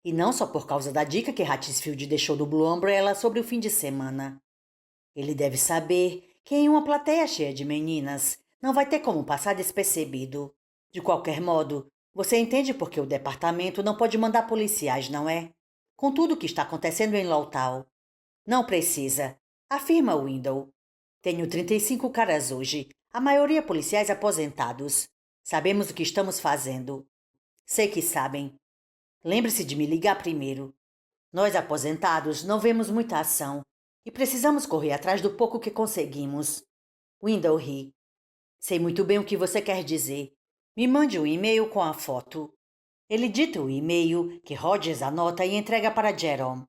E não só por causa da dica que Hatfield deixou do Blue Umbrella sobre o fim de semana. Ele deve saber que em uma plateia cheia de meninas não vai ter como passar despercebido. De qualquer modo, você entende por que o departamento não pode mandar policiais, não é? Com tudo o que está acontecendo em Lowtown. Não precisa, afirma Window. Tenho 35 caras hoje, a maioria policiais aposentados. Sabemos o que estamos fazendo. Sei que sabem. Lembre-se de me ligar primeiro. Nós aposentados não vemos muita ação e precisamos correr atrás do pouco que conseguimos. Window ri. Sei muito bem o que você quer dizer. Me mande um e-mail com a foto. Ele dita o e-mail, que Rogers anota e entrega para Jerome.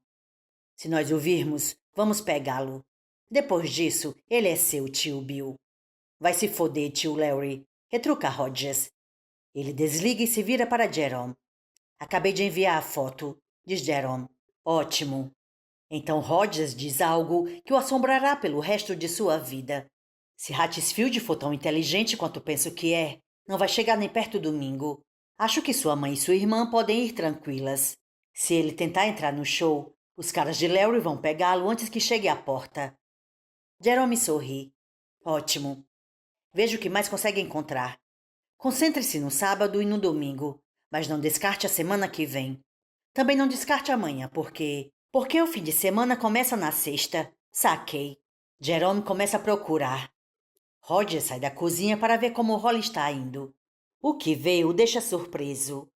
Se nós o virmos, vamos pegá-lo. Depois disso, ele é seu, tio Bill. Vai se foder, tio Larry. Retruca Rogers. Ele desliga e se vira para Jerome. Acabei de enviar a foto, diz Jerome. Ótimo. Então Rogers diz algo que o assombrará pelo resto de sua vida. Se Hatfield for tão inteligente quanto penso que é, não vai chegar nem perto do domingo. Acho que sua mãe e sua irmã podem ir tranquilas. Se ele tentar entrar no show, os caras de Larry vão pegá-lo antes que chegue à porta. Jerome sorri. Ótimo. Veja o que mais consegue encontrar. Concentre-se no sábado e no domingo, mas não descarte a semana que vem. Também não descarte amanhã, porque o fim de semana começa na sexta. Saquei. Jerome começa a procurar. Roger sai da cozinha para ver como Holly está indo. O que vê o deixa surpreso.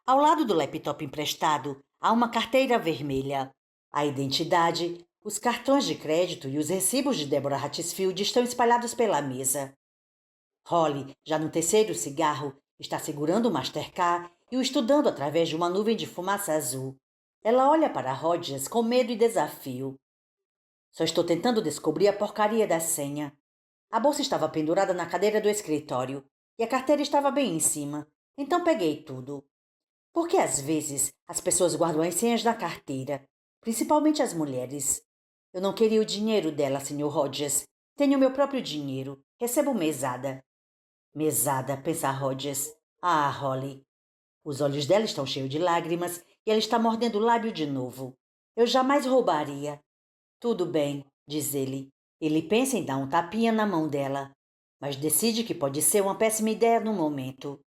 Ao lado do laptop emprestado, há uma carteira vermelha. A identidade, os cartões de crédito e os recibos de Deborah Hatfield estão espalhados pela mesa. Holly, já no terceiro cigarro, está segurando o Mastercard e o estudando através de uma nuvem de fumaça azul. Ela olha para Rogers com medo e desafio. Só estou tentando descobrir a porcaria da senha. A bolsa estava pendurada na cadeira do escritório e a carteira estava bem em cima, então peguei tudo. Porque às vezes as pessoas guardam as senhas na carteira, principalmente as mulheres. Eu não queria o dinheiro dela, Sr. Rogers. Tenho meu próprio dinheiro. Recebo mesada. Mesada, pensa Rogers. Ah, Holly. Os olhos dela estão cheios de lágrimas e ela está mordendo o lábio de novo. Eu jamais roubaria. Tudo bem, diz ele. Ele pensa em dar um tapinha na mão dela, mas decide que pode ser uma péssima ideia no momento.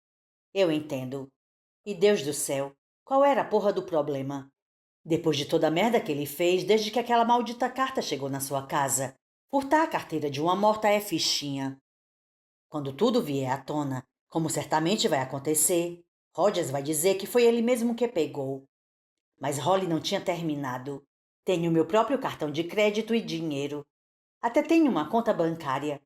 Eu entendo. E Deus do céu, qual era a porra do problema? Depois de toda a merda que ele fez desde que aquela maldita carta chegou na sua casa, furtar a carteira de uma morta é fichinha. Quando tudo vier à tona, como certamente vai acontecer, Rogers vai dizer que foi ele mesmo que pegou. Mas Holly não tinha terminado. Tenho meu próprio cartão de crédito e dinheiro. Até tenho uma conta bancária.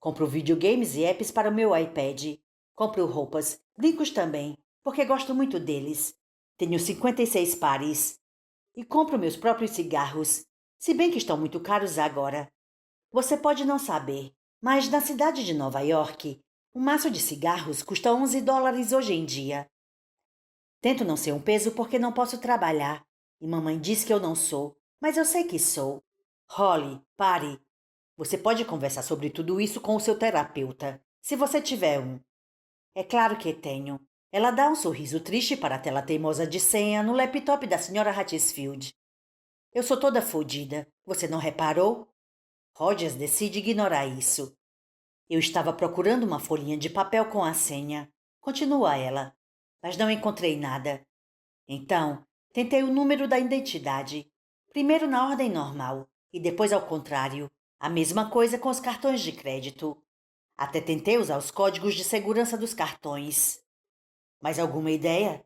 Compro videogames e apps para o meu iPad. Compro roupas, brincos também, porque gosto muito deles. Tenho 56 pares. E compro meus próprios cigarros, se bem que estão muito caros agora. Você pode não saber, mas na cidade de Nova York, um maço de cigarros custa $11 hoje em dia. Tento não ser um peso porque não posso trabalhar. E mamãe diz que eu não sou, mas eu sei que sou. Holly, pare. Você pode conversar sobre tudo isso com o seu terapeuta, se você tiver um. É claro que tenho. Ela dá um sorriso triste para a tela teimosa de senha no laptop da Sra. Hatfield. Eu sou toda fodida. Você não reparou? Rogers decide ignorar isso. Eu estava procurando uma folhinha de papel com a senha. Continua ela. Mas não encontrei nada. Então, tentei o número da identidade. Primeiro na ordem normal e depois ao contrário. A mesma coisa com os cartões de crédito. Até tentei usar os códigos de segurança dos cartões. Mais alguma ideia?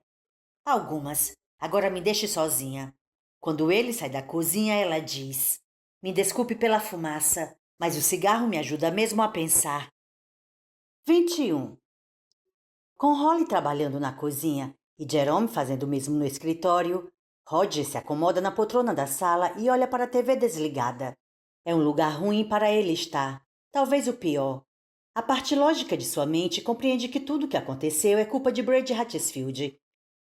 Algumas. Agora me deixe sozinha. Quando ele sai da cozinha, ela diz: Me desculpe pela fumaça, mas o cigarro me ajuda mesmo a pensar. 21. Com Holly trabalhando na cozinha e Jerome fazendo o mesmo no escritório, Roger se acomoda na poltrona da sala e olha para a TV desligada. É um lugar ruim para ele estar, talvez o pior. A parte lógica de sua mente compreende que tudo o que aconteceu é culpa de Brady Hatfield.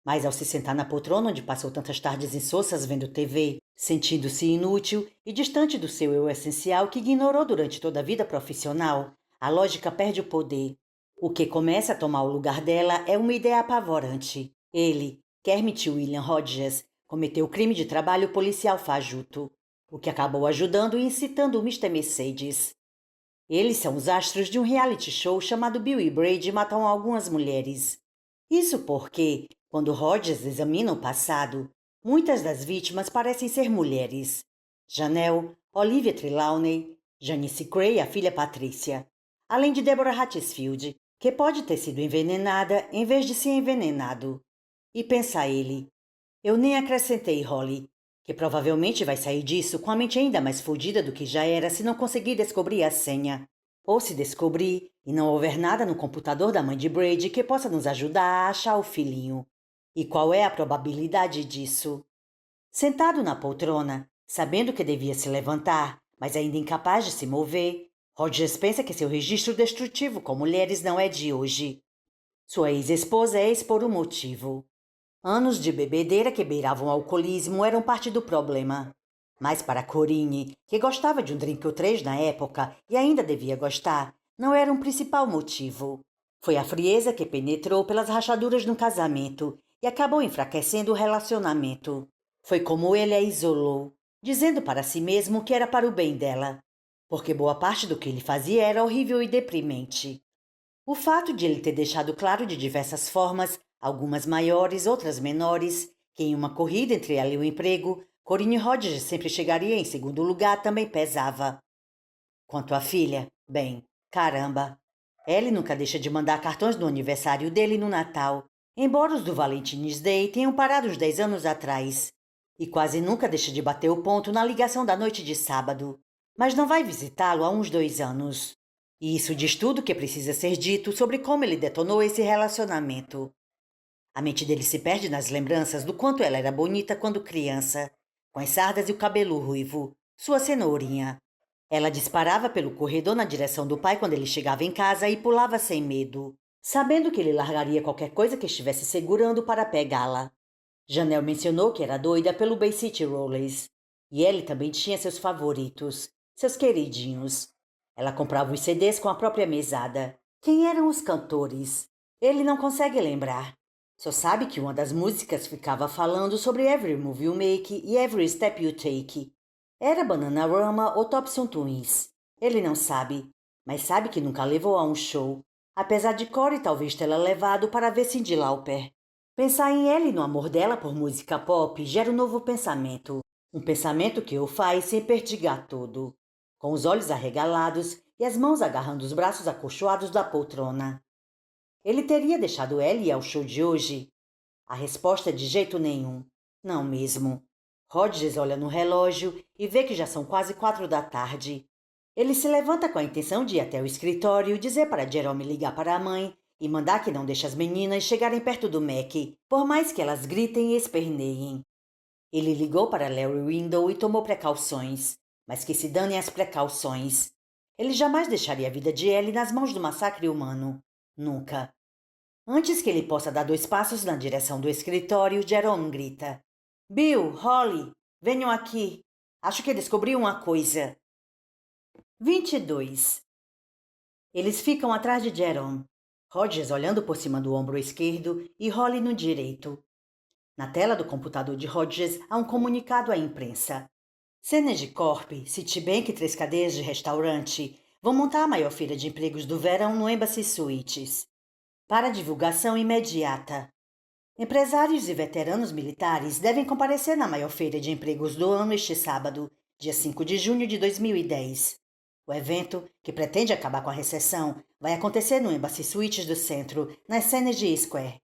Mas ao se sentar na poltrona onde passou tantas tardes insossas vendo TV, sentindo-se inútil e distante do seu eu essencial que ignorou durante toda a vida profissional, a lógica perde o poder. O que começa a tomar o lugar dela é uma ideia apavorante. Ele, Kermit William Rogers, cometeu o crime de trabalho policial fajuto, o que acabou ajudando e incitando o Mr. Mercedes. Eles são os astros de um reality show chamado Bill e Brady Matam Algumas Mulheres. Isso porque, quando Rogers examina o passado, muitas das vítimas parecem ser mulheres. Janelle, Olivia Trelawney, Janice Cray e a filha Patrícia, além de Deborah Hatfield, que pode ter sido envenenada em vez de se envenenado. E pensa ele, eu nem acrescentei Holly, que provavelmente vai sair disso com a mente ainda mais fodida do que já era se não conseguir descobrir a senha. Ou se descobrir e não houver nada no computador da mãe de Brady que possa nos ajudar a achar o filhinho. E qual é a probabilidade disso? Sentado na poltrona, sabendo que devia se levantar, mas ainda incapaz de se mover, Rogers pensa que seu registro destrutivo com mulheres não é de hoje. Sua ex-esposa é expor o motivo. Anos de bebedeira que beiravam o alcoolismo eram parte do problema. Mas para Corinne, que gostava de um drink ou três na época e ainda devia gostar, não era um principal motivo. Foi a frieza que penetrou pelas rachaduras no casamento e acabou enfraquecendo o relacionamento. Foi como ele a isolou, dizendo para si mesmo que era para o bem dela, porque boa parte do que ele fazia era horrível e deprimente. O fato de ele ter deixado claro de diversas formas, algumas maiores, outras menores, que em uma corrida entre ela e o emprego, Corinne Rogers sempre chegaria em segundo lugar, também pesava. Quanto à filha, bem, caramba. Ellie nunca deixa de mandar cartões no aniversário dele e no Natal, embora os do Valentine's Day tenham parado uns 10 anos atrás. E quase nunca deixa de bater o ponto na ligação da noite de sábado. Mas não vai visitá-lo há uns 2 anos. E isso diz tudo o que precisa ser dito sobre como ele detonou esse relacionamento. A mente dele se perde nas lembranças do quanto ela era bonita quando criança, com as sardas e o cabelo ruivo, sua cenourinha. Ela disparava pelo corredor na direção do pai quando ele chegava em casa e pulava sem medo, sabendo que ele largaria qualquer coisa que estivesse segurando para pegá-la. Janelle mencionou que era doida pelo Bay City Rollers. E ele também tinha seus favoritos, seus queridinhos. Ela comprava os CDs com a própria mesada. Quem eram os cantores? Ele não consegue lembrar. Só sabe que uma das músicas ficava falando sobre Every Move You Make e Every Step You Take. Era Bananarama ou Thompson Twins. Ele não sabe, mas sabe que nunca levou a um show, apesar de Corey talvez tê-la levado para ver Cyndi Lauper. Pensar em ele e no amor dela por música pop gera um novo pensamento. Um pensamento que o faz sem perdigar todo, com os olhos arregalados e as mãos agarrando os braços acolchoados da poltrona. Ele teria deixado ela ir ao show de hoje? A resposta é de jeito nenhum. Não mesmo. Rogers olha no relógio e vê que já são quase 4 da tarde. Ele se levanta com a intenção de ir até o escritório, dizer para Jerome ligar para a mãe e mandar que não deixe as meninas chegarem perto do Mac, por mais que elas gritem e esperneiem. Ele ligou para Larry Window e tomou precauções, mas que se danem as precauções. Ele jamais deixaria a vida de Ellie nas mãos do massacre humano. Nunca. Antes que ele possa dar 2 passos na direção do escritório, Jerome grita: Bill, Holly, venham aqui. Acho que descobri uma coisa. 22. Eles ficam atrás de Jerome. Rogers olhando por cima do ombro esquerdo e Holly no direito. Na tela do computador de Rogers há um comunicado à imprensa. Synergy Corp, Citibank e 3 cadeias de restaurante vão montar a maior feira de empregos do verão no Embassy Suites. Para divulgação imediata. Empresários e veteranos militares devem comparecer na maior feira de empregos do ano este sábado, dia 5 de junho de 2010. O evento, que pretende acabar com a recessão, vai acontecer no Embassy Suites do centro, na Synergy Square.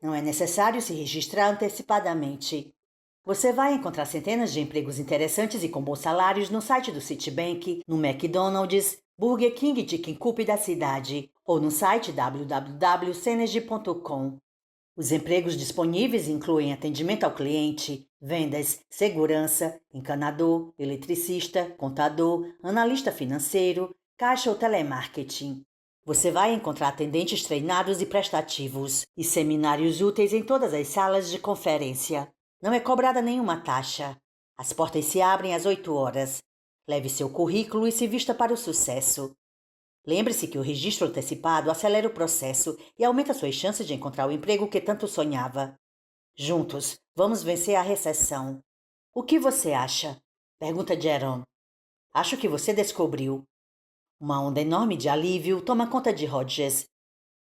Não é necessário se registrar antecipadamente. Você vai encontrar centenas de empregos interessantes e com bons salários no site do Citibank, no McDonald's, Burger King e Chicken Coop da cidade, ou no site www.synergy.com. Os empregos disponíveis incluem atendimento ao cliente, vendas, segurança, encanador, eletricista, contador, analista financeiro, caixa ou telemarketing. Você vai encontrar atendentes treinados e prestativos e seminários úteis em todas as salas de conferência. Não é cobrada nenhuma taxa. As portas se abrem às 8 horas. Leve seu currículo e se vista para o sucesso. Lembre-se que o registro antecipado acelera o processo e aumenta suas chances de encontrar o emprego que tanto sonhava. Juntos, vamos vencer a recessão. O que você acha? Pergunta Jerome. Acho que você descobriu. Uma onda enorme de alívio toma conta de Rogers.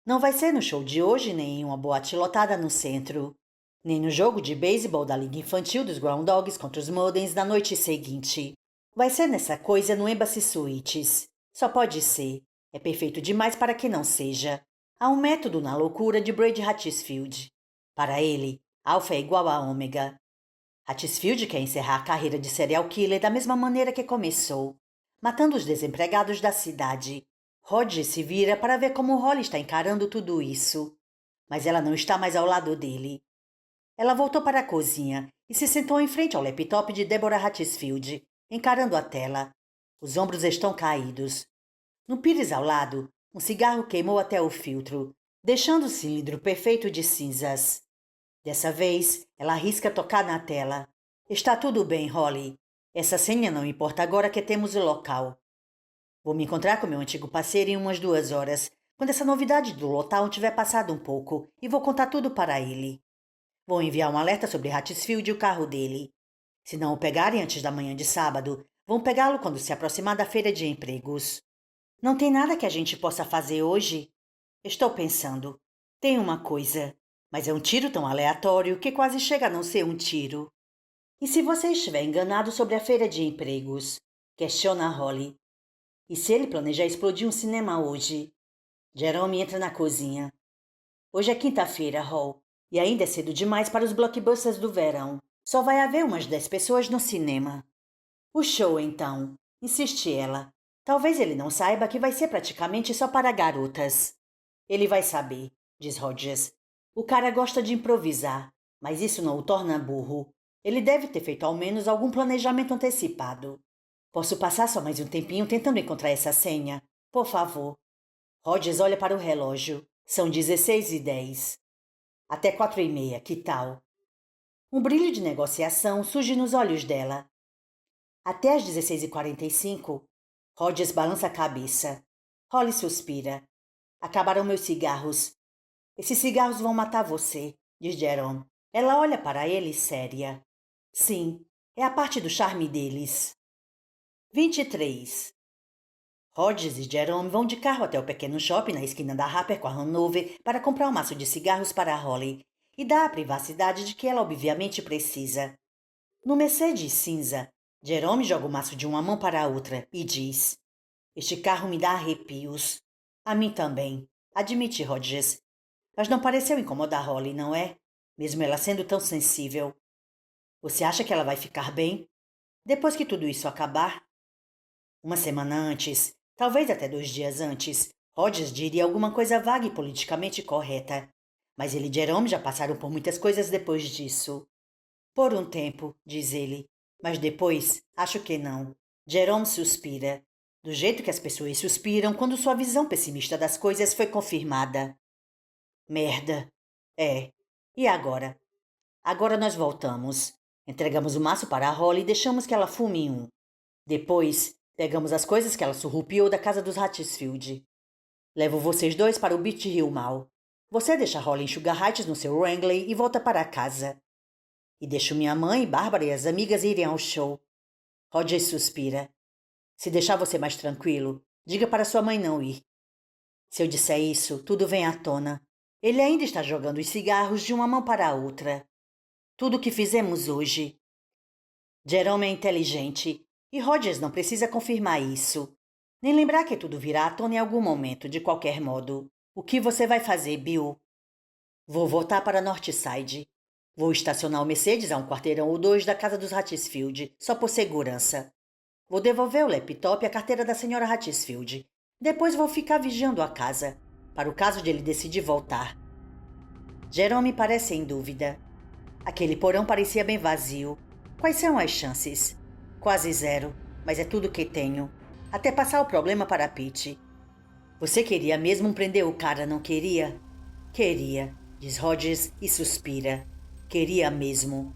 Não vai ser no show de hoje, nem em uma boate lotada no centro, nem no jogo de beisebol da Liga Infantil dos Ground Dogs contra os Muddens na noite seguinte. Vai ser nessa coisa no Embassy Suites. Só pode ser. É perfeito demais para que não seja. Há um método na loucura de Brady Hatchesfield. Para ele, alfa é igual a ômega. Hatchesfield quer encerrar a carreira de serial killer da mesma maneira que começou, matando os desempregados da cidade. Rogers se vira para ver como Holly está encarando tudo isso. Mas ela não está mais ao lado dele. Ela voltou para a cozinha e se sentou em frente ao laptop de Deborah Hatchesfield, encarando a tela. Os ombros estão caídos. No pires ao lado, um cigarro queimou até o filtro, deixando o cilindro perfeito de cinzas. Dessa vez, ela arrisca tocar na tela. Está tudo bem, Holly. Essa senha não importa agora que temos o local. Vou me encontrar com meu antigo parceiro em umas 2 horas, quando essa novidade do local tiver passado um pouco, e vou contar tudo para ele. Vou enviar um alerta sobre Hatchesfield e o carro dele. Se não o pegarem antes da manhã de sábado, vão pegá-lo quando se aproximar da feira de empregos. Não tem nada que a gente possa fazer hoje? Estou pensando. Tem uma coisa, mas é um tiro tão aleatório que quase chega a não ser um tiro. E se você estiver enganado sobre a feira de empregos? Questiona Holly. E se ele planejar explodir um cinema hoje? Jerome entra na cozinha. Hoje é quinta-feira, Hall, e ainda é cedo demais para os blockbusters do verão. Só vai haver umas 10 pessoas no cinema. O show, então, insiste ela. Talvez ele não saiba que vai ser praticamente só para garotas. Ele vai saber, diz Rogers. O cara gosta de improvisar, mas isso não o torna burro. Ele deve ter feito ao menos algum planejamento antecipado. Posso passar só mais um tempinho tentando encontrar essa senha? Por favor. Rogers olha para o relógio. São 16h10. Até 4h30, que tal? Um brilho de negociação surge nos olhos dela. Até às 16h45, Rogers balança a cabeça. Holly suspira. Acabaram meus cigarros. Esses cigarros vão matar você, diz Jerome. Ela olha para ele séria. Sim, é a parte do charme deles. 23. Rogers e Jerome vão de carro até o pequeno shopping na esquina da Harper com a Hanover para comprar um maço de cigarros para Holly e dar a privacidade de que ela obviamente precisa. No Mercedes cinza, Jerome joga o maço de uma mão para a outra e diz: Este carro me dá arrepios. A mim também, admite Rogers. Mas não pareceu incomodar Holly, não é? Mesmo ela sendo tão sensível. Você acha que ela vai ficar bem? Depois que tudo isso acabar? Uma semana antes, talvez até 2 dias antes, Rogers diria alguma coisa vaga e politicamente correta. Mas ele e Jerome já passaram por muitas coisas depois disso. Por um tempo, diz ele. Mas depois, acho que não. Jerome suspira. Do jeito que as pessoas suspiram quando sua visão pessimista das coisas foi confirmada. Merda. É. E agora? Agora nós voltamos. Entregamos o maço para a Holly e deixamos que ela fume um. Depois, pegamos as coisas que ela surrupiou da casa dos Hatchesfield. Levo vocês dois para o Beach Hill Mall. Você deixa Holly enxugar heights no seu Wrangler e volta para casa. E deixo minha mãe, Bárbara e as amigas irem ao show. Rogers suspira. Se deixar você mais tranquilo, diga para sua mãe não ir. Se eu disser isso, tudo vem à tona. Ele ainda está jogando os cigarros de uma mão para a outra. Tudo o que fizemos hoje. Jerome é inteligente e Rogers não precisa confirmar isso. Nem lembrar que tudo virá à tona em algum momento, de qualquer modo. O que você vai fazer, Bill? Vou voltar para Northside. Vou estacionar o Mercedes a 1 quarteirão ou 2 da casa dos Hatfield, só por segurança. Vou devolver o laptop e a carteira da senhora Hatfield. Depois vou ficar vigiando a casa, para o caso de ele decidir voltar. Jerome parece em dúvida. Aquele porão parecia bem vazio. Quais são as chances? Quase zero, mas é tudo que tenho. Até passar o problema para Pete. Você queria mesmo prender o cara, não queria? Queria, diz Rogers e suspira. Queria mesmo.